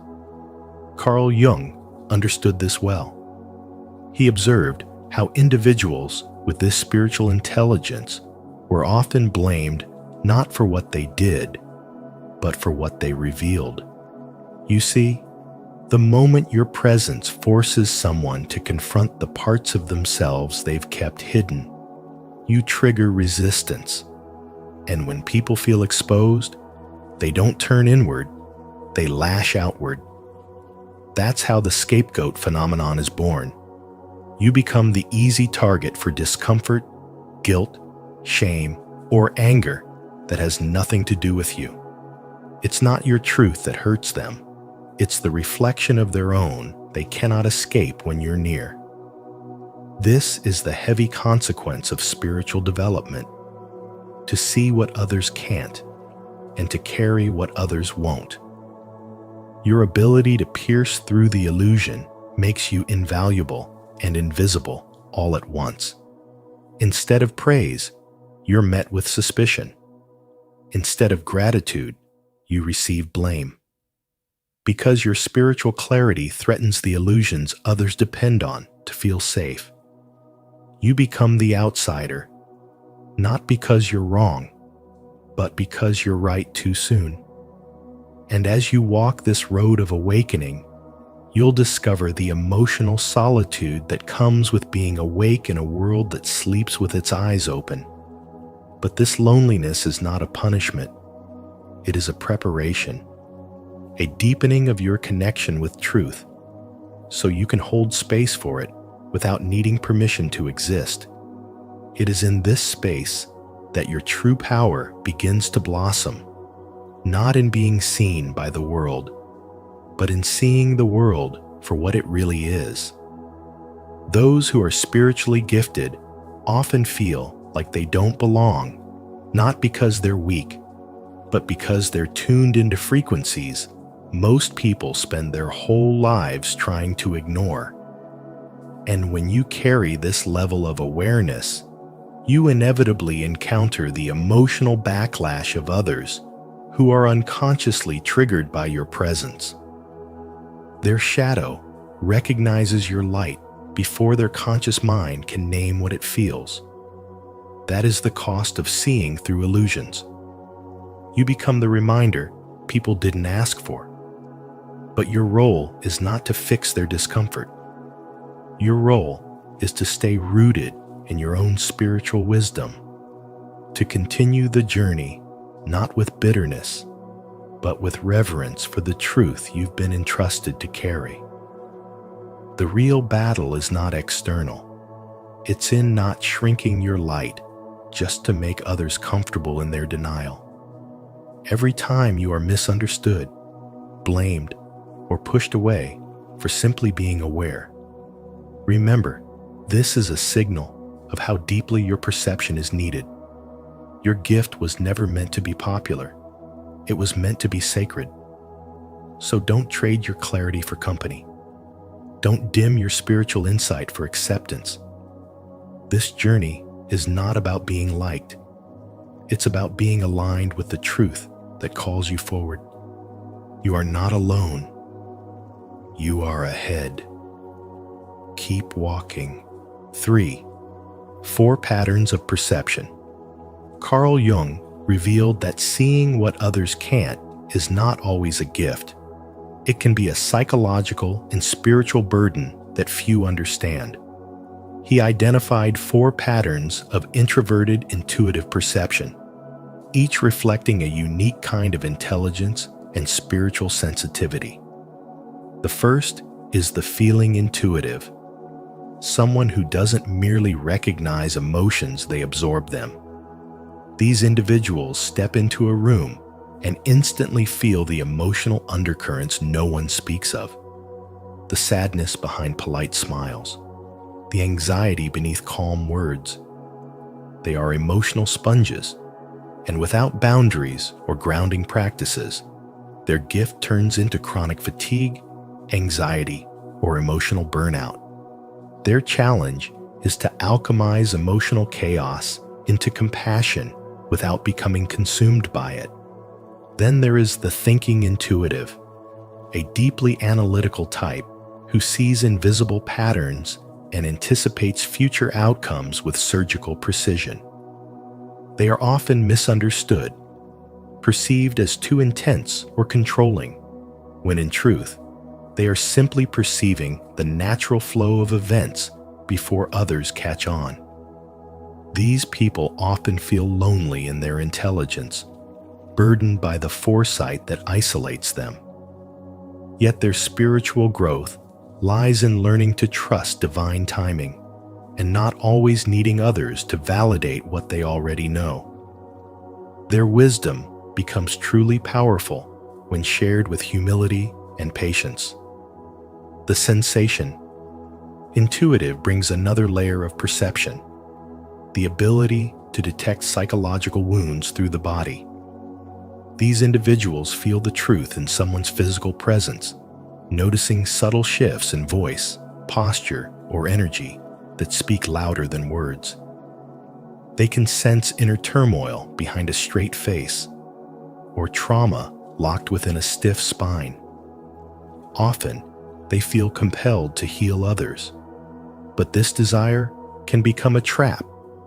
[SPEAKER 1] Carl Jung understood this well. He observed how individuals with this spiritual intelligence were often blamed not for what they did, but for what they revealed. You see, the moment your presence forces someone to confront the parts of themselves they've kept hidden, you trigger resistance. And when people feel exposed, they don't turn inward, they lash outward. That's how the scapegoat phenomenon is born. You become the easy target for discomfort, guilt, shame, or anger that has nothing to do with you. It's not your truth that hurts them. It's the reflection of their own they cannot escape when you're near. This is the heavy consequence of spiritual development: to see what others can't and to carry what others won't. Your ability to pierce through the illusion makes you invaluable and invisible all at once. Instead of praise, you're met with suspicion. Instead of gratitude, you receive blame. Because your spiritual clarity threatens the illusions others depend on to feel safe. You become the outsider, not because you're wrong, but because you're right too soon. And as you walk this road of awakening, You'll discover the emotional solitude that comes with being awake in a world that sleeps with its eyes open. But this loneliness is not a punishment. It is a preparation, a deepening of your connection with truth, so you can hold space for it without needing permission to exist. It is in this space that your true power begins to blossom, not in being seen by the world, but in seeing the world for what it really is. Those who are spiritually gifted often feel like they don't belong, not because they're weak, but because they're tuned into frequencies most people spend their whole lives trying to ignore. And when you carry this level of awareness, you inevitably encounter the emotional backlash of others who are unconsciously triggered by your presence. Their shadow recognizes your light before their conscious mind can name what it feels. That is the cost of seeing through illusions. You become the reminder people didn't ask for. But your role is not to fix their discomfort. Your role is to stay rooted in your own spiritual wisdom, to continue the journey not with bitterness, but with reverence for the truth you've been entrusted to carry. The real battle is not external. It's in not shrinking your light just to make others comfortable in their denial. Every time you are misunderstood, blamed, or pushed away for simply being aware, remember, this is a signal of how deeply your perception is needed. Your gift was never meant to be popular. It was meant to be sacred. So don't trade your clarity for company. Don't dim your spiritual insight for acceptance. This journey is not about being liked. It's about being aligned with the truth that calls you forward. You are not alone. You are ahead. Keep walking. 3. 4 patterns of perception. Carl Jung revealed that seeing what others can't is not always a gift. It can be a psychological and spiritual burden that few understand. He identified 4 patterns of introverted intuitive perception, each reflecting a unique kind of intelligence and spiritual sensitivity. The first is the feeling intuitive, someone who doesn't merely recognize emotions, they absorb them. These individuals step into a room and instantly feel the emotional undercurrents no one speaks of. The sadness behind polite smiles, the anxiety beneath calm words. They are emotional sponges, and without boundaries or grounding practices, their gift turns into chronic fatigue, anxiety, or emotional burnout. Their challenge is to alchemize emotional chaos into compassion without becoming consumed by it. Then there is the thinking intuitive, a deeply analytical type who sees invisible patterns and anticipates future outcomes with surgical precision. They are often misunderstood, perceived as too intense or controlling, when in truth, they are simply perceiving the natural flow of events before others catch on. These people often feel lonely in their intelligence, burdened by the foresight that isolates them. Yet their spiritual growth lies in learning to trust divine timing and not always needing others to validate what they already know. Their wisdom becomes truly powerful when shared with humility and patience. The sensation. Intuitive brings another layer of perception, the ability to detect psychological wounds through the body. These individuals feel the truth in someone's physical presence, noticing subtle shifts in voice, posture, or energy that speak louder than words. They can sense inner turmoil behind a straight face, or trauma locked within a stiff spine. Often, they feel compelled to heal others, but this desire can become a trap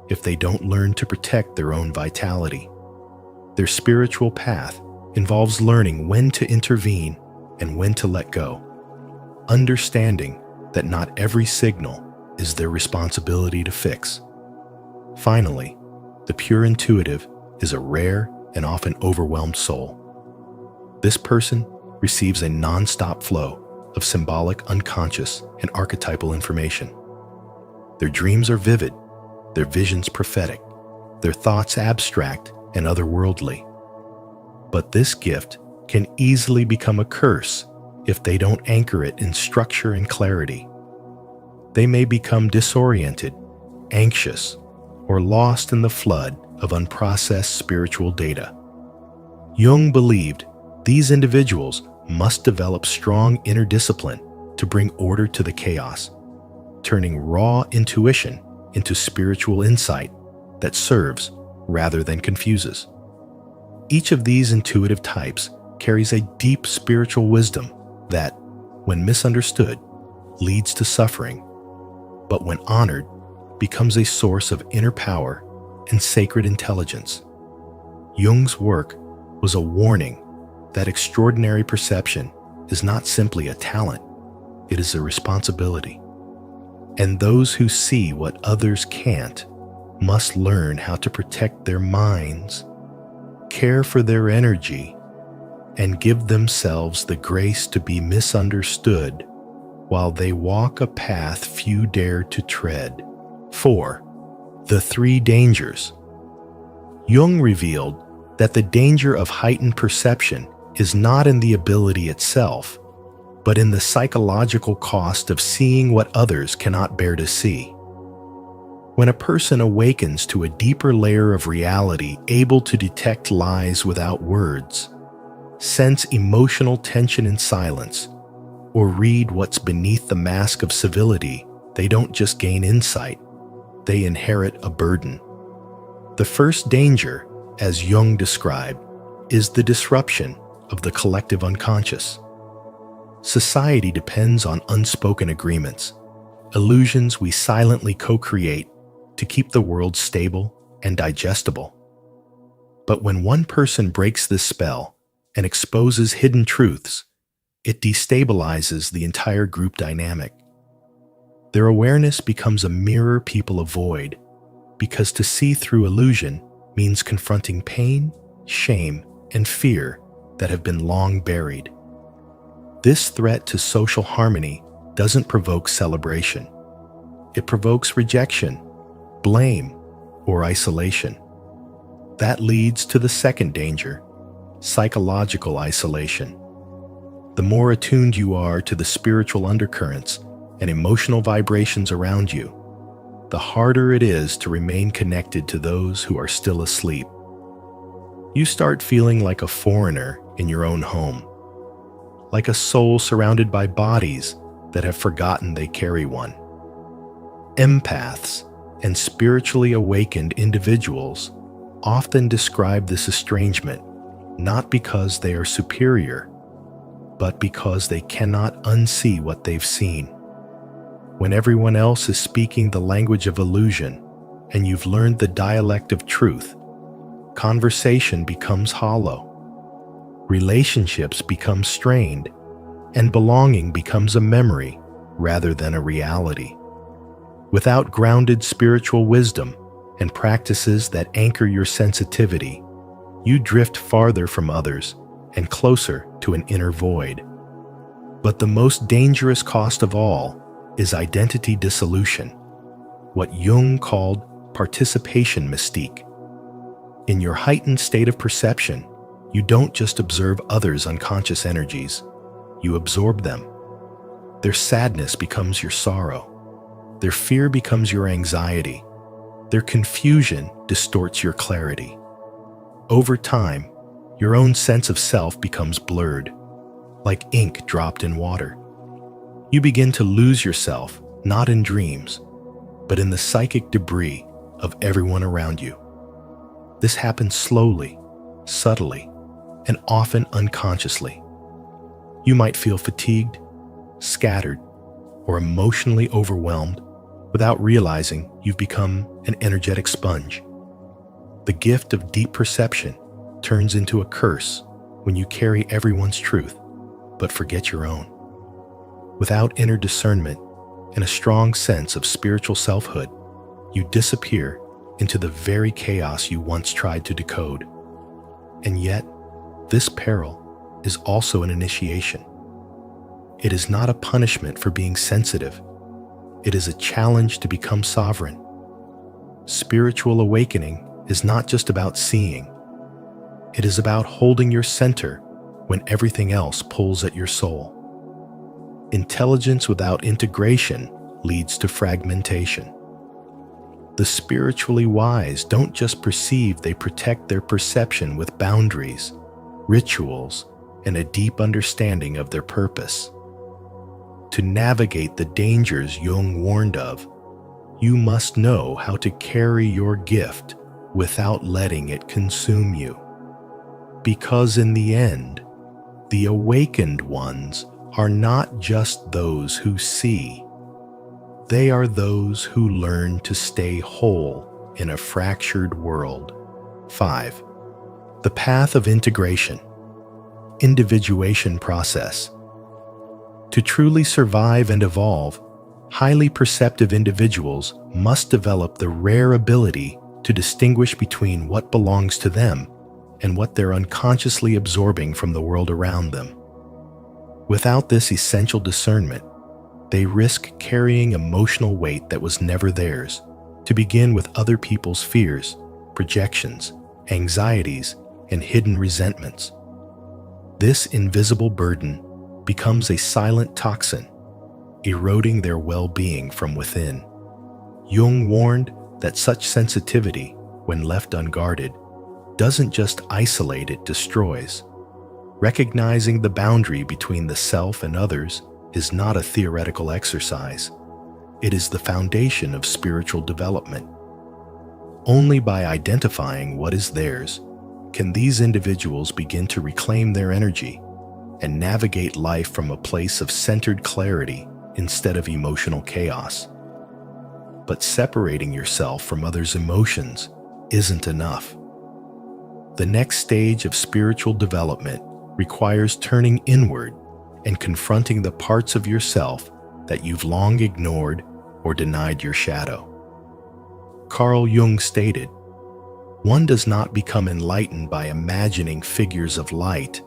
[SPEAKER 1] if they don't learn to protect their own vitality. Their spiritual path involves learning when to intervene and when to let go. understanding that not every signal is their responsibility to fix. Finally, the pure intuitive is a rare and often overwhelmed soul. This person receives a non-stop flow of symbolic, unconscious, and archetypal information. Their dreams are vivid, their visions prophetic, their thoughts abstract and otherworldly. But this gift can easily become a curse if they don't anchor it in structure and clarity. They may become disoriented, anxious, or lost in the flood of unprocessed spiritual data. Jung believed these individuals must develop strong inner discipline to bring order to the chaos, turning raw intuition into spiritual insight that serves rather than confuses. Each of these intuitive types carries a deep spiritual wisdom that, when misunderstood, leads to suffering, but when honored, becomes a source of inner power and sacred intelligence. Jung's work was a warning that extraordinary perception is not simply a talent, it is a responsibility. And those who see what others can't must learn how to protect their minds, care for their energy, and give themselves the grace to be misunderstood while they walk a path few dare to tread. 4. The three dangers. Jung revealed that the danger of heightened perception is not in the ability itself, but in the psychological cost of seeing what others cannot bear to see. When a person awakens to a deeper layer of reality, able to detect lies without words, sense emotional tension in silence, or read what's beneath the mask of civility, they don't just gain insight, they inherit a burden. The first danger, as Jung described, is the disruption of the collective unconscious. Society depends on unspoken agreements, illusions we silently co-create to keep the world stable and digestible. But when one person breaks this spell and exposes hidden truths, it destabilizes the entire group dynamic. Their awareness becomes a mirror people avoid, because to see through illusion means confronting pain, shame, and fear that have been long buried. This threat to social harmony doesn't provoke celebration. It provokes rejection, blame, or isolation. That leads to the second danger, psychological isolation. The more attuned you are to the spiritual undercurrents and emotional vibrations around you, the harder it is to remain connected to those who are still asleep. You start feeling like a foreigner in your own home, like a soul surrounded by bodies that have forgotten they carry one. Empaths and spiritually awakened individuals often describe this estrangement not because they are superior, but because they cannot unsee what they've seen. When everyone else is speaking the language of illusion and you've learned the dialect of truth, conversation becomes hollow. Relationships become strained, and belonging becomes a memory rather than a reality. Without grounded spiritual wisdom and practices that anchor your sensitivity, you drift farther from others and closer to an inner void. But the most dangerous cost of all is identity dissolution, what Jung called participation mystique. In your heightened state of perception, you don't just observe others' unconscious energies, you absorb them. Their sadness becomes your sorrow. Their fear becomes your anxiety. Their confusion distorts your clarity. Over time, your own sense of self becomes blurred, like ink dropped in water. You begin to lose yourself, not in dreams, but in the psychic debris of everyone around you. This happens slowly, subtly, and often unconsciously. You might feel fatigued, scattered, or emotionally overwhelmed without realizing you've become an energetic sponge. The gift of deep perception turns into a curse when you carry everyone's truth, but forget your own. Without inner discernment and a strong sense of spiritual selfhood, you disappear into the very chaos you once tried to decode. And yet, this peril is also an initiation. It is not a punishment for being sensitive. It is a challenge to become sovereign. Spiritual awakening is not just about seeing. It is about holding your center when everything else pulls at your soul. Intelligence without integration leads to fragmentation. The spiritually wise don't just perceive, they protect their perception with boundaries, rituals, and a deep understanding of their purpose. To navigate the dangers Jung warned of, you must know how to carry your gift without letting it consume you. Because in the end, the awakened ones are not just those who see. They are those who learn to stay whole in a fractured world. 5. The path of integration. Individuation process. To truly survive and evolve, highly perceptive individuals must develop the rare ability to distinguish between what belongs to them and what they're unconsciously absorbing from the world around them. Without this essential discernment, they risk carrying emotional weight that was never theirs, to begin with other people's fears, projections, anxieties, and hidden resentments. This invisible burden becomes a silent toxin, eroding their well-being from within. Jung warned that such sensitivity, when left unguarded, doesn't just isolate, it destroys. Recognizing the boundary between the self and others is not a theoretical exercise. It is the foundation of spiritual development. Only by identifying what is theirs can these individuals begin to reclaim their energy and navigate life from a place of centered clarity instead of emotional chaos. But separating yourself from others' emotions isn't enough. The next stage of spiritual development requires turning inward and confronting the parts of yourself that you've long ignored or denied your shadow. Carl Jung stated, "One does not become enlightened by imagining figures of light,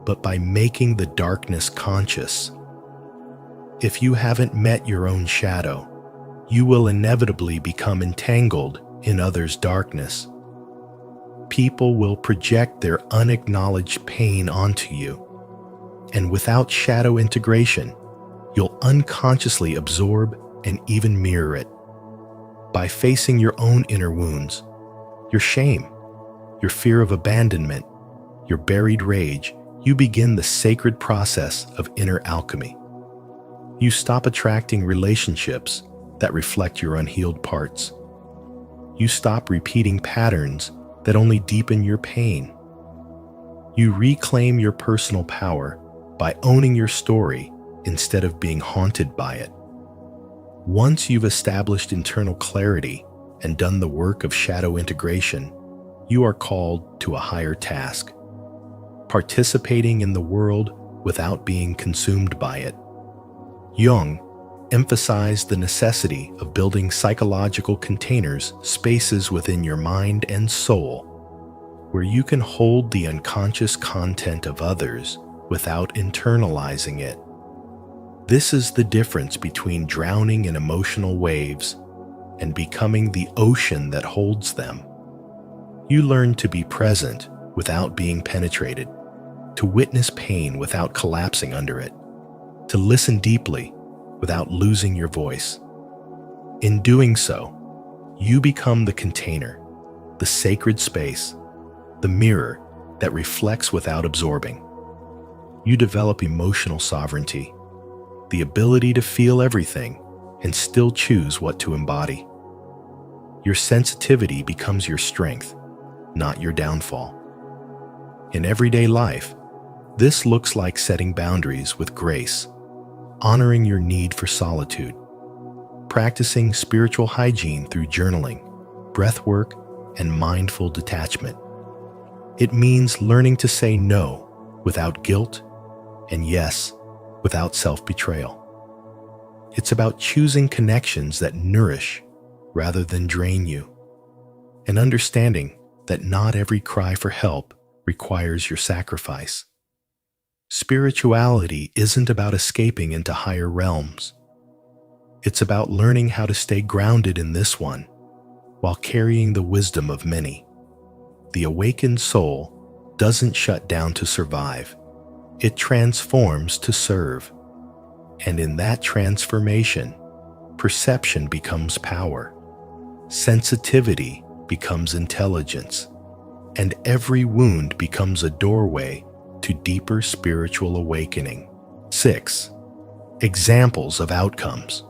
[SPEAKER 1] but by making the darkness conscious." If you haven't met your own shadow, you will inevitably become entangled in others' darkness. People will project their unacknowledged pain onto you, and without shadow integration, you'll unconsciously absorb and even mirror it. By facing your own inner wounds, your shame, your fear of abandonment, your buried rage, you begin the sacred process of inner alchemy. You stop attracting relationships that reflect your unhealed parts. You stop repeating patterns that only deepen your pain. You reclaim your personal power by owning your story instead of being haunted by it. Once you've established internal clarity and done the work of shadow integration, you are called to a higher task, participating in the world without being consumed by it. Jung emphasized the necessity of building psychological containers, spaces within your mind and soul, where you can hold the unconscious content of others without internalizing it. This is the difference between drowning in emotional waves and becoming the ocean that holds them. You learn to be present without being penetrated, to witness pain without collapsing under it, to listen deeply without losing your voice. In doing so, you become the container, the sacred space, the mirror that reflects without absorbing. You develop emotional sovereignty, the ability to feel everything and still choose what to embody. Your sensitivity becomes your strength, not your downfall. In everyday life, this looks like setting boundaries with grace, honoring your need for solitude, practicing spiritual hygiene through journaling, breathwork, and mindful detachment. It means learning to say no without guilt and yes without self-betrayal. It's about choosing connections that nourish rather than drain you, and understanding that not every cry for help requires your sacrifice. Spirituality isn't about escaping into higher realms. It's about learning how to stay grounded in this one while carrying the wisdom of many. The awakened soul doesn't shut down to survive. It transforms to serve. And in that transformation, perception becomes power. Sensitivity becomes intelligence. And every wound becomes a doorway to deeper spiritual awakening. 6. Examples of outcomes.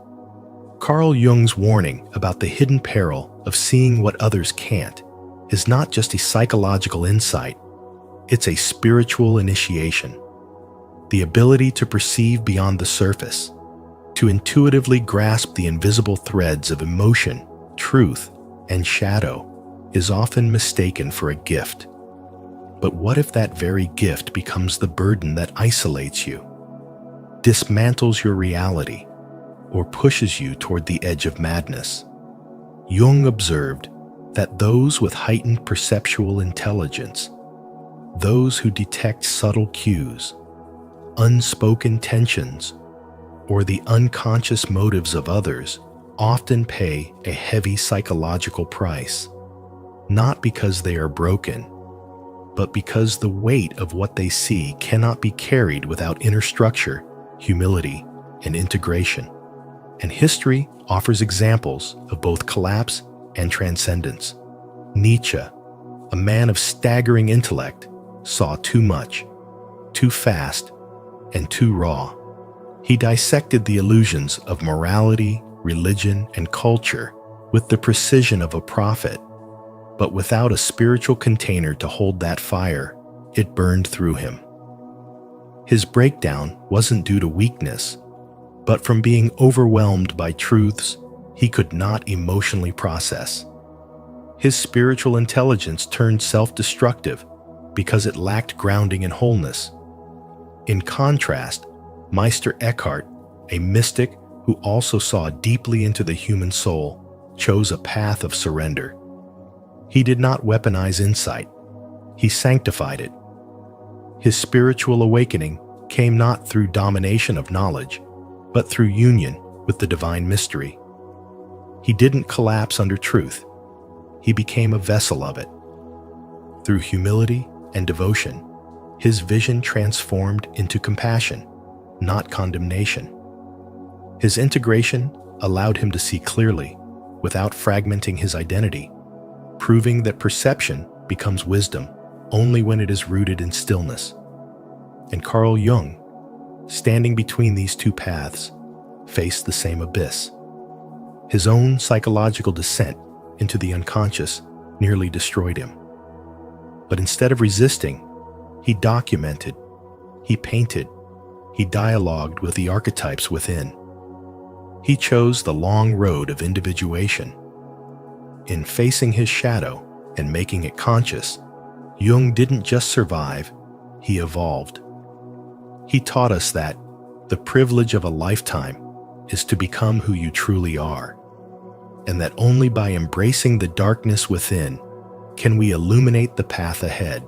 [SPEAKER 1] Carl Jung's warning about the hidden peril of seeing what others can't is not just a psychological insight, it's a spiritual initiation. The ability to perceive beyond the surface, to intuitively grasp the invisible threads of emotion, truth, and shadow is often mistaken for a gift. But what if that very gift becomes the burden that isolates you, dismantles your reality, or pushes you toward the edge of madness? Jung observed that those with heightened perceptual intelligence, those who detect subtle cues, unspoken tensions, or the unconscious motives of others, often pay a heavy psychological price, not because they are broken, but because the weight of what they see cannot be carried without inner structure, humility, and integration. And history offers examples of both collapse and transcendence. Nietzsche, a man of staggering intellect, saw too much, too fast, and too raw. He dissected the illusions of morality, religion, and culture with the precision of a prophet, but without a spiritual container to hold that fire, it burned through him. His breakdown wasn't due to weakness, but from being overwhelmed by truths he could not emotionally process. His spiritual intelligence turned self-destructive because it lacked grounding and wholeness. In contrast, Meister Eckhart, a mystic who also saw deeply into the human soul, chose a path of surrender. He did not weaponize insight. He sanctified it. His spiritual awakening came not through domination of knowledge, but through union with the divine mystery. He didn't collapse under truth. He became a vessel of it. Through humility and devotion, his vision transformed into compassion, not condemnation. His integration allowed him to see clearly, without fragmenting his identity, proving that perception becomes wisdom only when it is rooted in stillness. And Carl Jung, standing between these two paths, faced the same abyss. His own psychological descent into the unconscious nearly destroyed him. But instead of resisting, he documented, he painted, he dialogued with the archetypes within. He chose the long road of individuation. In facing his shadow and making it conscious, Jung didn't just survive, he evolved. He taught us that the privilege of a lifetime is to become who you truly are, and that only by embracing the darkness within can we illuminate the path ahead.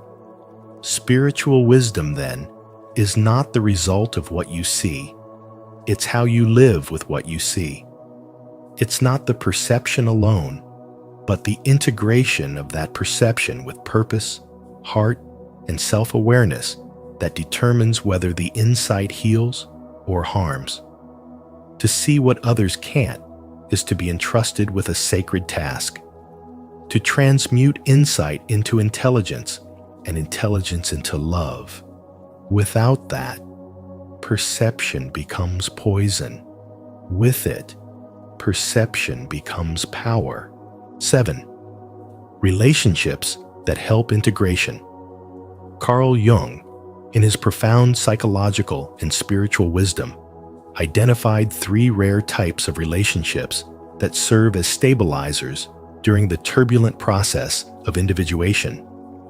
[SPEAKER 1] Spiritual wisdom, then, is not the result of what you see. It's how you live with what you see. It's not the perception alone, but the integration of that perception with purpose, heart, and self-awareness that determines whether the insight heals or harms. To see what others can't is to be entrusted with a sacred task. To transmute insight into intelligence and intelligence into love. Without that, perception becomes poison. With it, perception becomes power. 7. Relationships that help integration. Carl Jung, in his profound psychological and spiritual wisdom, identified 3 rare types of relationships that serve as stabilizers during the turbulent process of individuation,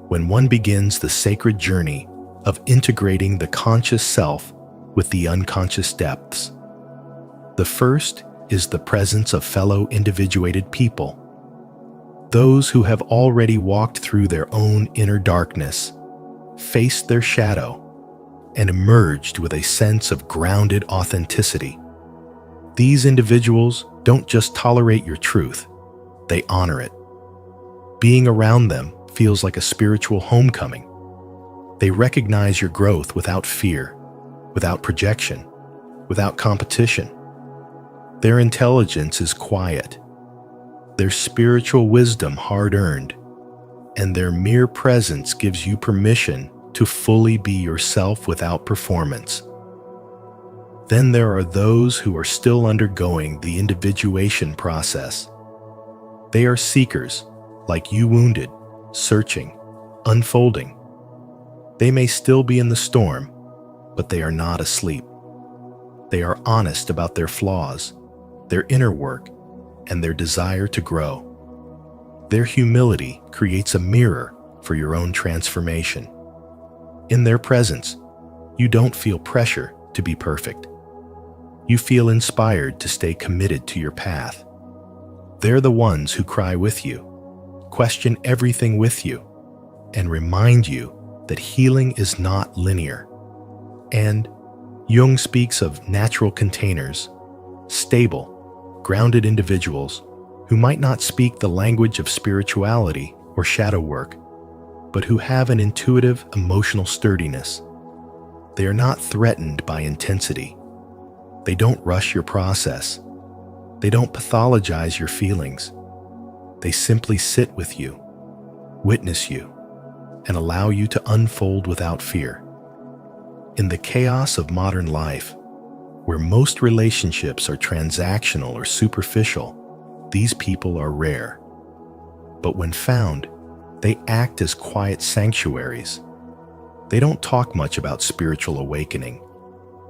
[SPEAKER 1] when one begins the sacred journey of integrating the conscious self with the unconscious depths. The first is the presence of fellow individuated people, those who have already walked through their own inner darkness, faced their shadow, and emerged with a sense of grounded authenticity. These individuals don't just tolerate your truth, they honor it. Being around them feels like a spiritual homecoming. They recognize your growth without fear, without projection, without competition. Their intelligence is quiet, their spiritual wisdom hard-earned, and their mere presence gives you permission to fully be yourself without performance. Then there are those who are still undergoing the individuation process. They are seekers, like you, wounded, searching, unfolding. They may still be in the storm, but they are not asleep. They are honest about their flaws, their inner work, and their desire to grow. Their humility creates a mirror for your own transformation. In their presence, you don't feel pressure to be perfect. You feel inspired to stay committed to your path. They're the ones who cry with you, question everything with you, and remind you that healing is not linear. And Jung speaks of natural containers, stable, grounded individuals who might not speak the language of spirituality or shadow work, but who have an intuitive emotional sturdiness. They are not threatened by intensity. They don't rush your process. They don't pathologize your feelings. They simply sit with you, witness you, and allow you to unfold without fear. In the chaos of modern life, where most relationships are transactional or superficial, these people are rare. But when found, they act as quiet sanctuaries. They don't talk much about spiritual awakening,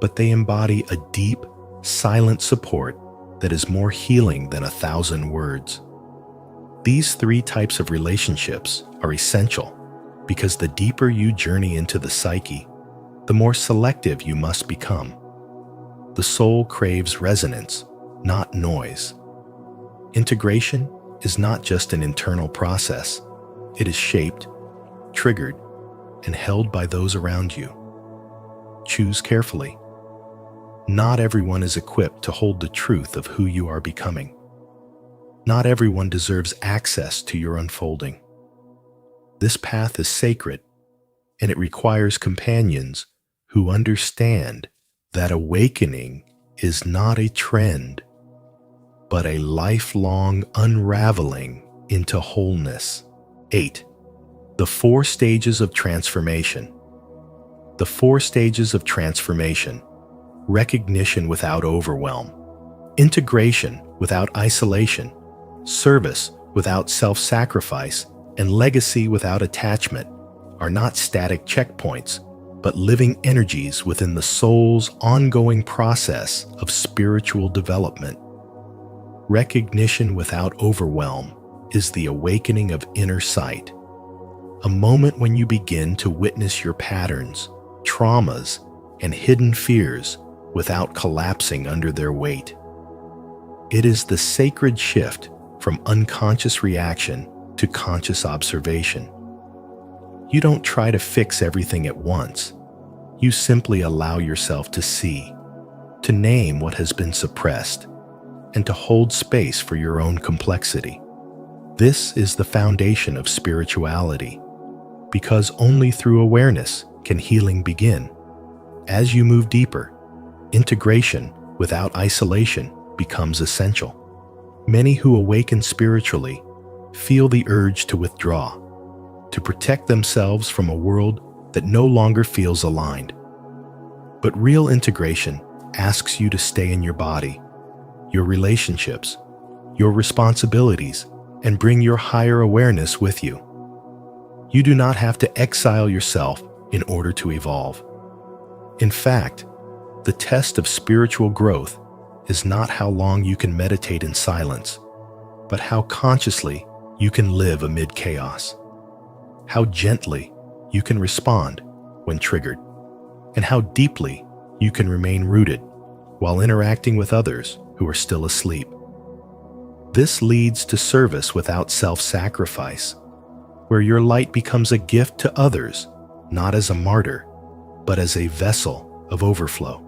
[SPEAKER 1] but they embody a deep, silent support that is more healing than 1,000 words. These three types of relationships are essential because the deeper you journey into the psyche, the more selective you must become. The soul craves resonance, not noise. Integration is not just an internal process. It is shaped, triggered, and held by those around you. Choose carefully. Not everyone is equipped to hold the truth of who you are becoming. Not everyone deserves access to your unfolding. This path is sacred, and it requires companions who understand that awakening is not a trend, but a lifelong unraveling into wholeness. 8. The 4 stages of transformation. The 4 stages of transformation: recognition without overwhelm, integration without isolation, service without self-sacrifice, and legacy without attachment are not static checkpoints, but living energies within the soul's ongoing process of spiritual development. Recognition without overwhelm is the awakening of inner sight, a moment when you begin to witness your patterns, traumas, and hidden fears without collapsing under their weight. It is the sacred shift from unconscious reaction to conscious observation. You don't try to fix everything at once. You simply allow yourself to see, to name what has been suppressed, and to hold space for your own complexity. This is the foundation of spirituality, because only through awareness can healing begin. As you move deeper, integration without isolation becomes essential. Many who awaken spiritually feel the urge to withdraw, to protect themselves from a world that no longer feels aligned. But real integration asks you to stay in your body, your relationships, your responsibilities, and bring your higher awareness with you. You do not have to exile yourself in order to evolve. In fact, the test of spiritual growth is not how long you can meditate in silence, but how consciously you can live amid chaos, how gently you can respond when triggered, and how deeply you can remain rooted while interacting with others who are still asleep. This leads to service without self-sacrifice, where your light becomes a gift to others, not as a martyr, but as a vessel of overflow.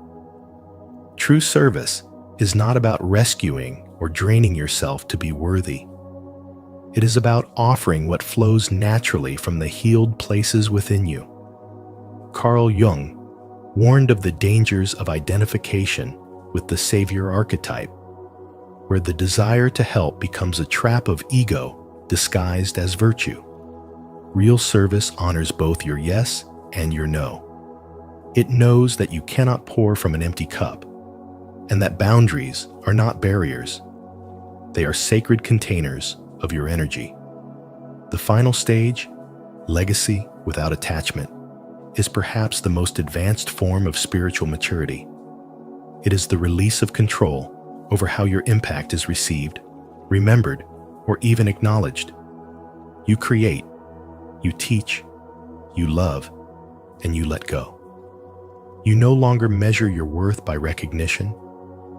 [SPEAKER 1] True service is not about rescuing or draining yourself to be worthy. It is about offering what flows naturally from the healed places within you. Carl Jung warned of the dangers of identification with the savior archetype, where the desire to help becomes a trap of ego disguised as virtue. Real service honors both your yes and your no. It knows that you cannot pour from an empty cup, and that boundaries are not barriers. They are sacred containers of your energy. The final stage, legacy without attachment, is perhaps the most advanced form of spiritual maturity. It is the release of control over how your impact is received, remembered, or even acknowledged. You create, you teach, you love, and you let go. You no longer measure your worth by recognition,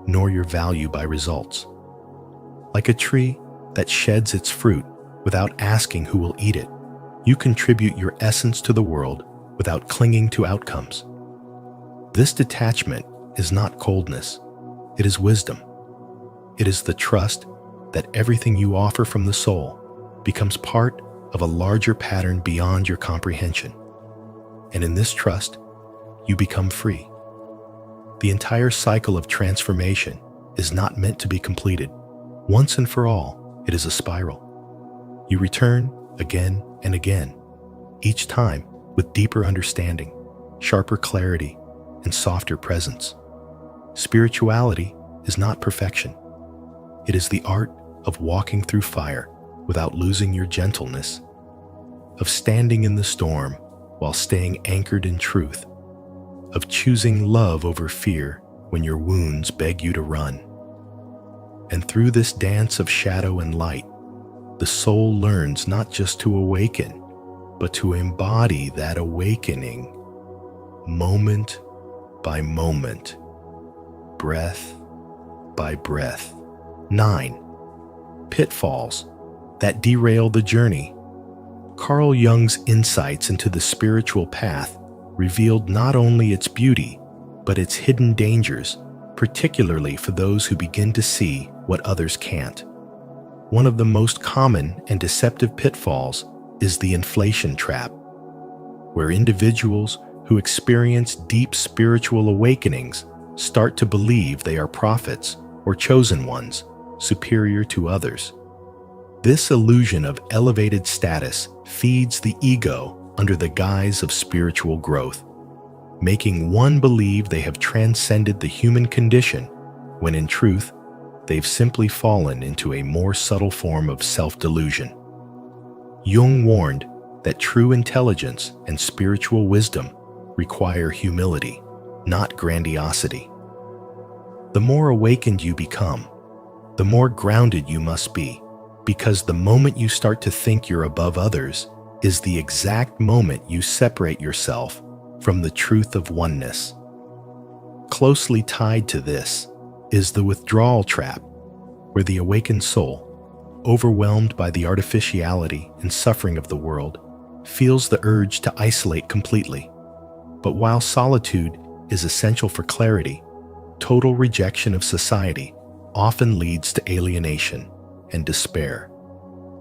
[SPEAKER 1] nor your value by results. Like a tree that sheds its fruit without asking who will eat it, you contribute your essence to the world without clinging to outcomes. This detachment is not coldness, it is wisdom. It is the trust that everything you offer from the soul becomes part of a larger pattern beyond your comprehension. And in this trust, you become free. The entire cycle of transformation is not meant to be completed. Once and for all, it is a spiral. You return again and again, each time with deeper understanding, sharper clarity, and softer presence. Spirituality is not perfection. It is the art of walking through fire without losing your gentleness, of standing in the storm while staying anchored in truth, of choosing love over fear when your wounds beg you to run. And through this dance of shadow and light, the soul learns not just to awaken, but to embody that awakening, moment by moment, breath by breath. 9. Pitfalls that derail the journey. Carl Jung's insights into the spiritual path revealed not only its beauty, but its hidden dangers, particularly for those who begin to see what others can't. One of the most common and deceptive pitfalls is the inflation trap, where individuals who experience deep spiritual awakenings start to believe they are prophets or chosen ones, superior to others. This illusion of elevated status feeds the ego under the guise of spiritual growth, making one believe they have transcended the human condition, when in truth, they've simply fallen into a more subtle form of self-delusion. Jung warned that true intelligence and spiritual wisdom require humility, not grandiosity. The more awakened you become, the more grounded you must be, because the moment you start to think you're above others is the exact moment you separate yourself from the truth of oneness. Closely tied to this is the withdrawal trap, where the awakened soul, overwhelmed by the artificiality and suffering of the world, feels the urge to isolate completely. But while solitude is essential for clarity, total rejection of society often leads to alienation and despair.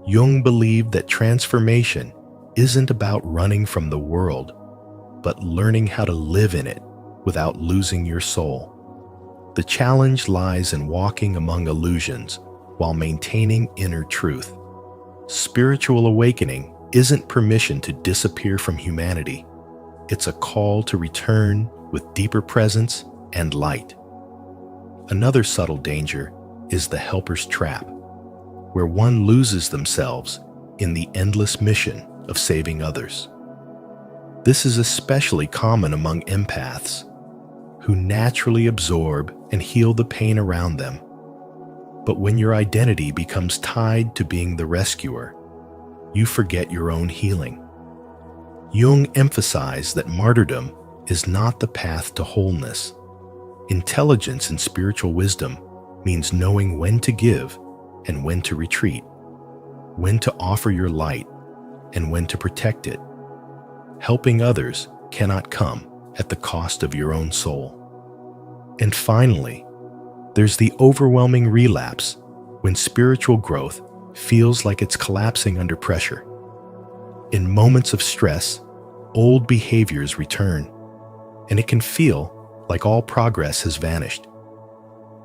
[SPEAKER 1] Jung believed that transformation isn't about running from the world, but learning how to live in it without losing your soul. The challenge lies in walking among illusions while maintaining inner truth. Spiritual awakening isn't permission to disappear from humanity. It's a call to return with deeper presence and light. Another subtle danger is the helper's trap, where one loses themselves in the endless mission of saving others. This is especially common among empaths, who naturally absorb and heal the pain around them. But when your identity becomes tied to being the rescuer, you forget your own healing. Jung emphasized that martyrdom is not the path to wholeness, Intelligence and spiritual wisdom means knowing when to give and when to retreat, when to offer your light and when to protect it. Helping others cannot come at the cost of your own soul. And finally, there's the overwhelming relapse when spiritual growth feels like it's collapsing under pressure. In moments of stress, old behaviors return, and it can feel like all progress has vanished.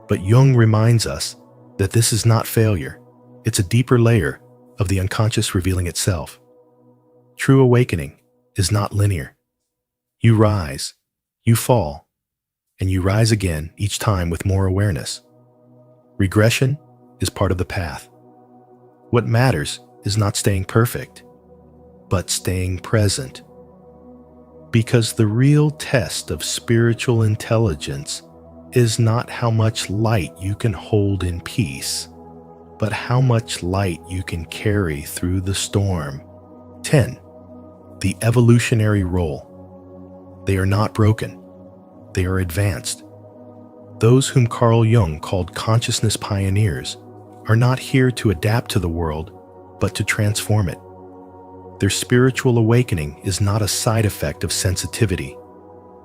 [SPEAKER 1] But Jung reminds us that this is not failure. It's a deeper layer of the unconscious revealing itself. True awakening is not linear. You rise, you fall, and you rise again each time with more awareness. Regression is part of the path. What matters is not staying perfect, but staying present. Because the real test of spiritual intelligence is not how much light you can hold in peace, but how much light you can carry through the storm. 10. The evolutionary role. They are not broken. They are advanced. Those whom Carl Jung called consciousness pioneers are not here to adapt to the world, but to transform it. Their spiritual awakening is not a side effect of sensitivity.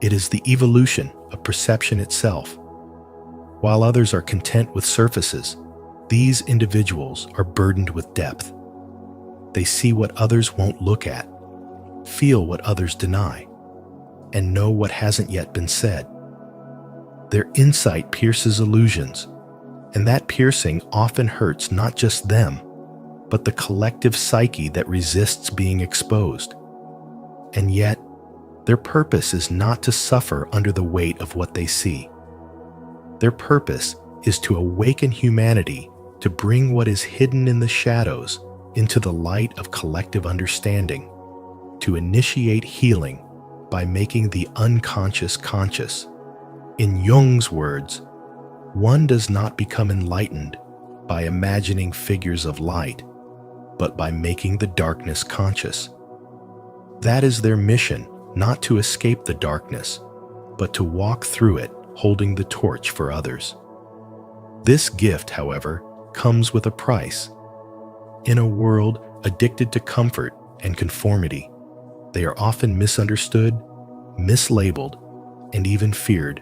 [SPEAKER 1] It is the evolution of perception itself. While others are content with surfaces, these individuals are burdened with depth. They see what others won't look at, feel what others deny, and know what hasn't yet been said. Their insight pierces illusions, and that piercing often hurts not just them, but the collective psyche that resists being exposed. And yet, their purpose is not to suffer under the weight of what they see. Their purpose is to awaken humanity to bring what is hidden in the shadows into the light of collective understanding, to initiate healing by making the unconscious conscious. In Jung's words, one does not become enlightened by imagining figures of light, but by making the darkness conscious. That is their mission, not to escape the darkness, but to walk through it holding the torch for others. This gift, however, comes with a price. In a world addicted to comfort and conformity, they are often misunderstood, mislabeled, and even feared.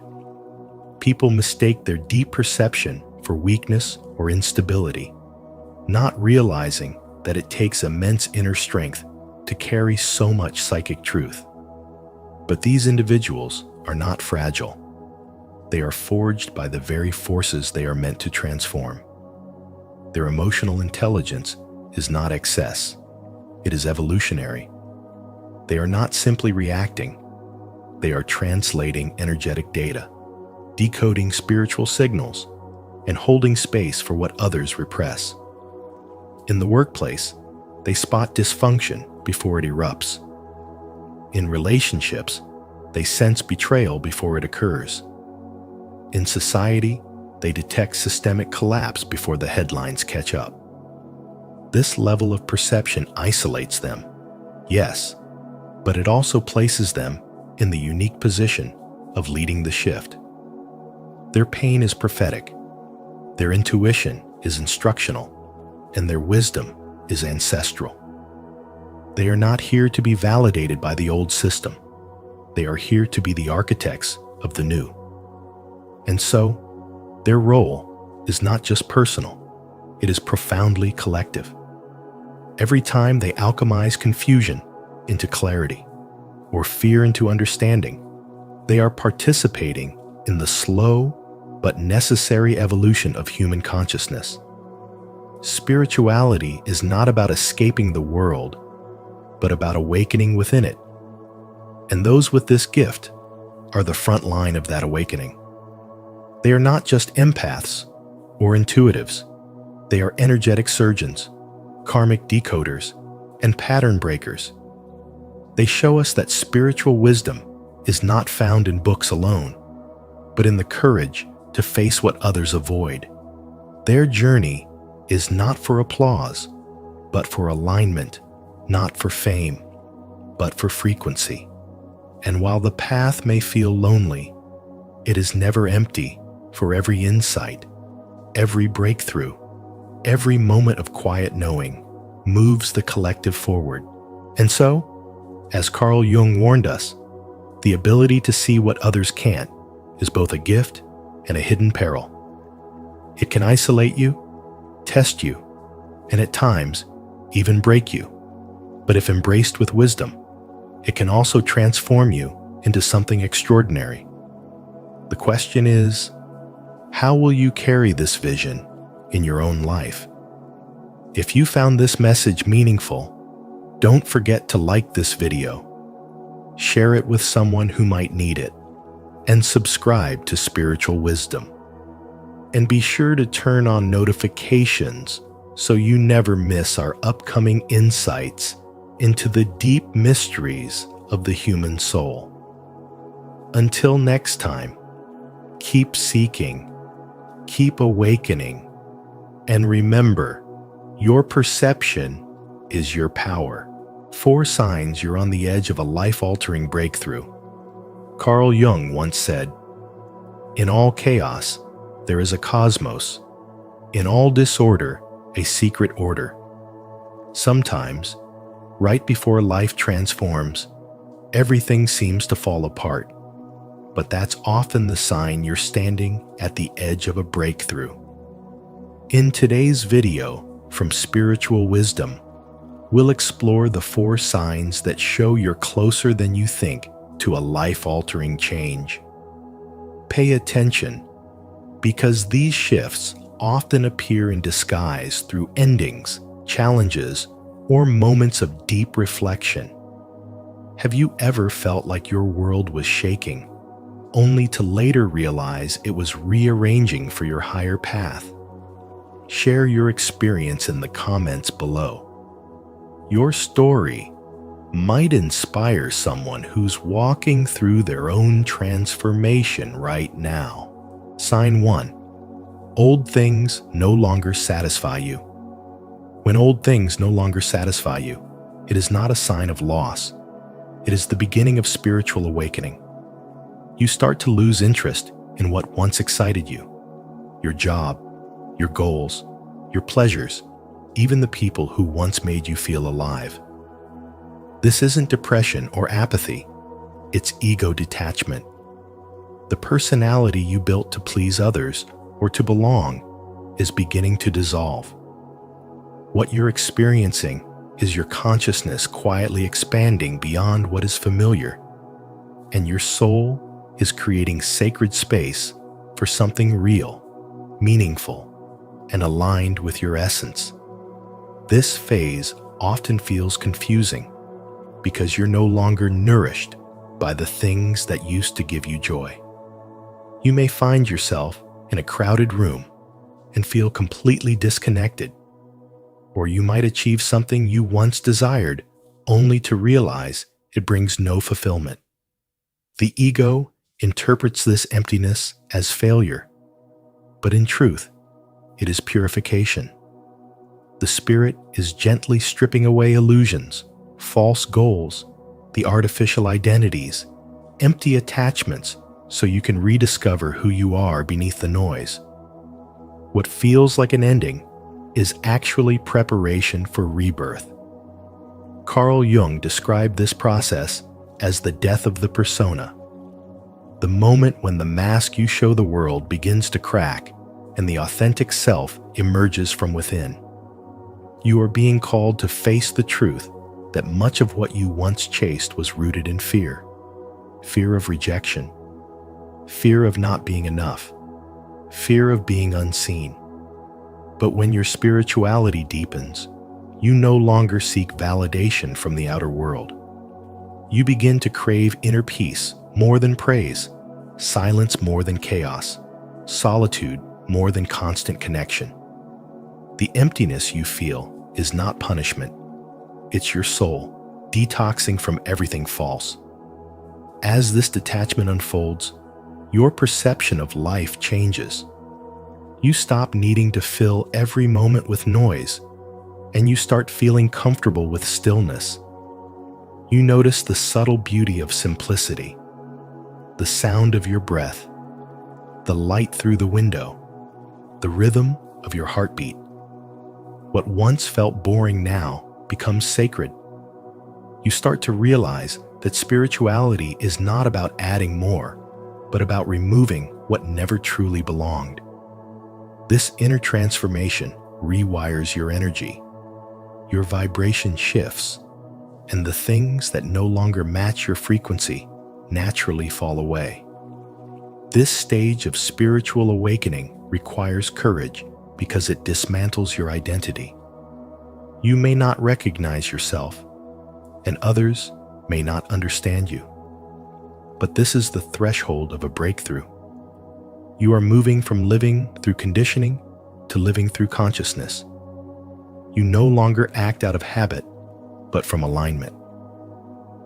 [SPEAKER 1] People mistake their deep perception for weakness or instability, not realizing that it takes immense inner strength to carry so much psychic truth. But these individuals are not fragile. They are forged by the very forces they are meant to transform. Their emotional intelligence is not excess. It is evolutionary. They are not simply reacting. They are translating energetic data, decoding spiritual signals, and holding space for what others repress. In the workplace, they spot dysfunction before it erupts. In relationships, they sense betrayal before it occurs. In society, they detect systemic collapse before the headlines catch up. This level of perception isolates them, yes, but it also places them in the unique position of leading the shift. Their pain is prophetic, their intuition is instructional, and their wisdom is ancestral. They are not here to be validated by the old system. They are here to be the architects of the new. And so, their role is not just personal, it is profoundly collective. Every time they alchemize confusion into clarity, or fear into understanding, they are participating in the slow but necessary evolution of human consciousness. Spirituality is not about escaping the world, but about awakening within it. And those with this gift are the front line of that awakening. They are not just empaths or intuitives. They are energetic surgeons, karmic decoders, and pattern breakers. They show us that spiritual wisdom is not found in books alone, but in the courage to face what others avoid. Their journey is not for applause, but for alignment, not for fame, but for frequency. And while the path may feel lonely, It is never empty, for every insight, every breakthrough, every moment of quiet knowing moves the collective forward. And so, as Carl Jung warned us, the ability to see what others can't is both a gift and a hidden peril. It can isolate you, test you, and at times, even break you. But if embraced with wisdom, it can also transform you into something extraordinary. The question is, how will you carry this vision in your own life? If you found this message meaningful, don't forget to like this video, share it with someone who might need it, and subscribe to Spiritual Wisdom. And be sure to turn on notifications so you never miss our upcoming insights into the deep mysteries of the human soul. Until next time, keep seeking, keep awakening, and remember, your perception is your power. 4 signs you're on the edge of a life-altering breakthrough. Carl Jung once said, "In all chaos, there is a cosmos. In all disorder, a secret order." Sometimes, right before life transforms, everything seems to fall apart. But that's often the sign you're standing at the edge of a breakthrough. In today's video from Spiritual Wisdom, we'll explore the 4 signs that show you're closer than you think to a life-altering change. Pay attention, because these shifts often appear in disguise through endings, challenges, or moments of deep reflection. Have you ever felt like your world was shaking, only to later realize it was rearranging for your higher path? Share your experience in the comments below. Your story might inspire someone who's walking through their own transformation right now. Sign 1. Old things no longer satisfy you. When old things no longer satisfy you, it is not a sign of loss. It is the beginning of spiritual awakening. You start to lose interest in what once excited you. Your job, your goals, your pleasures, even the people who once made you feel alive. This isn't depression or apathy, it's ego detachment. The personality you built to please others or to belong is beginning to dissolve. What you're experiencing is your consciousness quietly expanding beyond what is familiar, and your soul is creating sacred space for something real, meaningful, and aligned with your essence. This phase often feels confusing because you're no longer nourished by the things that used to give you joy. You may find yourself in a crowded room and feel completely disconnected, or you might achieve something you once desired only to realize it brings no fulfillment. The ego interprets this emptiness as failure, but in truth, it is purification. The spirit is gently stripping away illusions, false goals, the artificial identities, empty attachments, so you can rediscover who you are beneath the noise. What feels like an ending is actually preparation for rebirth. Carl Jung described this process as the death of the persona, the moment when the mask you show the world begins to crack and the authentic self emerges from within. You are being called to face the truth that much of what you once chased was rooted in fear. Fear of rejection, fear of not being enough, fear of being unseen. But when your spirituality deepens, you no longer seek validation from the outer world. You begin to crave inner peace more than praise, silence more than chaos, solitude more than constant connection. The emptiness you feel is not punishment. It's your soul detoxing from everything false. As this detachment unfolds, your perception of life changes. You stop needing to fill every moment with noise, and you start feeling comfortable with stillness. You notice the subtle beauty of simplicity, the sound of your breath, the light through the window, the rhythm of your heartbeat. What once felt boring now becomes sacred. You start to realize that spirituality is not about adding more, but about removing what never truly belonged. This inner transformation rewires your energy. Your vibration shifts, and the things that no longer match your frequency naturally fall away. This stage of spiritual awakening requires courage because it dismantles your identity. You may not recognize yourself, and others may not understand you. But this is the threshold of a breakthrough. You are moving from living through conditioning to living through consciousness. You no longer act out of habit, but from alignment.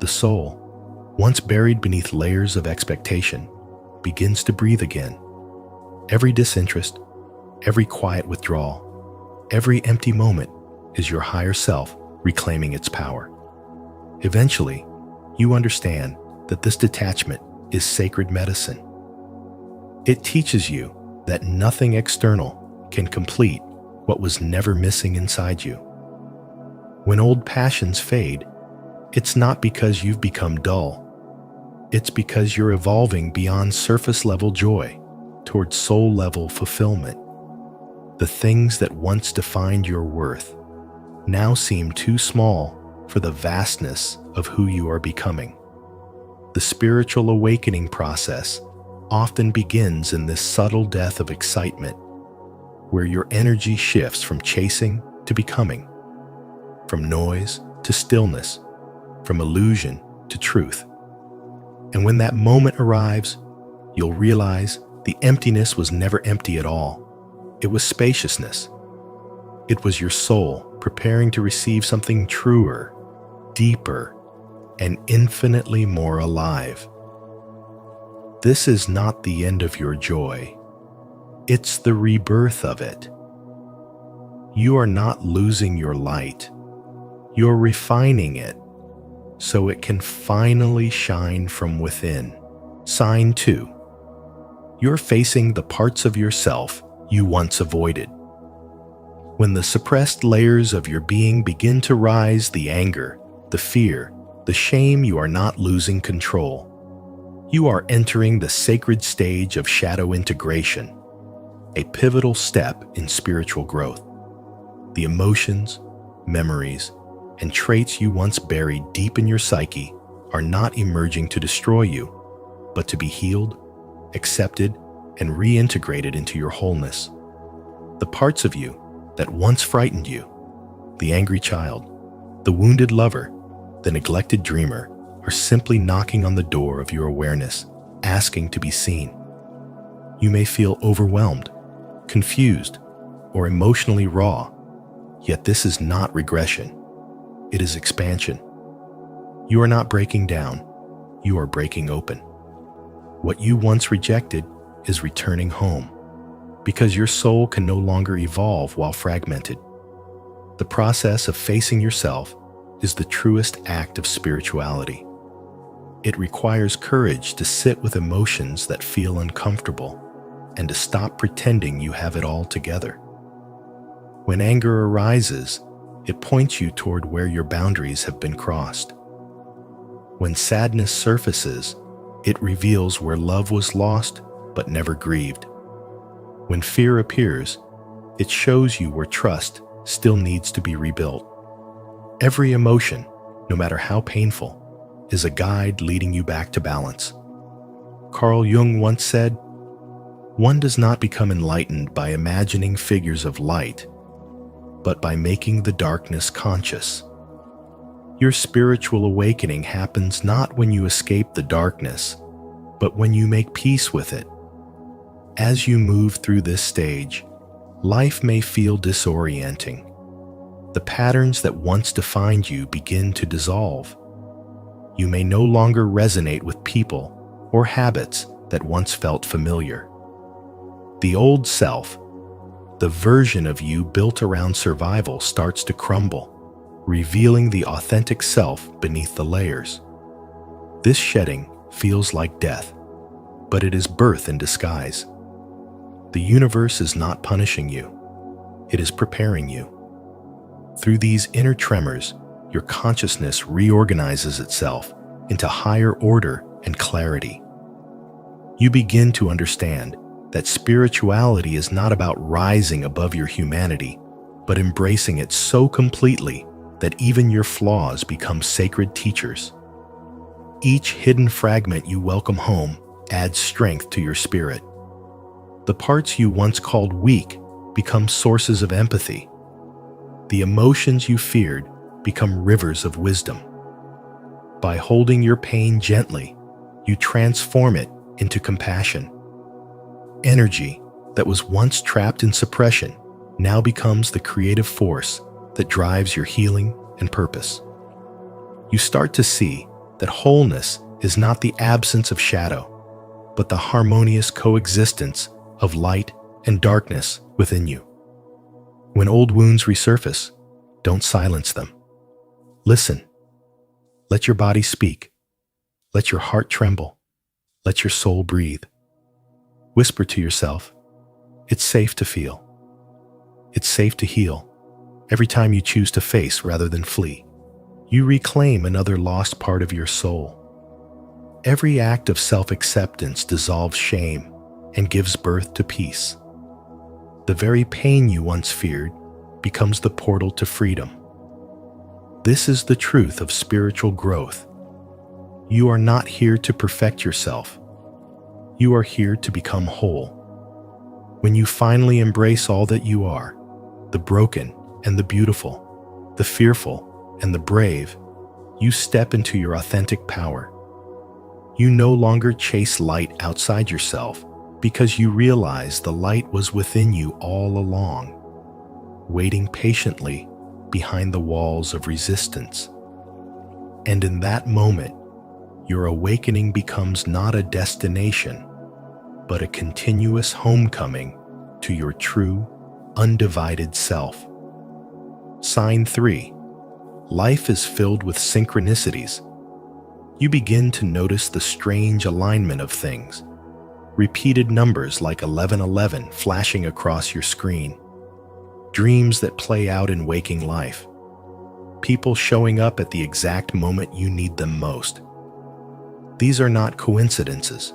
[SPEAKER 1] The soul, once buried beneath layers of expectation, begins to breathe again. Every disinterest, every quiet withdrawal, every empty moment is your higher self reclaiming its power. Eventually, you understand that this detachment is sacred medicine. It teaches you that nothing external can complete what was never missing inside you. When old passions fade, it's not because you've become dull. It's because you're evolving beyond surface-level joy towards soul-level fulfillment. The things that once defined your worth now seem too small for the vastness of who you are becoming. The spiritual awakening process often begins in this subtle death of excitement, where your energy shifts from chasing to becoming, from noise to stillness, from illusion to truth. And when that moment arrives, you'll realize the emptiness was never empty at all. It was spaciousness. It was your soul preparing to receive something truer, deeper, and infinitely more alive. This is not the end of your joy. It's the rebirth of it. You are not losing your light. You're refining it so it can finally shine from within. Sign 2. You're facing the parts of yourself you once avoided. When the suppressed layers of your being begin to rise, the anger, the fear, the shame, you are not losing control. You are entering the sacred stage of shadow integration, a pivotal step in spiritual growth. The emotions, memories, and traits you once buried deep in your psyche are not emerging to destroy you, but to be healed, accepted, and reintegrated into your wholeness. The parts of you that once frightened you, the angry child, the wounded lover, the neglected dreamer, are simply knocking on the door of your awareness, asking to be seen. You may feel overwhelmed, confused, or emotionally raw, yet this is not regression. It is expansion. You are not breaking down, you are breaking open. What you once rejected is returning home, because your soul can no longer evolve while fragmented. The process of facing yourself is the truest act of spirituality. It requires courage to sit with emotions that feel uncomfortable and to stop pretending you have it all together. When anger arises, it points you toward where your boundaries have been crossed. When sadness surfaces, it reveals where love was lost but never grieved. When fear appears, it shows you where trust still needs to be rebuilt. Every emotion, no matter how painful, is a guide leading you back to balance. Carl Jung once said, "One does not become enlightened by imagining figures of light, but by making the darkness conscious." Your spiritual awakening happens not when you escape the darkness, but when you make peace with it. As you move through this stage, life may feel disorienting. The patterns that once defined you begin to dissolve. You may no longer resonate with people or habits that once felt familiar. The old self, the version of you built around survival, starts to crumble, revealing the authentic self beneath the layers. This shedding feels like death, but it is birth in disguise. The universe is not punishing you. It is preparing you. Through these inner tremors, your consciousness reorganizes itself into higher order and clarity. You begin to understand that spirituality is not about rising above your humanity, but embracing it so completely that even your flaws become sacred teachers. Each hidden fragment you welcome home adds strength to your spirit. The parts you once called weak become sources of empathy. The emotions you feared become rivers of wisdom. By holding your pain gently, you transform it into compassion. Energy that was once trapped in suppression now becomes the creative force that drives your healing and purpose. You start to see that wholeness is not the absence of shadow, but the harmonious coexistence of light and darkness within you. When old wounds resurface, don't silence them. Listen. Let your body speak. Let your heart tremble. Let your soul breathe. Whisper to yourself, it's safe to feel. It's safe to heal. Every time you choose to face rather than flee, you reclaim another lost part of your soul. Every act of self-acceptance dissolves shame and gives birth to peace. The very pain you once feared becomes the portal to freedom. This is the truth of spiritual growth. You are not here to perfect yourself. You are here to become whole. When you finally embrace all that you are, the broken and the beautiful, the fearful and the brave, you step into your authentic power. You no longer chase light outside yourself because you realize the light was within you all along, waiting patiently behind the walls of resistance. And in that moment, your awakening becomes not a destination, but a continuous homecoming to your true, undivided self. Sign 3. Life is filled with synchronicities. You begin to notice the strange alignment of things. Repeated numbers like 1111 flashing across your screen. Dreams that play out in waking life. People showing up at the exact moment you need them most. These are not coincidences.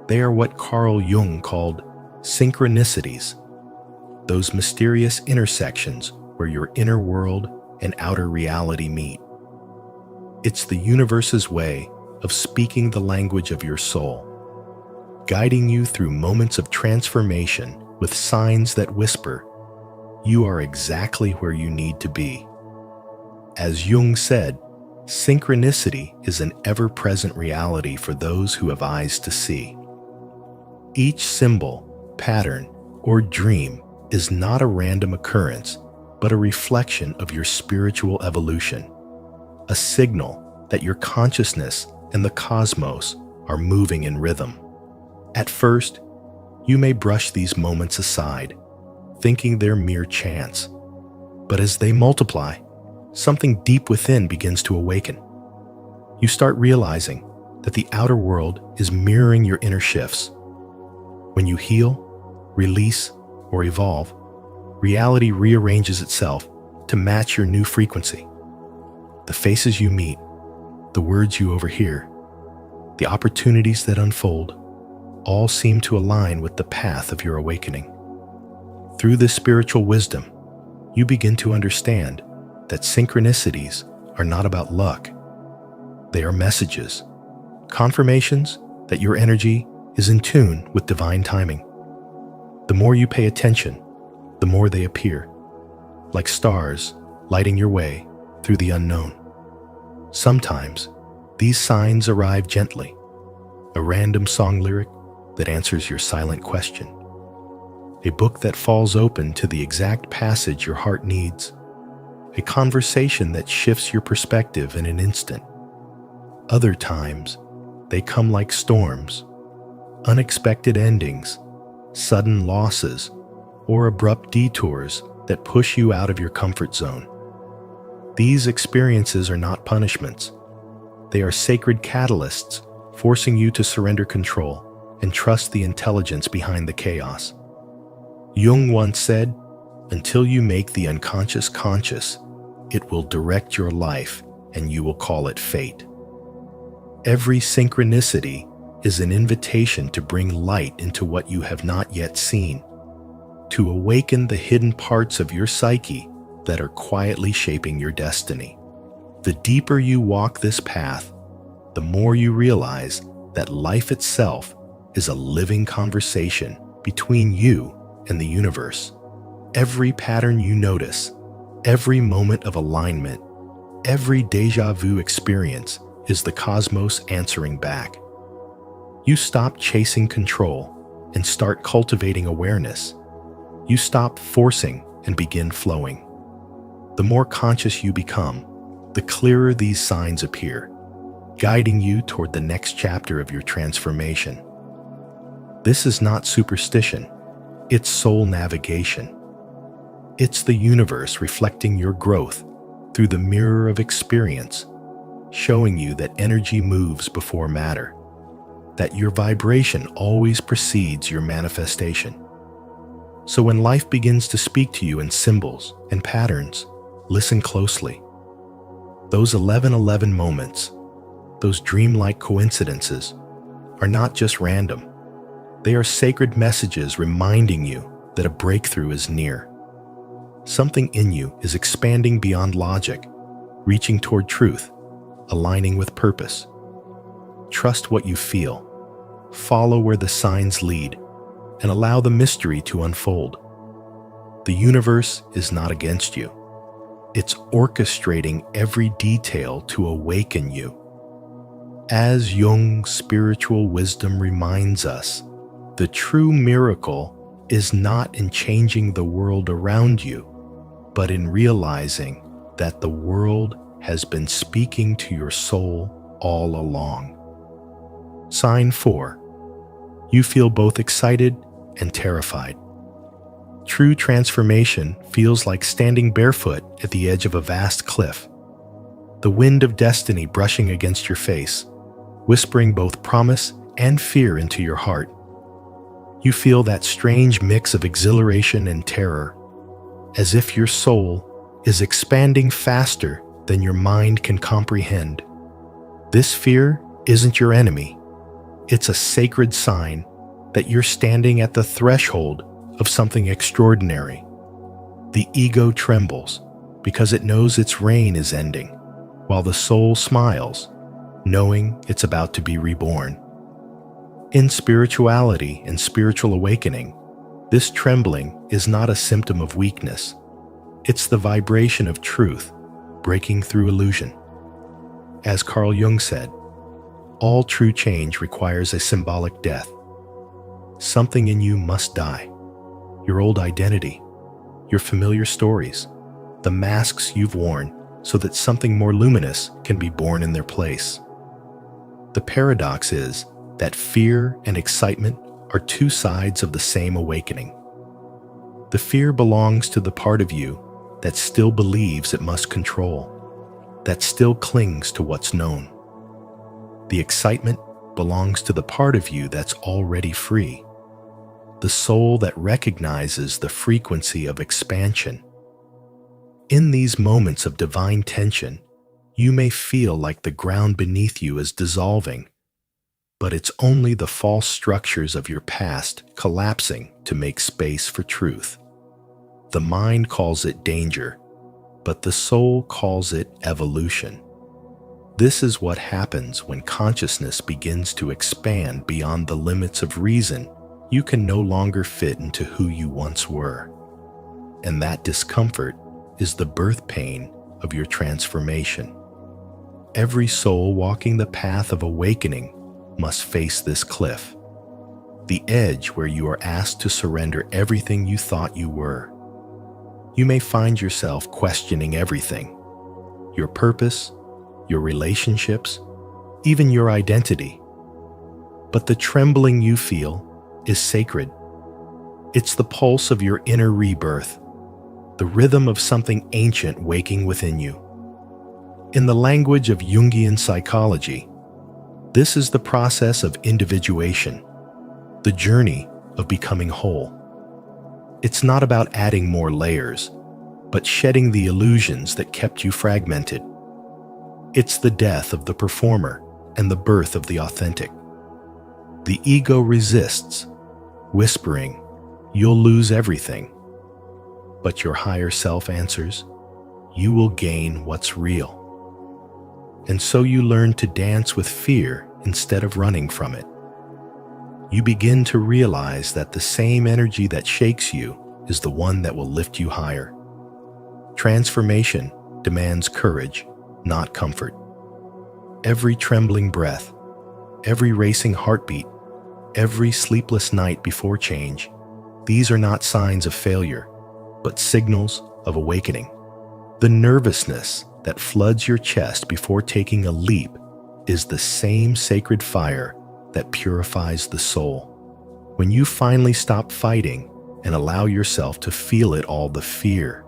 [SPEAKER 1] They are what Carl Jung called synchronicities. Those mysterious intersections where your inner world and outer reality meet. It's the universe's way of speaking the language of your soul, guiding you through moments of transformation with signs that whisper, you are exactly where you need to be. As Jung said, synchronicity is an ever-present reality for those who have eyes to see. Each symbol, pattern, or dream is not a random occurrence, but a reflection of your spiritual evolution, a signal that your consciousness and the cosmos are moving in rhythm. At first, you may brush these moments aside, thinking they're mere chance. But as they multiply, something deep within begins to awaken. You start realizing that the outer world is mirroring your inner shifts. When you heal, release, or evolve, reality rearranges itself to match your new frequency. The faces you meet, the words you overhear, the opportunities that unfold, all seem to align with the path of your awakening. Through this spiritual wisdom, you begin to understand that synchronicities are not about luck. They are messages, confirmations that your energy is in tune with divine timing. The more you pay attention, the more they appear, like stars lighting your way through the unknown. Sometimes, these signs arrive gently, a random song lyric that answers your silent question, a book that falls open to the exact passage your heart needs, a conversation that shifts your perspective in an instant. Other times, they come like storms, unexpected endings, sudden losses, or abrupt detours that push you out of your comfort zone. These experiences are not punishments. They are sacred catalysts, forcing you to surrender control and trust the intelligence behind the chaos. Jung once said, "Until you make the unconscious conscious, it will direct your life and you will call it fate." Every synchronicity is an invitation to bring light into what you have not yet seen, to awaken the hidden parts of your psyche that are quietly shaping your destiny. The deeper you walk this path, the more you realize that life itself is a living conversation between you and the universe. Every pattern you notice, every moment of alignment, every déjà vu experience is the cosmos answering back. You stop chasing control and start cultivating awareness. You stop forcing and begin flowing. The more conscious you become, the clearer these signs appear, guiding you toward the next chapter of your transformation. This is not superstition, it's soul navigation. It's the universe reflecting your growth through the mirror of experience, showing you that energy moves before matter, that your vibration always precedes your manifestation. So when life begins to speak to you in symbols and patterns, listen closely. Those 11:11 moments, those dreamlike coincidences, are not just random. They are sacred messages reminding you that a breakthrough is near. Something in you is expanding beyond logic, reaching toward truth, aligning with purpose. Trust what you feel, follow where the signs lead, and allow the mystery to unfold. The universe is not against you. It's orchestrating every detail to awaken you. As Jung's spiritual wisdom reminds us, the true miracle is not in changing the world around you, but in realizing that the world has been speaking to your soul all along. Sign 4. You feel both excited and terrified. True transformation feels like standing barefoot at the edge of a vast cliff. The wind of destiny brushing against your face, whispering both promise and fear into your heart. You feel that strange mix of exhilaration and terror, as if your soul is expanding faster than your mind can comprehend. This fear isn't your enemy. It's a sacred sign that you're standing at the threshold of something extraordinary. The ego trembles because it knows its reign is ending, while the soul smiles, knowing it's about to be reborn. In spirituality and spiritual awakening, this trembling is not a symptom of weakness. It's the vibration of truth breaking through illusion. As Carl Jung said, all true change requires a symbolic death. Something in you must die. Your old identity, your familiar stories, the masks you've worn so that something more luminous can be born in their place. The paradox is that fear and excitement are two sides of the same awakening. The fear belongs to the part of you that still believes it must control, that still clings to what's known. The excitement belongs to the part of you that's already free, the soul that recognizes the frequency of expansion. In these moments of divine tension, you may feel like the ground beneath you is dissolving, but it's only the false structures of your past collapsing to make space for truth. The mind calls it danger, but the soul calls it evolution. This is what happens when consciousness begins to expand beyond the limits of reason. You can no longer fit into who you once were. And that discomfort is the birth pain of your transformation. Every soul walking the path of awakening must face this cliff, the edge where you are asked to surrender everything you thought you were. You may find yourself questioning everything: your purpose, your relationships, even your identity. But the trembling you feel is sacred. It's the pulse of your inner rebirth, the rhythm of something ancient waking within you. In the language of Jungian psychology, this is the process of individuation, the journey of becoming whole. It's not about adding more layers, but shedding the illusions that kept you fragmented. It's the death of the performer and the birth of the authentic. The ego resists, whispering, "You'll lose everything." But your higher self answers, "You will gain what's real." And so you learn to dance with fear instead of running from it. You begin to realize that the same energy that shakes you is the one that will lift you higher. Transformation demands courage, not comfort. Every trembling breath, every racing heartbeat, every sleepless night before change, these are not signs of failure, but signals of awakening. The nervousness that floods your chest before taking a leap is the same sacred fire that purifies the soul. When you finally stop fighting and allow yourself to feel it all, the fear,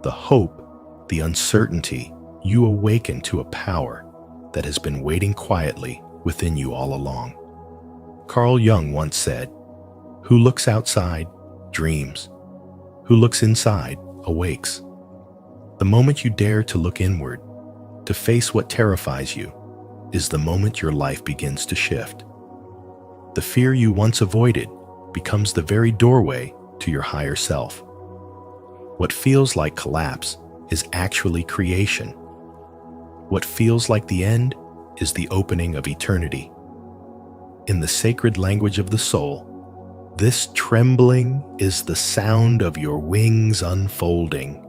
[SPEAKER 1] the hope, the uncertainty, you awaken to a power that has been waiting quietly within you all along. Carl Jung once said, "Who looks outside dreams. Who looks inside awakes." The moment you dare to look inward, to face what terrifies you, is the moment your life begins to shift. The fear you once avoided becomes the very doorway to your higher self. What feels like collapse is actually creation. What feels like the end is the opening of eternity. In the sacred language of the soul, this trembling is the sound of your wings unfolding.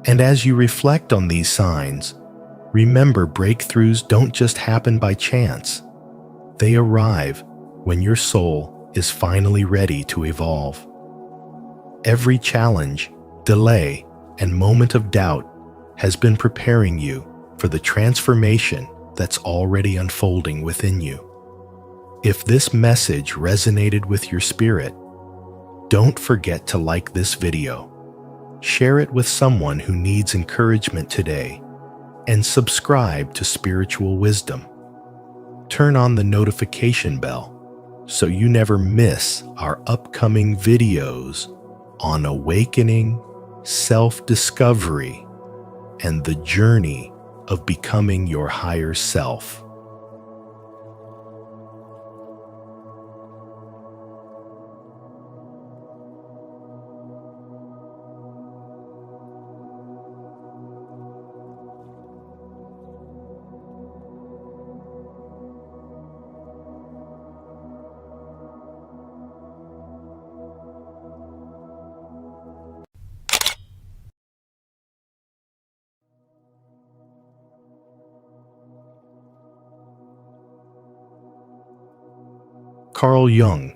[SPEAKER 1] And as you reflect on these signs, remember, breakthroughs don't just happen by chance. They arrive when your soul is finally ready to evolve. Every challenge, delay, and moment of doubt has been preparing you for the transformation that's already unfolding within you. If this message resonated with your spirit, don't forget to like this video, share it with someone who needs encouragement today, and subscribe to Spiritual Wisdom. Turn on the notification bell so you never miss our upcoming videos on awakening, self-discovery, and the journey of becoming your higher self. Carl Jung.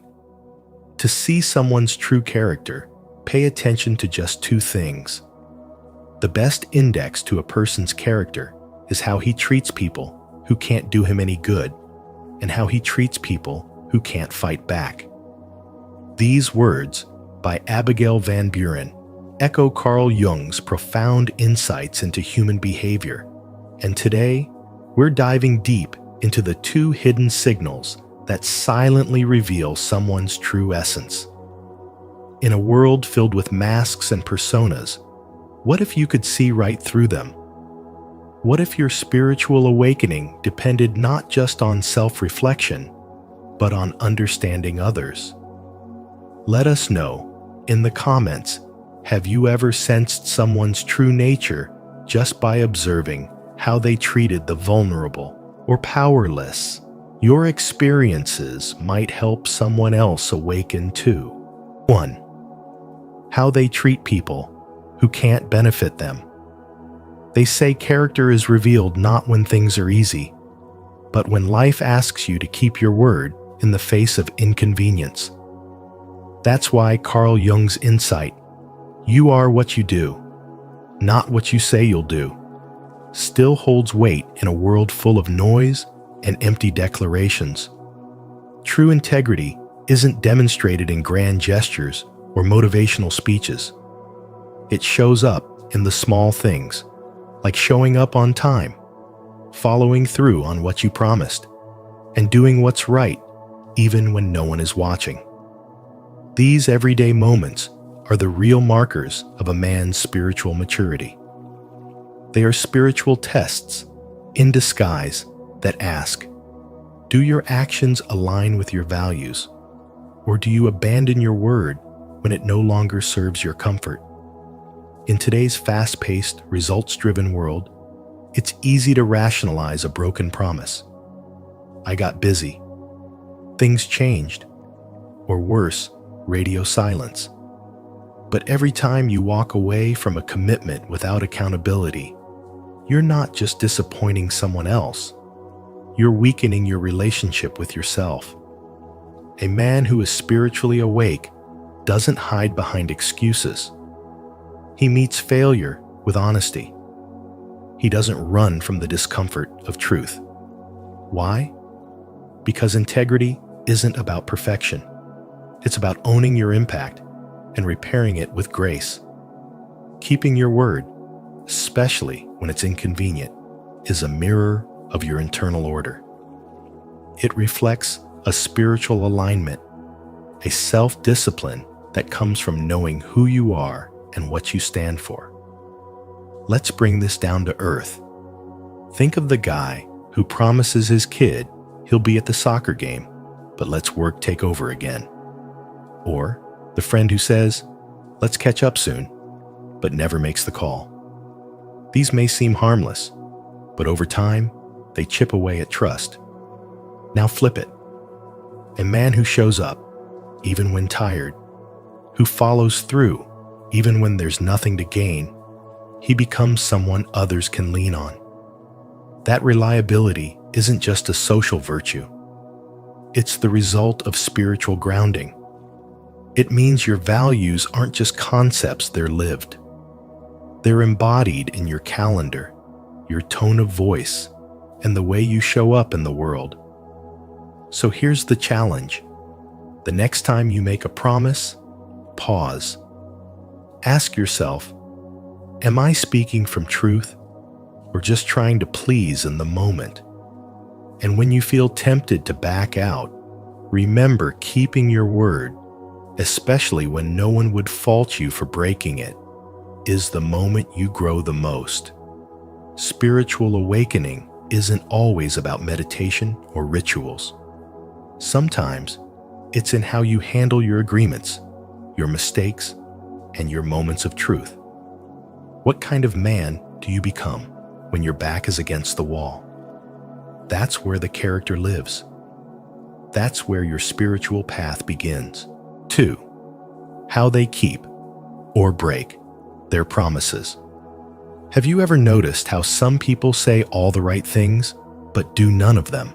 [SPEAKER 1] To see someone's true character, pay attention to just two things. The best index to a person's character is how he treats people who can't do him any good, and how he treats people who can't fight back. These words, by Abigail Van Buren, echo Carl Jung's profound insights into human behavior. And today, we're diving deep into the two hidden signals that silently reveal someone's true essence. In a world filled with masks and personas, what if you could see right through them? What if your spiritual awakening depended not just on self-reflection, but on understanding others? Let us know in the comments, have you ever sensed someone's true nature just by observing how they treated the vulnerable or powerless? Your experiences might help someone else awaken too. 1. How they treat people who can't benefit them. They say character is revealed not when things are easy, but when life asks you to keep your word in the face of inconvenience. That's why Carl Jung's insight, "You are what you do, not what you say you'll do," still holds weight in a world full of noise and empty declarations. True integrity isn't demonstrated in grand gestures or motivational speeches. It shows up in the small things, like showing up on time, following through on what you promised, and doing what's right even when no one is watching. These everyday moments are the real markers of a man's spiritual maturity. They are spiritual tests in disguise that ask, do your actions align with your values, or do you abandon your word when it no longer serves your comfort? In today's fast-paced, results-driven world, it's easy to rationalize a broken promise. I got busy. Things changed. Or worse, radio silence. But every time you walk away from a commitment without accountability, you're not just disappointing someone else. You're weakening your relationship with yourself. A man who is spiritually awake doesn't hide behind excuses. He meets failure with honesty. He doesn't run from the discomfort of truth. Why? Because integrity isn't about perfection. It's about owning your impact and repairing it with grace. Keeping your word, especially when it's inconvenient, is a mirror of your internal order. It reflects a spiritual alignment, a self-discipline that comes from knowing who you are and what you stand for. Let's bring this down to earth. Think of the guy who promises his kid he'll be at the soccer game, but lets work take over again. Or the friend who says, let's catch up soon, but never makes the call. These may seem harmless, but over time, they chip away at trust. Now flip it. A man who shows up, even when tired, who follows through, even when there's nothing to gain, he becomes someone others can lean on. That reliability isn't just a social virtue. It's the result of spiritual grounding. It means your values aren't just concepts, they're lived. They're embodied in your calendar, your tone of voice, and the way you show up in the world. So here's the challenge. The next time you make a promise, pause. Ask yourself, am I speaking from truth or just trying to please in the moment? And when you feel tempted to back out, remember keeping your word, especially when no one would fault you for breaking it, is the moment you grow the most. Spiritual awakening isn't always about meditation or rituals. Sometimes it's in how you handle your agreements, your mistakes, and your moments of truth. What kind of man do you become when your back is against the wall? That's where the character lives. That's where your spiritual path begins. 2. How they keep or break their promises. Have you ever noticed how some people say all the right things, but do none of them?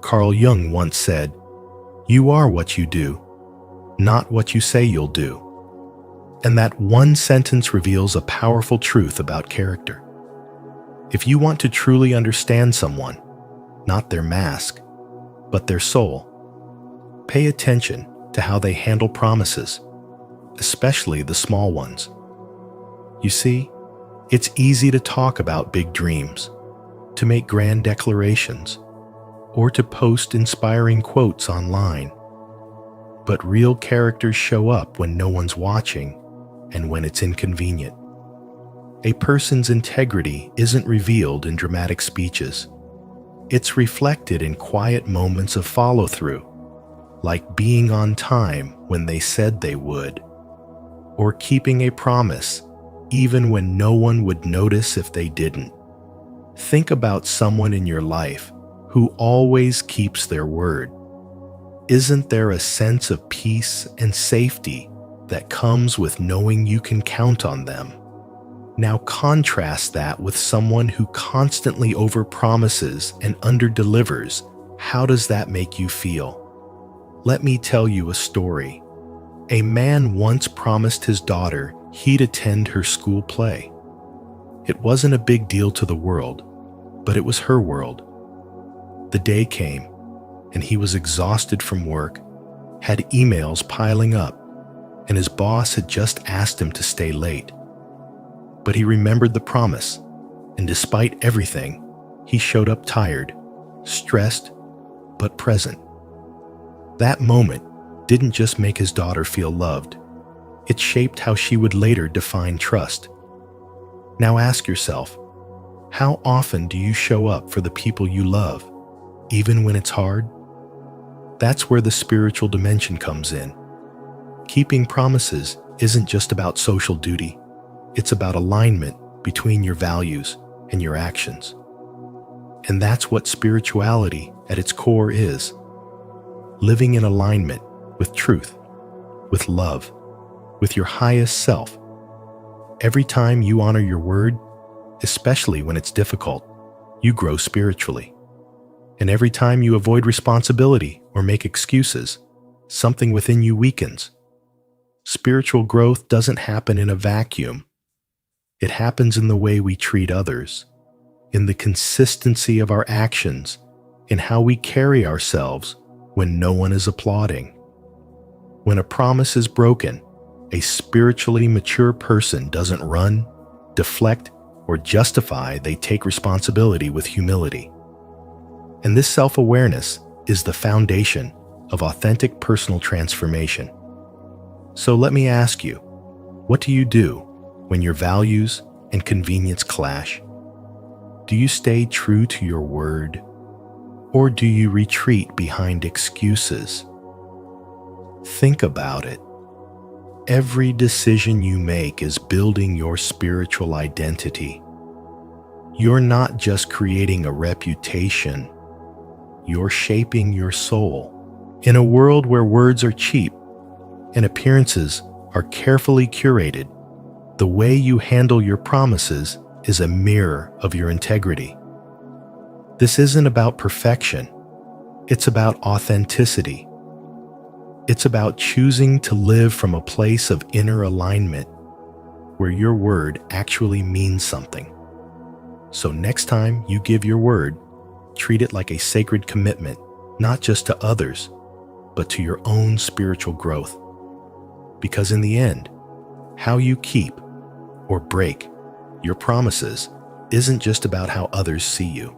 [SPEAKER 1] Carl Jung once said, "You are what you do, not what you say you'll do." And that one sentence reveals a powerful truth about character. If you want to truly understand someone, not their mask, but their soul, pay attention to how they handle promises, especially the small ones. You see, it's easy to talk about big dreams, to make grand declarations, or to post inspiring quotes online. But real characters show up when no one's watching and when it's inconvenient. A person's integrity isn't revealed in dramatic speeches. It's reflected in quiet moments of follow-through, like being on time when they said they would, or keeping a promise even when no one would notice if they didn't. Think about someone in your life who always keeps their word. Isn't there a sense of peace and safety that comes with knowing you can count on them? Now contrast that with someone who constantly overpromises and underdelivers. How does that make you feel? Let me tell you a story. A man once promised his daughter he'd attend her school play. It wasn't a big deal to the world, but it was her world. The day came, and he was exhausted from work, had emails piling up, and his boss had just asked him to stay late. But he remembered the promise, and despite everything, he showed up tired, stressed, but present. That moment didn't just make his daughter feel loved. It shaped how she would later define trust. Now ask yourself, how often do you show up for the people you love, even when it's hard? That's where the spiritual dimension comes in. Keeping promises isn't just about social duty. It's about alignment between your values and your actions. And that's what spirituality at its core is. Living in alignment with truth, with love, with your highest self. Every time you honor your word, especially when it's difficult, you grow spiritually. And every time you avoid responsibility or make excuses, something within you weakens. Spiritual growth doesn't happen in a vacuum. It happens in the way we treat others, in the consistency of our actions, in how we carry ourselves when no one is applauding. When a promise is broken, a spiritually mature person doesn't run, deflect, or justify. They take responsibility with humility. And this self-awareness is the foundation of authentic personal transformation. So let me ask you, what do you do when your values and convenience clash? Do you stay true to your word, or do you retreat behind excuses? Think about it. Every decision you make is building your spiritual identity. You're not just creating a reputation, you're shaping your soul. In a world where words are cheap and appearances are carefully curated, the way you handle your promises is a mirror of your integrity. This isn't about perfection, it's about authenticity. It's about choosing to live from a place of inner alignment, where your word actually means something. So next time you give your word, treat it like a sacred commitment, not just to others, but to your own spiritual growth. Because in the end, how you keep or break your promises isn't just about how others see you.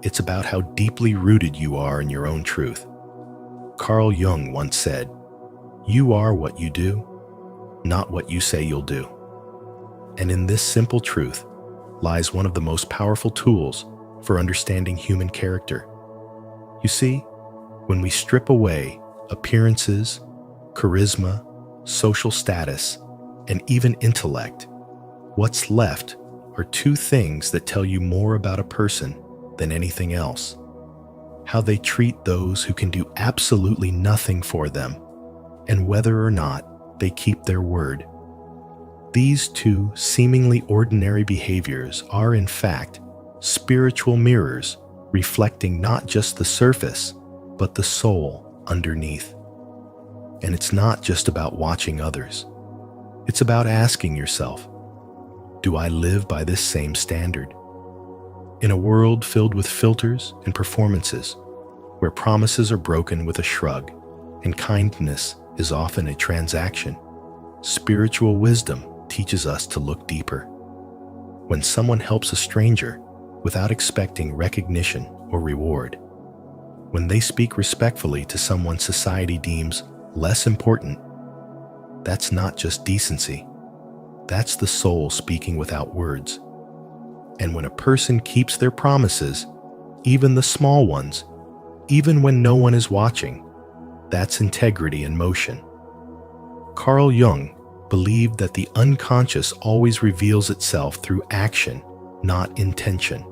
[SPEAKER 1] It's about how deeply rooted you are in your own truth. Carl Jung once said, "You are what you do, not what you say you'll do." And in this simple truth lies one of the most powerful tools for understanding human character. You see, when we strip away appearances, charisma, social status, and even intellect, what's left are two things that tell you more about a person than anything else: how they treat those who can do absolutely nothing for them, and whether or not they keep their word. These two seemingly ordinary behaviors are, in fact, spiritual mirrors reflecting not just the surface, but the soul underneath. And it's not just about watching others. It's about asking yourself, do I live by this same standard? In a world filled with filters and performances, where promises are broken with a shrug and kindness is often a transaction, spiritual wisdom teaches us to look deeper. When someone helps a stranger without expecting recognition or reward, when they speak respectfully to someone society deems less important, that's not just decency. That's the soul speaking without words. And when a person keeps their promises, even the small ones, even when no one is watching, that's integrity in motion. Carl Jung believed that the unconscious always reveals itself through action, not intention.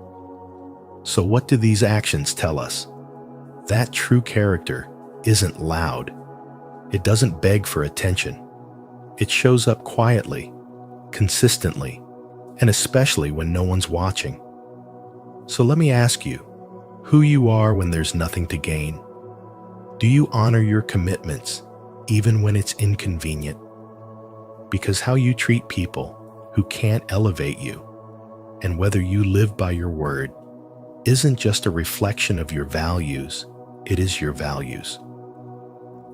[SPEAKER 1] So what do these actions tell us? That true character isn't loud. It doesn't beg for attention. It shows up quietly, consistently, and especially when no one's watching. So let me ask you, who you are when there's nothing to gain? Do you honor your commitments, even when it's inconvenient? Because how you treat people who can't elevate you, and whether you live by your word, isn't just a reflection of your values, it is your values.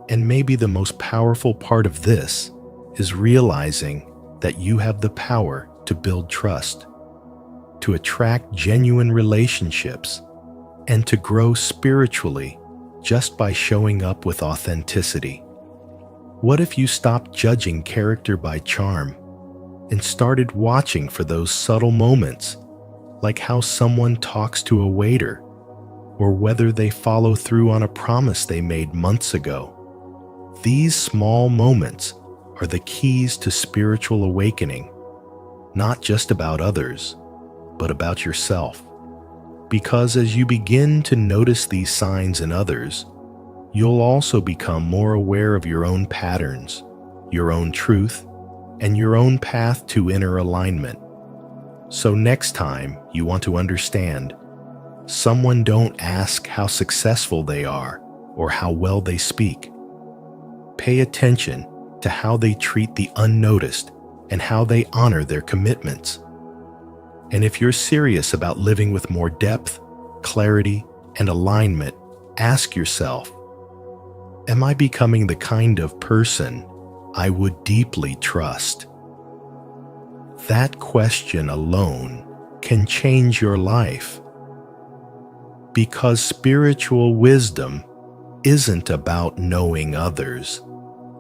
[SPEAKER 1] And maybe the most powerful part of this is realizing that you have the power to build trust, to attract genuine relationships, and to grow spiritually just by showing up with authenticity. What if you stopped judging character by charm and started watching for those subtle moments, like how someone talks to a waiter or whether they follow through on a promise they made months ago? These small moments are the keys to spiritual awakening, not just about others, but about yourself. Because as you begin to notice these signs in others, you'll also become more aware of your own patterns, your own truth, and your own path to inner alignment. So next time you want to understand someone, don't ask how successful they are or how well they speak. Pay attention to how they treat the unnoticed and how they honor their commitments. And if you're serious about living with more depth, clarity, and alignment, ask yourself, am I becoming the kind of person I would deeply trust? That question alone can change your life. Because spiritual wisdom isn't about knowing others.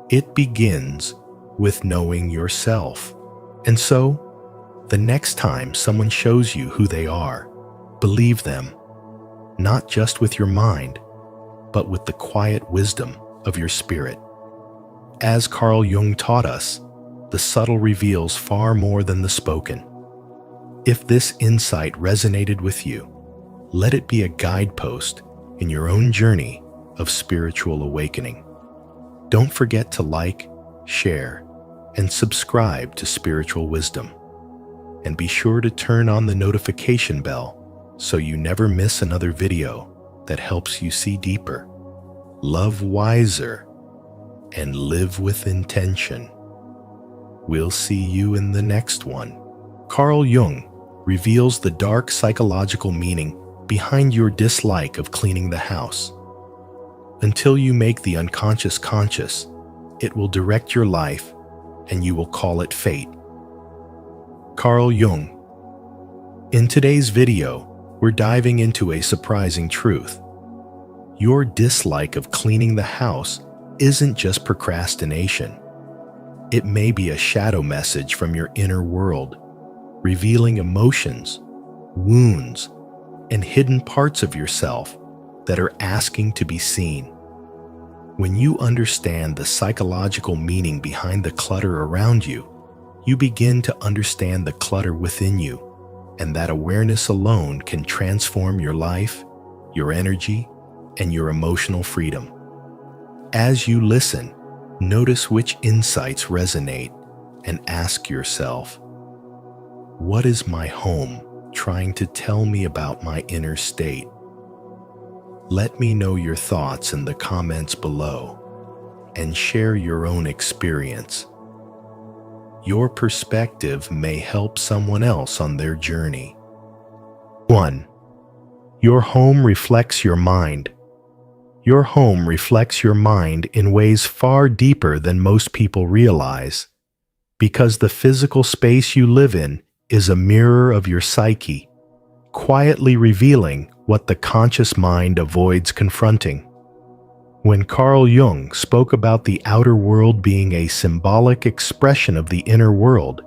[SPEAKER 1] It begins with knowing yourself. And so, the next time someone shows you who they are, believe them, not just with your mind, but with the quiet wisdom of your spirit. As Carl Jung taught us, the subtle reveals far more than the spoken. If this insight resonated with you, let it be a guidepost in your own journey of spiritual awakening. Don't forget to like, share, and subscribe to Spiritual Wisdom. And be sure to turn on the notification bell so you never miss another video that helps you see deeper, love wiser, and live with intention. We'll see you in the next one. Carl Jung reveals the dark psychological meaning behind your dislike of cleaning the house. Until you make the unconscious conscious, it will direct your life and you will call it fate. Carl Jung. In today's video, we're diving into a surprising truth. Your dislike of cleaning the house isn't just procrastination. It may be a shadow message from your inner world, revealing emotions, wounds, and hidden parts of yourself that are asking to be seen. When you understand the psychological meaning behind the clutter around you, you begin to understand the clutter within you, and that awareness alone can transform your life, your energy, and your emotional freedom. As you listen, notice which insights resonate and ask yourself, what is my home trying to tell me about my inner state? Let me know your thoughts in the comments below and share your own experience. Your perspective may help someone else on their journey. 1. Your home reflects your mind. Your home reflects your mind in ways far deeper than most people realize, because the physical space you live in is a mirror of your psyche, quietly revealing what the conscious mind avoids confronting. When Carl Jung spoke about the outer world being a symbolic expression of the inner world,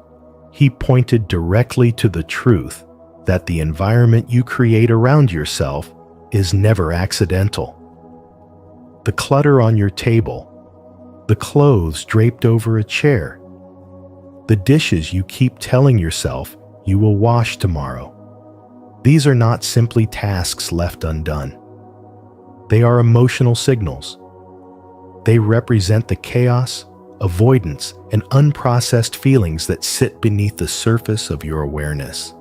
[SPEAKER 1] he pointed directly to the truth that the environment you create around yourself is never accidental. The clutter on your table, the clothes draped over a chair, the dishes you keep telling yourself you will wash tomorrow. These are not simply tasks left undone. They are emotional signals. They represent the chaos, avoidance, and unprocessed feelings that sit beneath the surface of your awareness.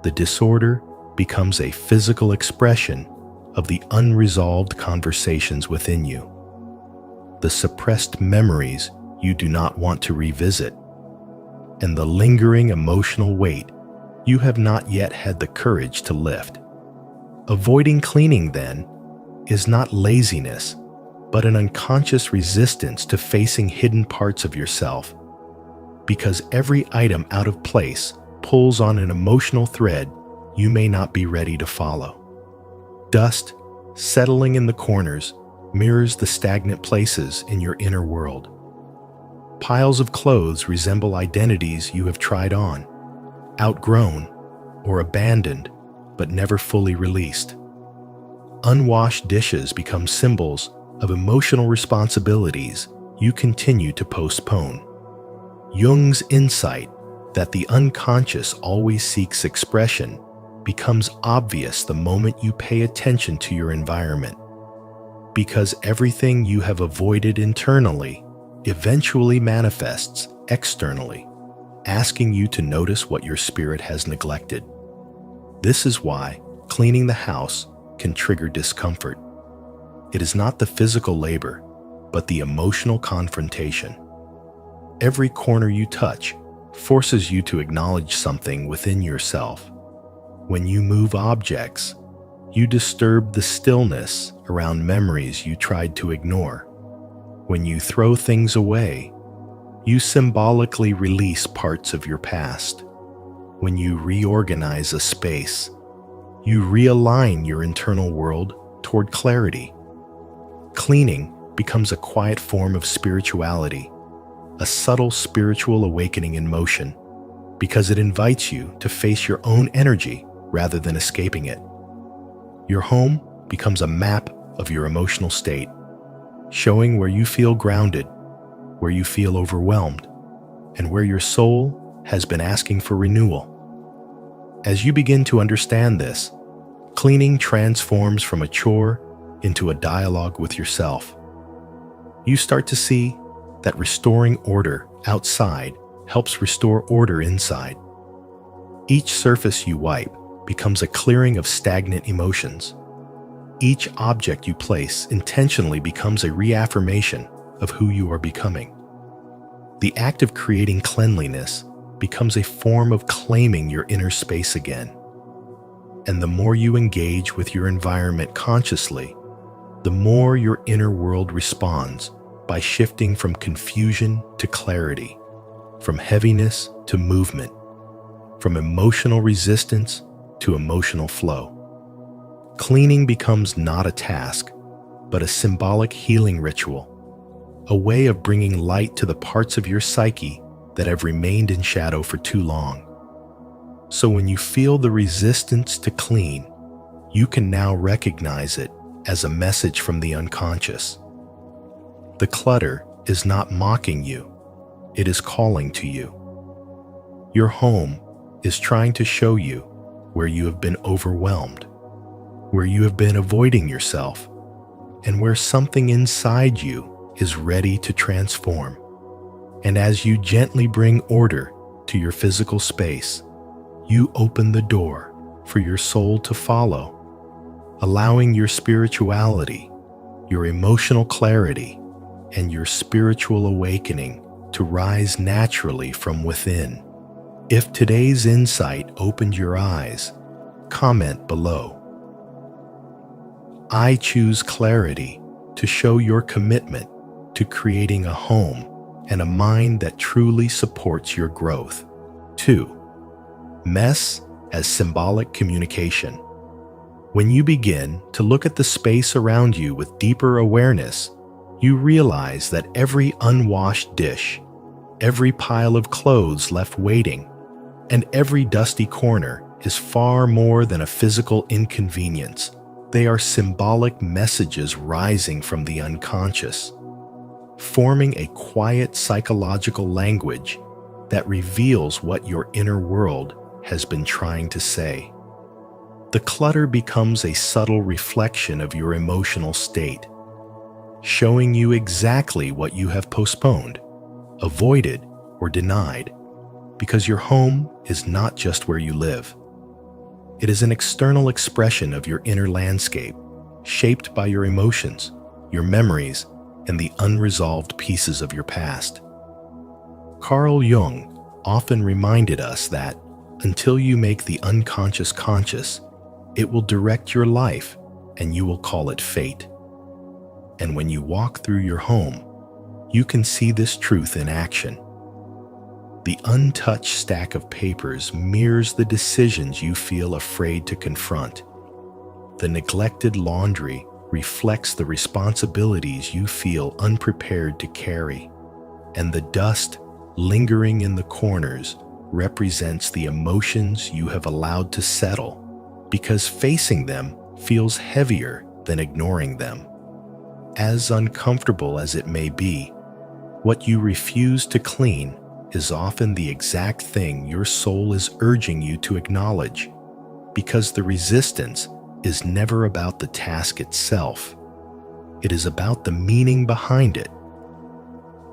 [SPEAKER 1] The disorder becomes a physical expression of the unresolved conversations within you, the suppressed memories you do not want to revisit, and the lingering emotional weight you have not yet had the courage to lift. Avoiding cleaning, then, is not laziness, but an unconscious resistance to facing hidden parts of yourself, because every item out of place pulls on an emotional thread you may not be ready to follow. Dust settling in the corners mirrors the stagnant places in your inner world. Piles of clothes resemble identities you have tried on, outgrown, or abandoned, but never fully released. Unwashed dishes become symbols of emotional responsibilities you continue to postpone. Jung's insight that the unconscious always seeks expression becomes obvious the moment you pay attention to your environment, because everything you have avoided internally eventually manifests externally, asking you to notice what your spirit has neglected. This is why cleaning the house can trigger discomfort. It is not the physical labor, but the emotional confrontation. Every corner you touch forces you to acknowledge something within yourself. When you move objects, you disturb the stillness around memories you tried to ignore. When you throw things away, you symbolically release parts of your past. When you reorganize a space, you realign your internal world toward clarity. Cleaning becomes a quiet form of spirituality, a subtle spiritual awakening in motion, because it invites you to face your own energy rather than escaping it. Your home becomes a map of your emotional state, showing where you feel grounded, where you feel overwhelmed, and where your soul has been asking for renewal. As you begin to understand this, cleaning transforms from a chore into a dialogue with yourself. You start to see that restoring order outside helps restore order inside. Each surface you wipe becomes a clearing of stagnant emotions. Each object you place intentionally becomes a reaffirmation of who you are becoming. The act of creating cleanliness becomes a form of claiming your inner space again. And the more you engage with your environment consciously, the more your inner world responds by shifting from confusion to clarity, from heaviness to movement, from emotional resistance to emotional flow. Cleaning becomes not a task, but a symbolic healing ritual, a way of bringing light to the parts of your psyche that have remained in shadow for too long. So when you feel the resistance to clean, you can now recognize it as a message from the unconscious. The clutter is not mocking you, it is calling to you. Your home is trying to show you where you have been overwhelmed, where you have been avoiding yourself, and where something inside you is ready to transform. And as you gently bring order to your physical space, you open the door for your soul to follow, allowing your spirituality, your emotional clarity, and your spiritual awakening to rise naturally from within. If today's insight opened your eyes, comment below. I choose clarity to show your commitment to creating a home and a mind that truly supports your growth. 2. Mess as symbolic communication. When you begin to look at the space around you with deeper awareness, you realize that every unwashed dish, every pile of clothes left waiting, and every dusty corner is far more than a physical inconvenience. They are symbolic messages rising from the unconscious, forming a quiet psychological language that reveals what your inner world has been trying to say. The clutter becomes a subtle reflection of your emotional state, showing you exactly what you have postponed, avoided, or denied, because your home is not just where you live. It is an external expression of your inner landscape, shaped by your emotions, your memories, and the unresolved pieces of your past. Carl Jung often reminded us that until you make the unconscious conscious, it will direct your life and you will call it fate. And when you walk through your home, you can see this truth in action. The untouched stack of papers mirrors the decisions you feel afraid to confront. The neglected laundry reflects the responsibilities you feel unprepared to carry, and the dust lingering in the corners represents the emotions you have allowed to settle, because facing them feels heavier than ignoring them. As uncomfortable as it may be, what you refuse to clean is often the exact thing your soul is urging you to acknowledge, because the resistance is never about the task itself. It is about the meaning behind it.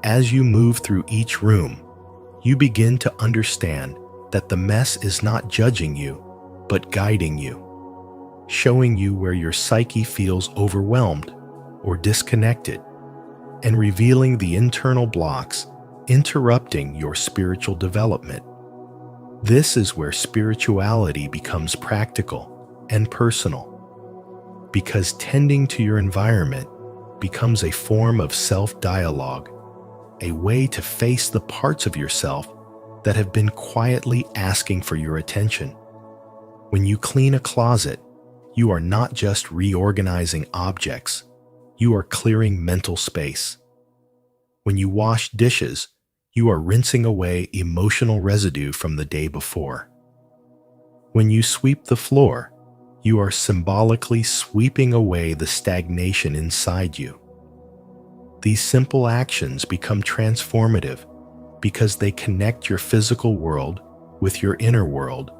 [SPEAKER 1] As you move through each room, you begin to understand that the mess is not judging you, but guiding you, showing you where your psyche feels overwhelmed or disconnected, and revealing the internal blocks interrupting your spiritual development. This is where spirituality becomes practical and personal, because tending to your environment becomes a form of self-dialogue, a way to face the parts of yourself that have been quietly asking for your attention. When you clean a closet, you are not just reorganizing objects, you are clearing mental space. When you wash dishes, you are rinsing away emotional residue from the day before. When you sweep the floor, you are symbolically sweeping away the stagnation inside you. These simple actions become transformative because they connect your physical world with your inner world,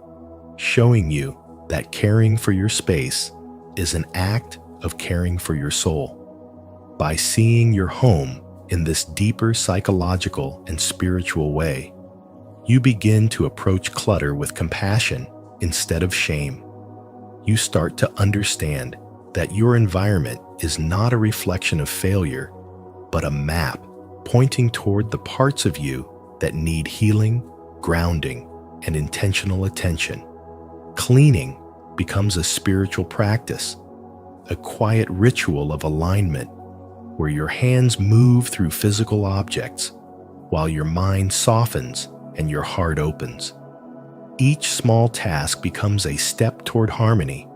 [SPEAKER 1] showing you that caring for your space is an act of caring for your soul. By seeing your home in this deeper psychological and spiritual way, you begin to approach clutter with compassion instead of shame. You start to understand that your environment is not a reflection of failure, but a map pointing toward the parts of you that need healing, grounding, and intentional attention. Cleaning becomes a spiritual practice, a quiet ritual of alignment where your hands move through physical objects while your mind softens and your heart opens. Each small task becomes a step toward harmony,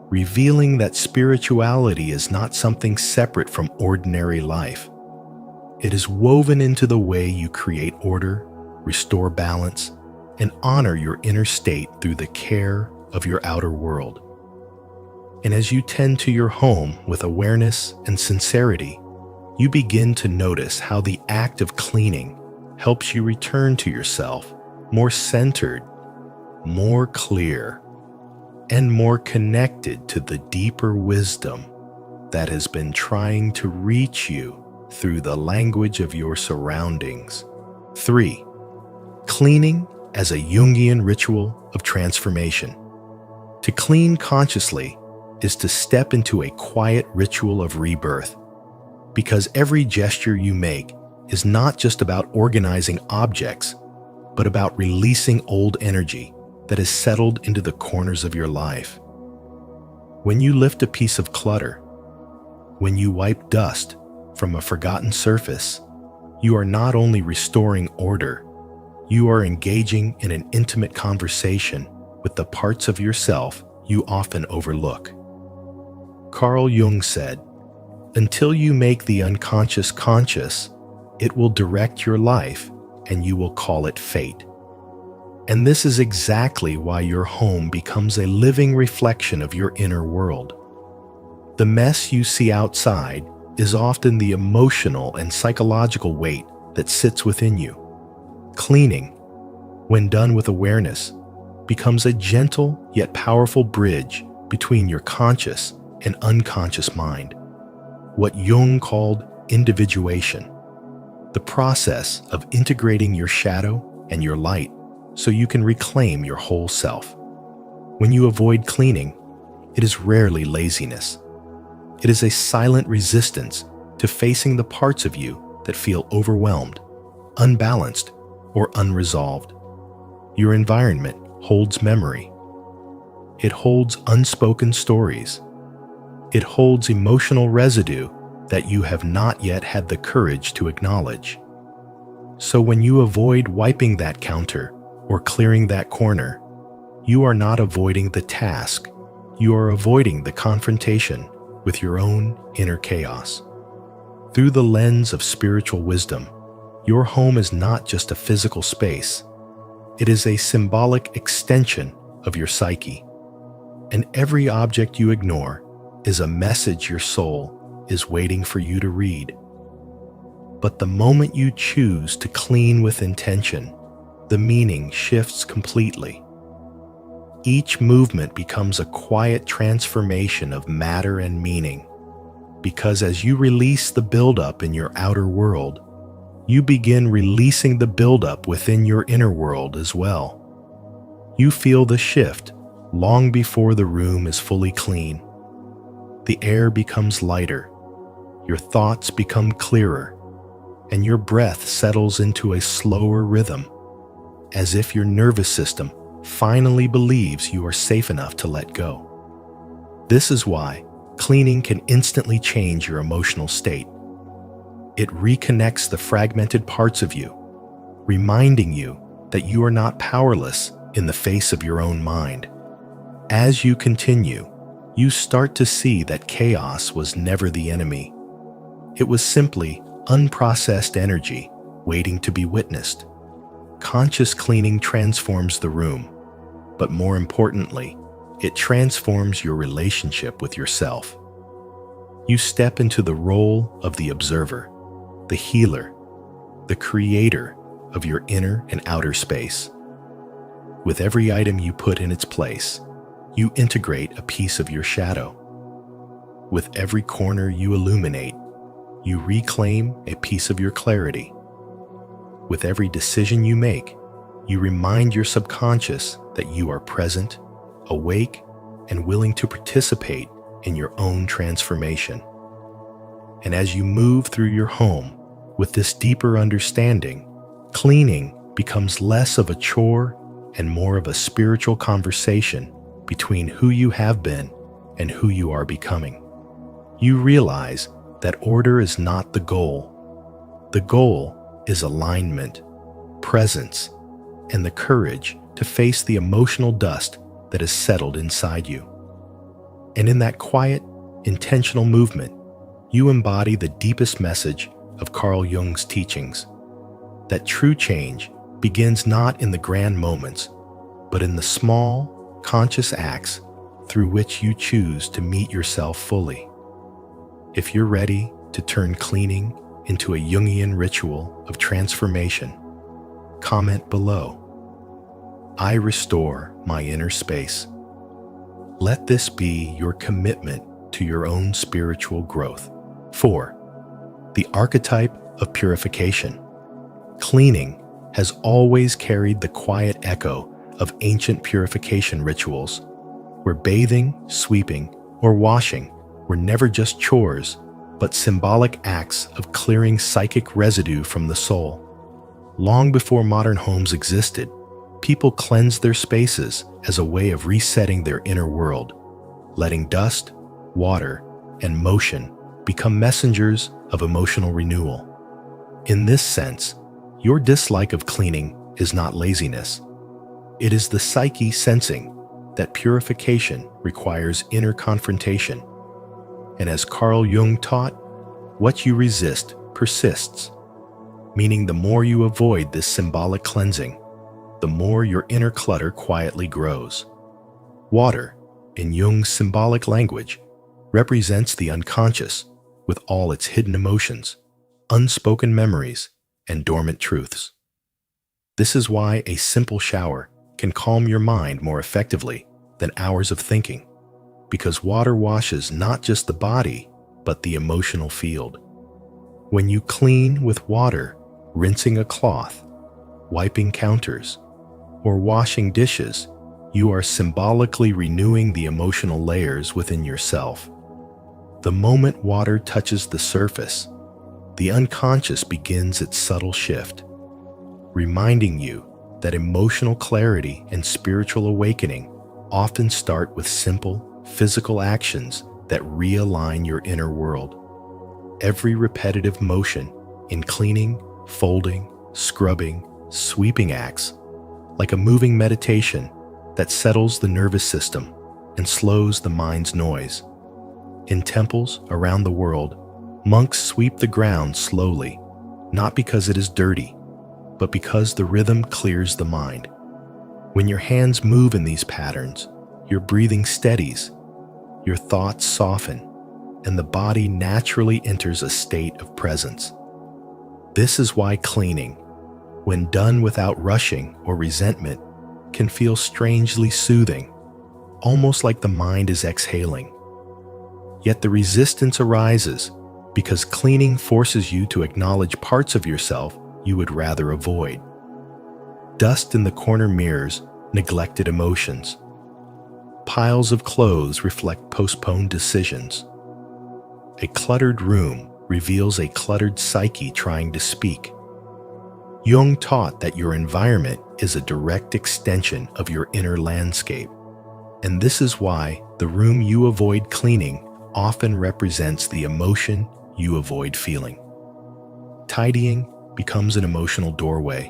[SPEAKER 1] revealing that spirituality is not something separate from ordinary life. It is woven into the way you create order, restore balance, and honor your inner state through the care of your outer world. And as you tend to your home with awareness and sincerity, you begin to notice how the act of cleaning helps you return to yourself more centered, more clear, and more connected to the deeper wisdom that has been trying to reach you through the language of your surroundings. 3. Cleaning as a Jungian ritual of transformation. To clean consciously is to step into a quiet ritual of rebirth, because every gesture you make is not just about organizing objects, but about releasing old energy that has settled into the corners of your life. When you lift a piece of clutter, when you wipe dust from a forgotten surface, you are not only restoring order, you are engaging in an intimate conversation with the parts of yourself you often overlook. Carl Jung said, "Until you make the unconscious conscious, it will direct your life and you will call it fate." And this is exactly why your home becomes a living reflection of your inner world. The mess you see outside is often the emotional and psychological weight that sits within you. Cleaning, when done with awareness, becomes a gentle yet powerful bridge between your conscious and unconscious mind, what Jung called individuation, the process of integrating your shadow and your light so you can reclaim your whole self. When you avoid cleaning, it is rarely laziness. It is a silent resistance to facing the parts of you that feel overwhelmed, unbalanced, or unresolved. Your environment holds memory. It holds unspoken stories. It holds emotional residue that you have not yet had the courage to acknowledge. So when you avoid wiping that counter or clearing that corner, you are not avoiding the task. You are avoiding the confrontation with your own inner chaos. Through the lens of spiritual wisdom, your home is not just a physical space. It is a symbolic extension of your psyche. And every object you ignore is a message your soul is waiting for you to read. But the moment you choose to clean with intention, the meaning shifts completely. Each movement becomes a quiet transformation of matter and meaning, because as you release the buildup in your outer world, you begin releasing the buildup within your inner world as well. You feel the shift long before the room is fully clean. The air becomes lighter, your thoughts become clearer, and your breath settles into a slower rhythm, as if your nervous system finally believes you are safe enough to let go. This is why cleaning can instantly change your emotional state. It reconnects the fragmented parts of you, reminding you that you are not powerless in the face of your own mind. As you continue, you start to see that chaos was never the enemy. It was simply unprocessed energy waiting to be witnessed. Conscious cleaning transforms the room, but more importantly, it transforms your relationship with yourself. You step into the role of the observer, the healer, the creator of your inner and outer space. With every item you put in its place, you integrate a piece of your shadow. With every corner you illuminate, you reclaim a piece of your clarity. With every decision you make, you remind your subconscious that you are present, awake, and willing to participate in your own transformation. And as you move through your home with this deeper understanding, cleaning becomes less of a chore and more of a spiritual conversation between who you have been and who you are becoming. You realize that order is not the goal. The goal is alignment, presence, and the courage to face the emotional dust that has settled inside you. And in that quiet, intentional movement, you embody the deepest message of Carl Jung's teachings, that true change begins not in the grand moments, but in the small, conscious acts through which you choose to meet yourself fully. If you're ready to turn cleaning into a Jungian ritual of transformation, comment below. I restore my inner space. Let this be your commitment to your own spiritual growth. 4. The archetype of purification. Cleaning has always carried the quiet echo of ancient purification rituals, where bathing, sweeping, or washing were never just chores, but symbolic acts of clearing psychic residue from the soul. Long before modern homes existed, people cleansed their spaces as a way of resetting their inner world, letting dust, water, and motion become messengers of emotional renewal. In this sense, your dislike of cleaning is not laziness. It is the psyche sensing that purification requires inner confrontation. And as Carl Jung taught, what you resist persists, meaning the more you avoid this symbolic cleansing, the more your inner clutter quietly grows. Water, in Jung's symbolic language, represents the unconscious with all its hidden emotions, unspoken memories, and dormant truths. This is why a simple shower can calm your mind more effectively than hours of thinking, because water washes not just the body, but the emotional field. When you clean with water, rinsing a cloth, wiping counters, or washing dishes, you are symbolically renewing the emotional layers within yourself. The moment water touches the surface, the unconscious begins its subtle shift, reminding you that emotional clarity and spiritual awakening often start with simple, physical actions that realign your inner world. Every repetitive motion in cleaning, folding, scrubbing, sweeping acts like a moving meditation that settles the nervous system and slows the mind's noise. In temples around the world, monks sweep the ground slowly, not because it is dirty, but because the rhythm clears the mind. When your hands move in these patterns, your breathing steadies, your thoughts soften, and the body naturally enters a state of presence. This is why cleaning, when done without rushing or resentment, can feel strangely soothing, almost like the mind is exhaling. Yet the resistance arises because cleaning forces you to acknowledge parts of yourself you would rather avoid. Dust in the corner mirrors neglected emotions. Piles of clothes reflect postponed decisions. A cluttered room reveals a cluttered psyche trying to speak. Jung taught that your environment is a direct extension of your inner landscape, and this is why the room you avoid cleaning often represents the emotion you avoid feeling. Tidying becomes an emotional doorway,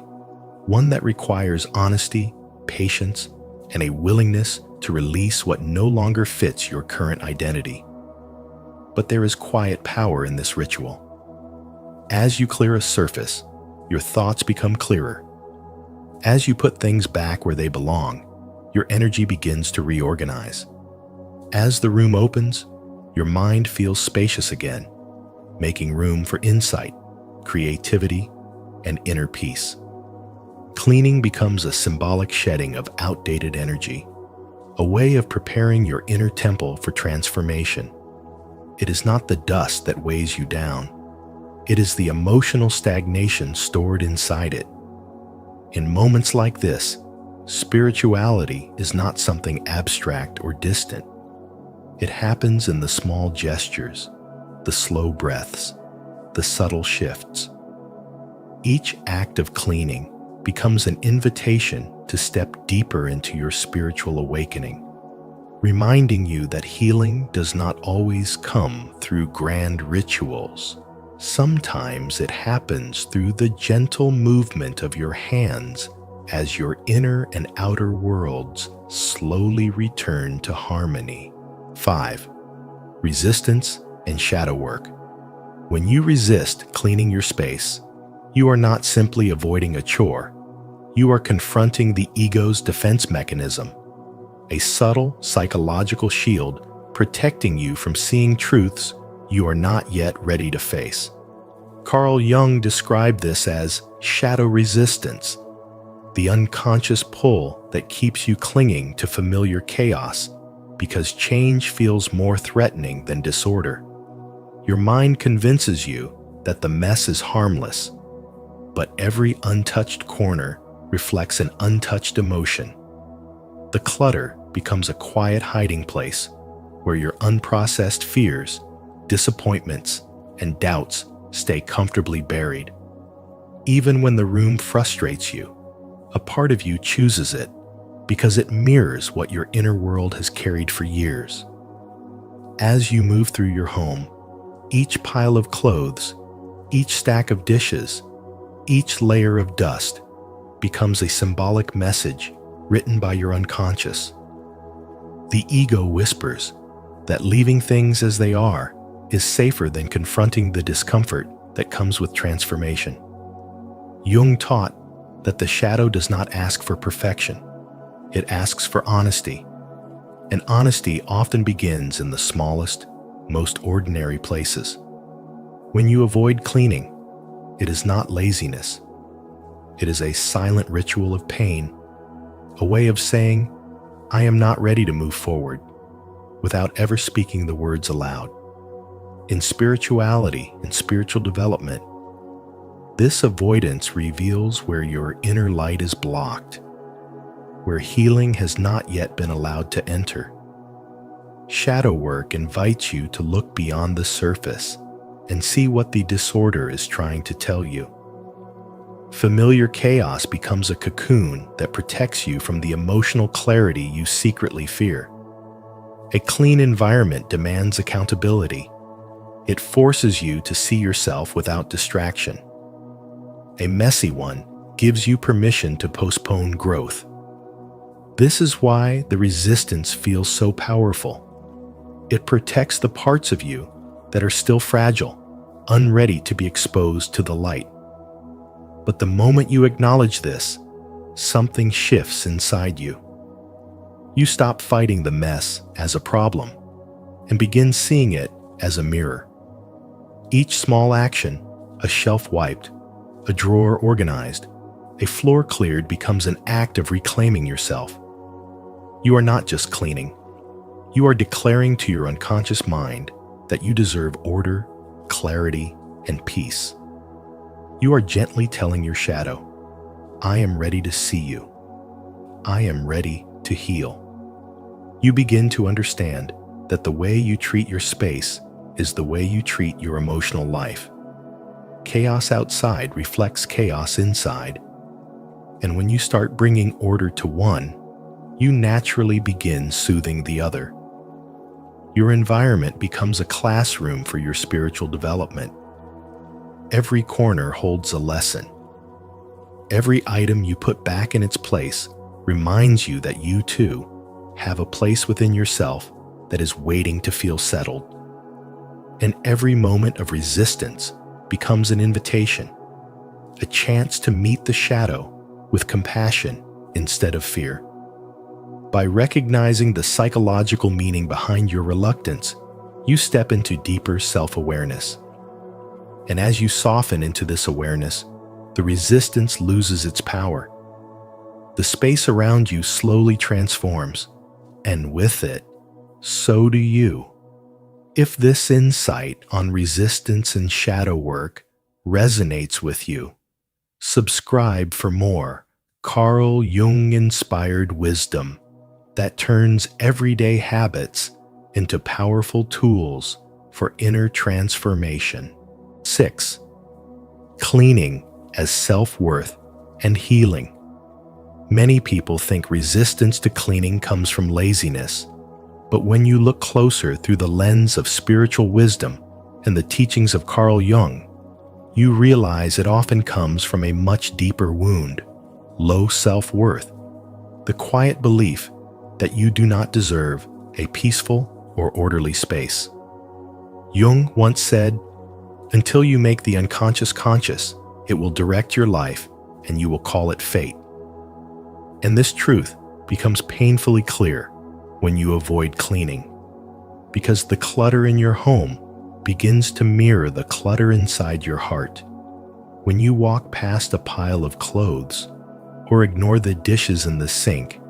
[SPEAKER 1] one that requires honesty, patience, and a willingness to release what no longer fits your current identity. But there is quiet power in this ritual. As you clear a surface, your thoughts become clearer. As you put things back where they belong, your energy begins to reorganize. As the room opens, your mind feels spacious again, making room for insight, creativity, and inner peace. Cleaning becomes a symbolic shedding of outdated energy, a way of preparing your inner temple for transformation. It is not the dust that weighs you down. It is the emotional stagnation stored inside it. In moments like this, spirituality is not something abstract or distant. It happens in the small gestures, the slow breaths, the subtle shifts. Each act of cleaning becomes an invitation to step deeper into your spiritual awakening, reminding you that healing does not always come through grand rituals. Sometimes it happens through the gentle movement of your hands as your inner and outer worlds slowly return to harmony. 5. Resistance and shadow work. When you resist cleaning your space, you are not simply avoiding a chore. You are confronting the ego's defense mechanism, a subtle psychological shield protecting you from seeing truths you are not yet ready to face. Carl Jung described this as shadow resistance, the unconscious pull that keeps you clinging to familiar chaos because change feels more threatening than disorder. Your mind convinces you that the mess is harmless, but every untouched corner reflects an untouched emotion. The clutter becomes a quiet hiding place where your unprocessed fears, disappointments, and doubts stay comfortably buried. Even when the room frustrates you, a part of you chooses it because it mirrors what your inner world has carried for years. As you move through your home, each pile of clothes, each stack of dishes, each layer of dust becomes a symbolic message written by your unconscious. The ego whispers that leaving things as they are is safer than confronting the discomfort that comes with transformation. Jung taught that the shadow does not ask for perfection. It asks for honesty, and honesty often begins in the smallest, most ordinary places. When you avoid cleaning, it is not laziness. It is a silent ritual of pain, a way of saying, "I am not ready to move forward," without ever speaking the words aloud. In spirituality and spiritual development, this avoidance reveals where your inner light is blocked, where healing has not yet been allowed to enter. Shadow work invites you to look beyond the surface and see what the disorder is trying to tell you. Familiar chaos becomes a cocoon that protects you from the emotional clarity you secretly fear. A clean environment demands accountability. It forces you to see yourself without distraction. A messy one gives you permission to postpone growth. This is why the resistance feels so powerful. It protects the parts of you that are still fragile, unready to be exposed to the light. But the moment you acknowledge this, something shifts inside you. You stop fighting the mess as a problem and begin seeing it as a mirror. Each small action, a shelf wiped, a drawer organized, a floor cleared, becomes an act of reclaiming yourself. You are not just cleaning. You are declaring to your unconscious mind that you deserve order, clarity, and peace. You are gently telling your shadow, I am ready to see you. I am ready to heal. You begin to understand that the way you treat your space is the way you treat your emotional life. Chaos outside reflects chaos inside. And when you start bringing order to one, you naturally begin soothing the other. Your environment becomes a classroom for your spiritual development. Every corner holds a lesson. Every item you put back in its place reminds you that you too have a place within yourself that is waiting to feel settled. And every moment of resistance becomes an invitation, a chance to meet the shadow with compassion instead of fear. By recognizing the psychological meaning behind your reluctance, you step into deeper self-awareness. And as you soften into this awareness, the resistance loses its power. The space around you slowly transforms, and with it, so do you. If this insight on resistance and shadow work resonates with you, subscribe for more Carl Jung-inspired wisdom that turns everyday habits into powerful tools for inner transformation. 6. Cleaning as self-worth and healing. Many people think resistance to cleaning comes from laziness, but when you look closer through the lens of spiritual wisdom and the teachings of Carl Jung, you realize it often comes from a much deeper wound, low self-worth, the quiet belief that you do not deserve a peaceful or orderly space. Jung once said, "Until you make the unconscious conscious, it will direct your life and you will call it fate." And this truth becomes painfully clear when you avoid cleaning, because the clutter in your home begins to mirror the clutter inside your heart. When you walk past a pile of clothes or ignore the dishes in the sink,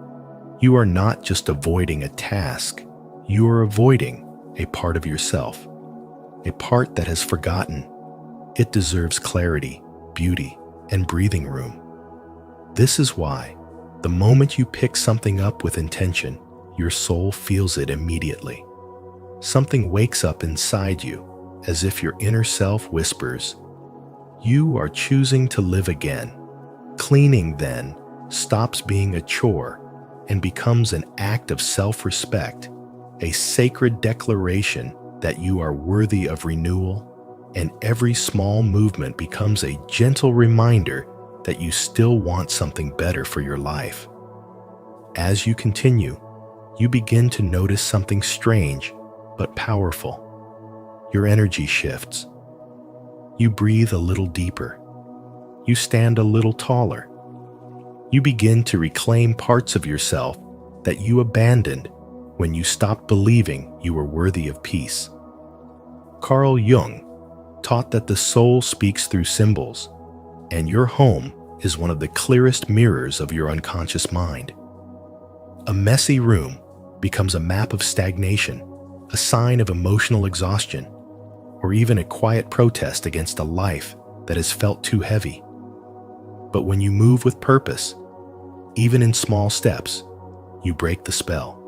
[SPEAKER 1] you are not just avoiding a task, you are avoiding a part of yourself, a part that has forgotten it deserves clarity, beauty, and breathing room. This is why, the moment you pick something up with intention, your soul feels it immediately. Something wakes up inside you, as if your inner self whispers, "You are choosing to live again." Cleaning, then, stops being a chore and becomes an act of self-respect, a sacred declaration that you are worthy of renewal, and every small movement becomes a gentle reminder that you still want something better for your life. As you continue, you begin to notice something strange but powerful. Your energy shifts. You breathe a little deeper. You stand a little taller. You begin to reclaim parts of yourself that you abandoned when you stopped believing you were worthy of peace. Carl Jung taught that the soul speaks through symbols, and your home is one of the clearest mirrors of your unconscious mind. A messy room becomes a map of stagnation, a sign of emotional exhaustion, or even a quiet protest against a life that has felt too heavy. But when you move with purpose, even in small steps, you break the spell.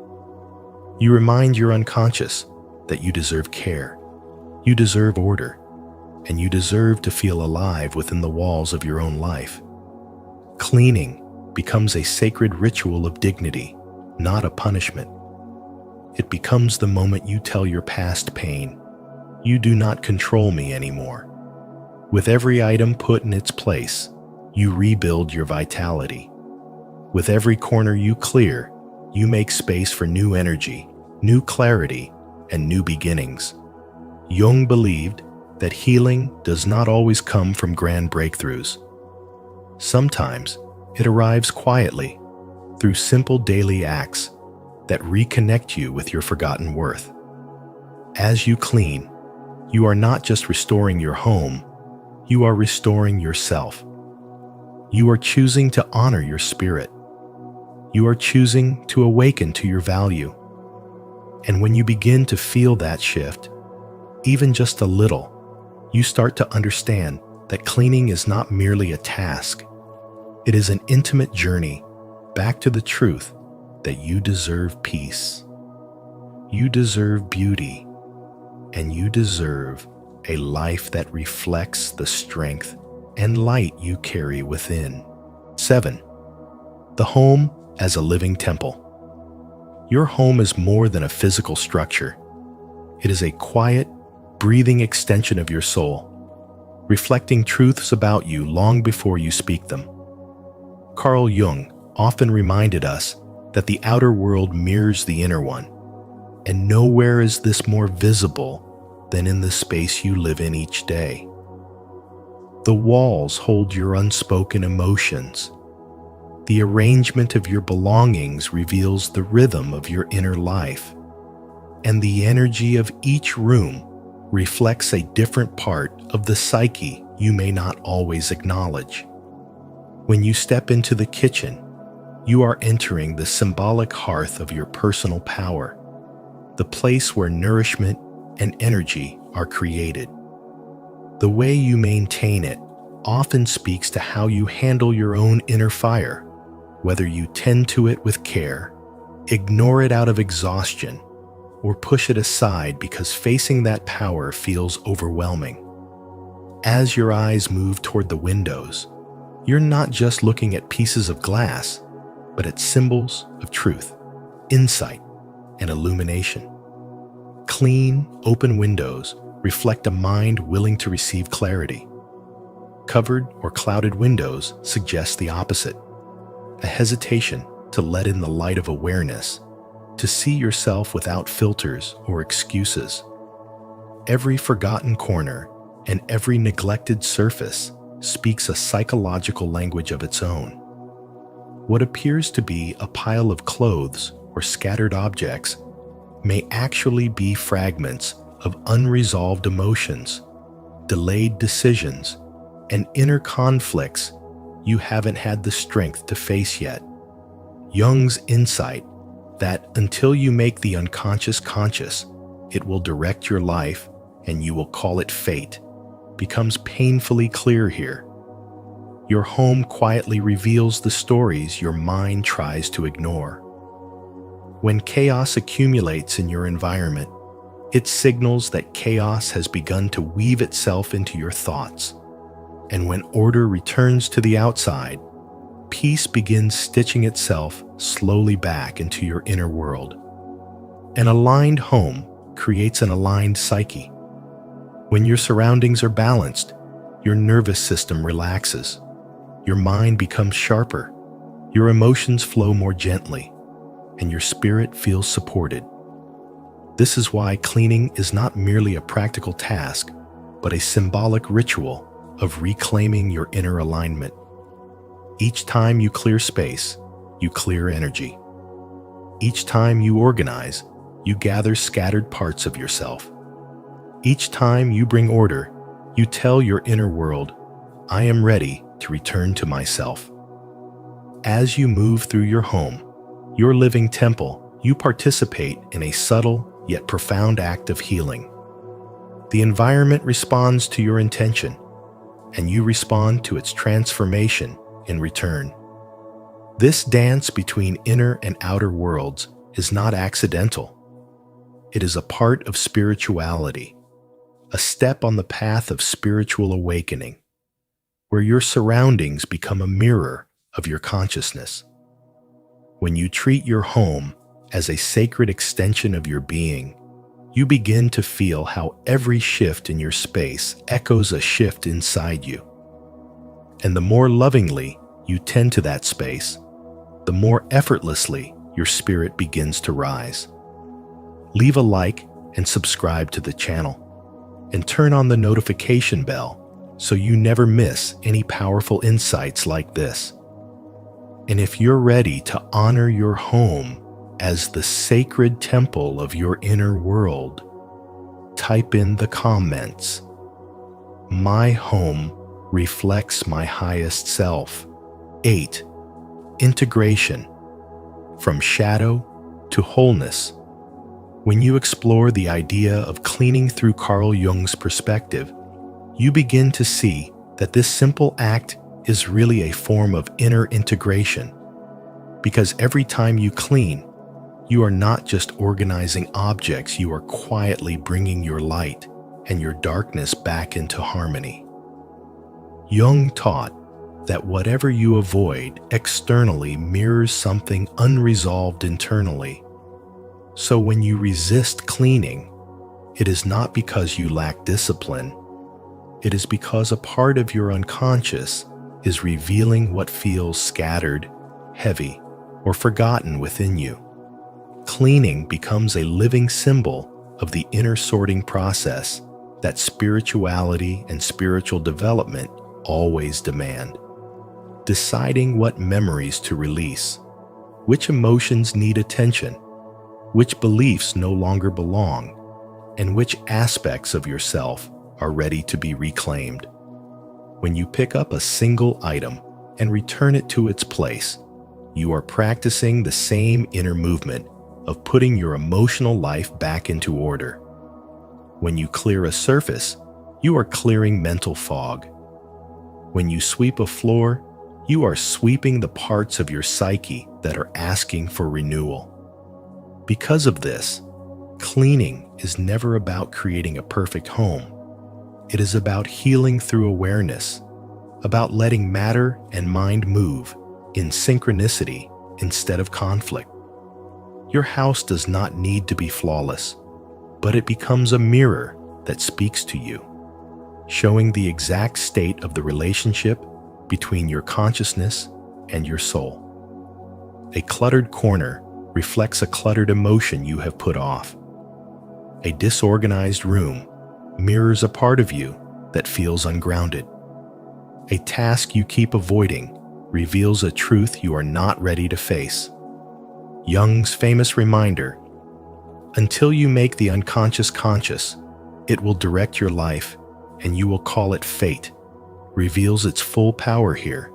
[SPEAKER 1] You remind your unconscious that you deserve care, you deserve order, and you deserve to feel alive within the walls of your own life. Cleaning becomes a sacred ritual of dignity, not a punishment. It becomes the moment you tell your past pain, "You do not control me anymore." With every item put in its place, you rebuild your vitality. With every corner you clear, you make space for new energy, new clarity, and new beginnings. Jung believed that healing does not always come from grand breakthroughs. Sometimes it arrives quietly through simple daily acts that reconnect you with your forgotten worth. As you clean, you are not just restoring your home, you are restoring yourself. You are choosing to honor your spirit. You are choosing to awaken to your value. And when you begin to feel that shift, even just a little, you start to understand that cleaning is not merely a task. It is an intimate journey back to the truth that you deserve peace. You deserve beauty, and you deserve a life that reflects the strength and light you carry within. 7. The home as a living temple. Your home is more than a physical structure. It is a quiet, breathing extension of your soul, reflecting truths about you long before you speak them. Carl Jung often reminded us that the outer world mirrors the inner one, and nowhere is this more visible than in the space you live in each day. The walls hold your unspoken emotions. The arrangement of your belongings reveals the rhythm of your inner life, and the energy of each room reflects a different part of the psyche you may not always acknowledge. When you step into the kitchen, you are entering the symbolic hearth of your personal power, the place where nourishment and energy are created. The way you maintain it often speaks to how you handle your own inner fire, whether you tend to it with care, ignore it out of exhaustion, or push it aside because facing that power feels overwhelming. As your eyes move toward the windows, you're not just looking at pieces of glass, but at symbols of truth, insight, and illumination. Clean, open windows reflect a mind willing to receive clarity. Covered or clouded windows suggest the opposite, a hesitation to let in the light of awareness, to see yourself without filters or excuses. Every forgotten corner and every neglected surface speaks a psychological language of its own. What appears to be a pile of clothes or scattered objects may actually be fragments of unresolved emotions, delayed decisions, and inner conflicts you haven't had the strength to face yet. Jung's insight that until you make the unconscious conscious, it will direct your life and you will call it fate, becomes painfully clear here. Your home quietly reveals the stories your mind tries to ignore. When chaos accumulates in your environment, it signals that chaos has begun to weave itself into your thoughts. And when order returns to the outside, peace begins stitching itself slowly back into your inner world. An aligned home creates an aligned psyche. When your surroundings are balanced, your nervous system relaxes, your mind becomes sharper, your emotions flow more gently, and your spirit feels supported. This is why cleaning is not merely a practical task, but a symbolic ritual of reclaiming your inner alignment. Each time you clear space, you clear energy. Each time you organize, you gather scattered parts of yourself. Each time you bring order, you tell your inner world, I am ready to return to myself. As you move through your home, your living temple, you participate in a subtle yet profound act of healing. The environment responds to your intention, and you respond to its transformation in return. This dance between inner and outer worlds is not accidental. It is a part of spirituality, a step on the path of spiritual awakening, where your surroundings become a mirror of your consciousness. When you treat your home as a sacred extension of your being, you begin to feel how every shift in your space echoes a shift inside you. And the more lovingly you tend to that space, the more effortlessly your spirit begins to rise. Leave a like and subscribe to the channel. And turn on the notification bell so you never miss any powerful insights like this. And if you're ready to honor your home as the sacred temple of your inner world, type in the comments, "My home reflects my highest self." 8. Integration. From shadow to wholeness. When you explore the idea of cleaning through Carl Jung's perspective, you begin to see that this simple act is really a form of inner integration. Because every time you clean, you are not just organizing objects, you are quietly bringing your light and your darkness back into harmony. Jung taught that whatever you avoid externally mirrors something unresolved internally. So when you resist cleaning, it is not because you lack discipline. It is because a part of your unconscious is revealing what feels scattered, heavy, or forgotten within you. Cleaning becomes a living symbol of the inner sorting process that spirituality and spiritual development always demand. Deciding what memories to release, which emotions need attention, which beliefs no longer belong, and which aspects of yourself are ready to be reclaimed. When you pick up a single item and return it to its place, you are practicing the same inner movement of putting your emotional life back into order. When you clear a surface, you are clearing mental fog. When you sweep a floor, you are sweeping the parts of your psyche that are asking for renewal. Because of this, cleaning is never about creating a perfect home. It is about healing through awareness, about letting matter and mind move in synchronicity instead of conflict. Your house does not need to be flawless, but it becomes a mirror that speaks to you, showing the exact state of the relationship between your consciousness and your soul. A cluttered corner reflects a cluttered emotion you have put off. A disorganized room mirrors a part of you that feels ungrounded. A task you keep avoiding reveals a truth you are not ready to face. Jung's famous reminder, "Until you make the unconscious conscious, it will direct your life and you will call it fate," reveals its full power here.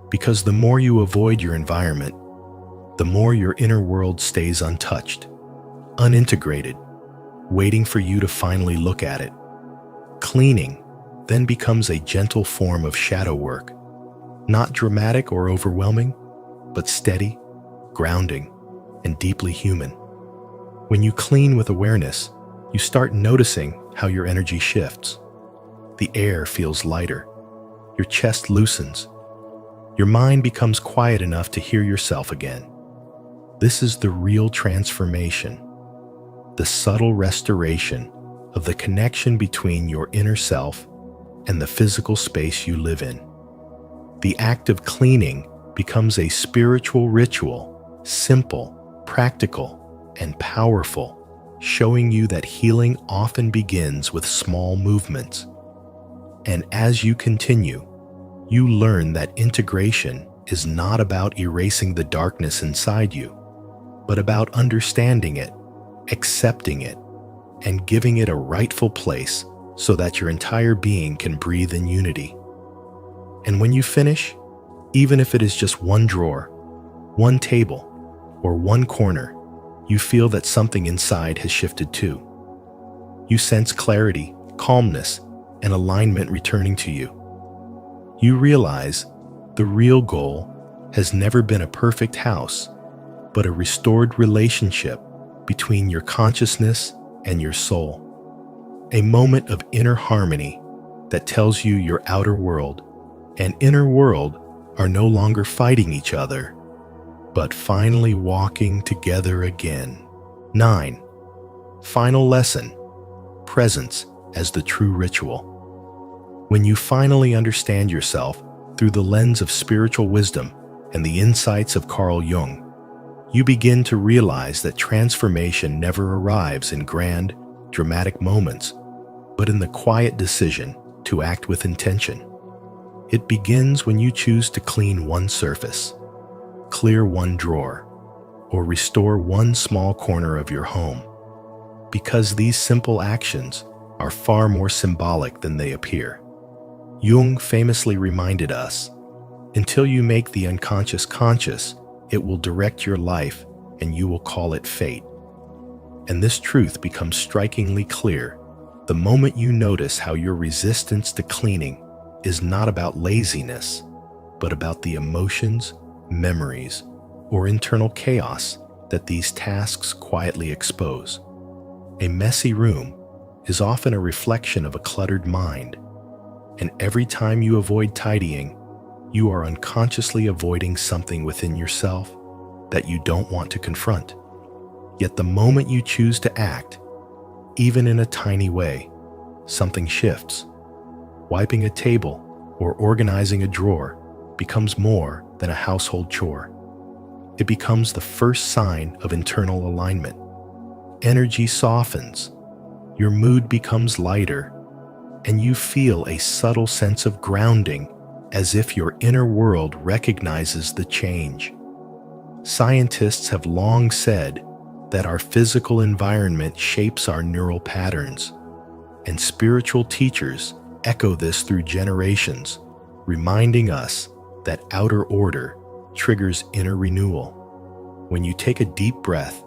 [SPEAKER 1] Because the more you avoid your environment, the more your inner world stays untouched, unintegrated, waiting for you to finally look at it. Cleaning then becomes a gentle form of shadow work, not dramatic or overwhelming, but steady, grounding, and deeply human. When you clean with awareness, you start noticing how your energy shifts. The air feels lighter, your chest loosens, your mind becomes quiet enough to hear yourself again. This is the real transformation, the subtle restoration of the connection between your inner self and the physical space you live in. The act of cleaning becomes a spiritual ritual, simple, practical, and powerful, showing you that healing often begins with small movements. And as you continue, you learn that integration is not about erasing the darkness inside you, but about understanding it, accepting it, and giving it a rightful place so that your entire being can breathe in unity. And when you finish, even if it is just one drawer, one table, or one corner, you feel that something inside has shifted too. You sense clarity, calmness, and alignment returning to you. You realize the real goal has never been a perfect house, but a restored relationship between your consciousness and your soul. A moment of inner harmony that tells you your outer world and inner world are no longer fighting each other, but finally walking together again. 9. Final lesson: presence as the true ritual. When you finally understand yourself through the lens of spiritual wisdom and the insights of Carl Jung, you begin to realize that transformation never arrives in grand, dramatic moments, but in the quiet decision to act with intention. It begins when you choose to clean one surface, clear one drawer, or restore one small corner of your home. Because these simple actions are far more symbolic than they appear. Jung famously reminded us, until you make the unconscious conscious, it will direct your life and you will call it fate. And this truth becomes strikingly clear the moment you notice how your resistance to cleaning is not about laziness, but about the emotions, memories, or internal chaos that these tasks quietly expose. A messy room is often a reflection of a cluttered mind, and every time you avoid tidying, you are unconsciously avoiding something within yourself that you don't want to confront. Yet the moment you choose to act, even in a tiny way, something shifts. Wiping a table or organizing a drawer becomes more than a household chore. It becomes the first sign of internal alignment. Energy softens, your mood becomes lighter, and you feel a subtle sense of grounding, as if your inner world recognizes the change. Scientists have long said that our physical environment shapes our neural patterns, and spiritual teachers echo this through generations, reminding us that outer order triggers inner renewal. When you take a deep breath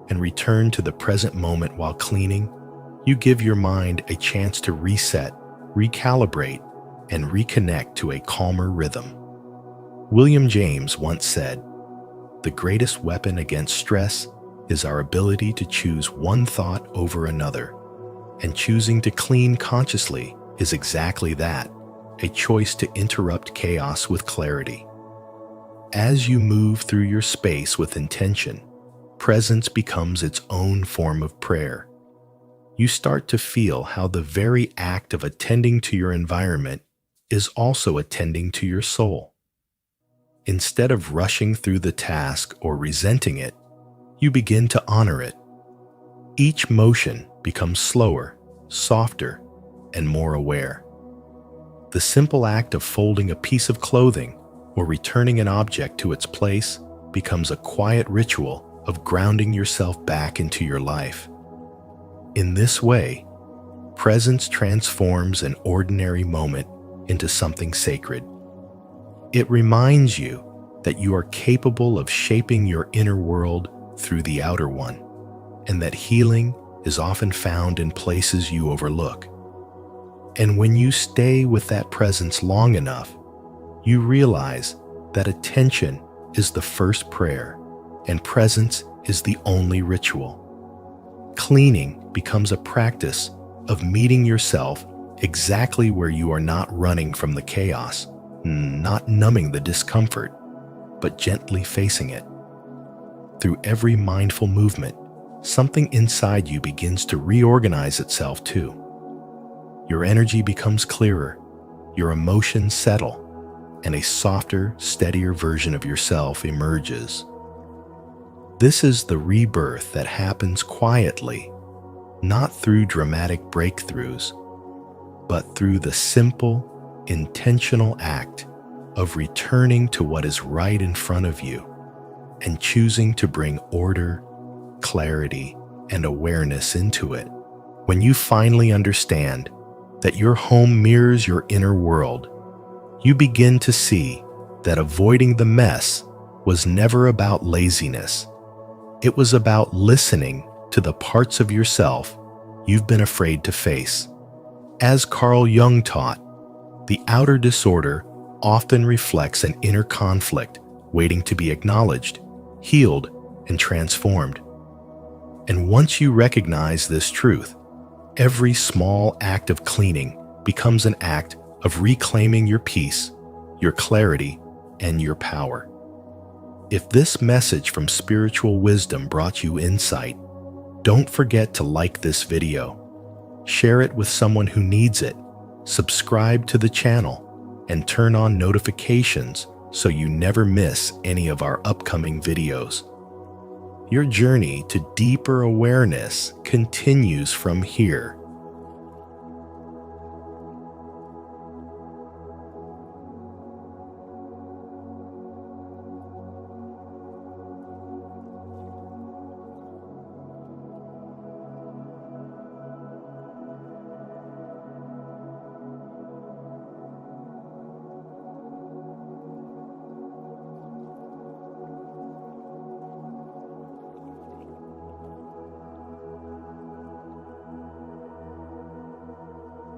[SPEAKER 1] and return to the present moment while cleaning, you give your mind a chance to reset, recalibrate, and reconnect to a calmer rhythm. William James once said, "The greatest weapon against stress is our ability to choose one thought over another." And choosing to clean consciously is exactly that, a choice to interrupt chaos with clarity. As you move through your space with intention, presence becomes its own form of prayer. You start to feel how the very act of attending to your environment is also attending to your soul. Instead of rushing through the task or resenting it, you begin to honor it. Each motion becomes slower, softer, and more aware. The simple act of folding a piece of clothing or returning an object to its place becomes a quiet ritual of grounding yourself back into your life. In this way, presence transforms an ordinary moment into something sacred. It reminds you that you are capable of shaping your inner world through the outer one, and that healing is often found in places you overlook. And when you stay with that presence long enough, you realize that attention is the first prayer, and presence is the only ritual. Cleaning becomes a practice of meeting yourself exactly where you are, not running from the chaos, not numbing the discomfort, but gently facing it. Through every mindful movement, something inside you begins to reorganize itself too. Your energy becomes clearer, your emotions settle, and a softer, steadier version of yourself emerges. This is the rebirth that happens quietly, not through dramatic breakthroughs, but through the simple, intentional act of returning to what is right in front of you and choosing to bring order, clarity, and awareness into it. When you finally understand that your home mirrors your inner world, you begin to see that avoiding the mess was never about laziness. It was about listening to the parts of yourself you've been afraid to face. As Carl Jung taught, the outer disorder often reflects an inner conflict waiting to be acknowledged, healed, and transformed. And once you recognize this truth, every small act of cleaning becomes an act of reclaiming your peace, your clarity, and your power. If this message from spiritual wisdom brought you insight, don't forget to like this video, share it with someone who needs it, subscribe to the channel, and turn on notifications so you never miss any of our upcoming videos. Your journey to deeper awareness continues from here.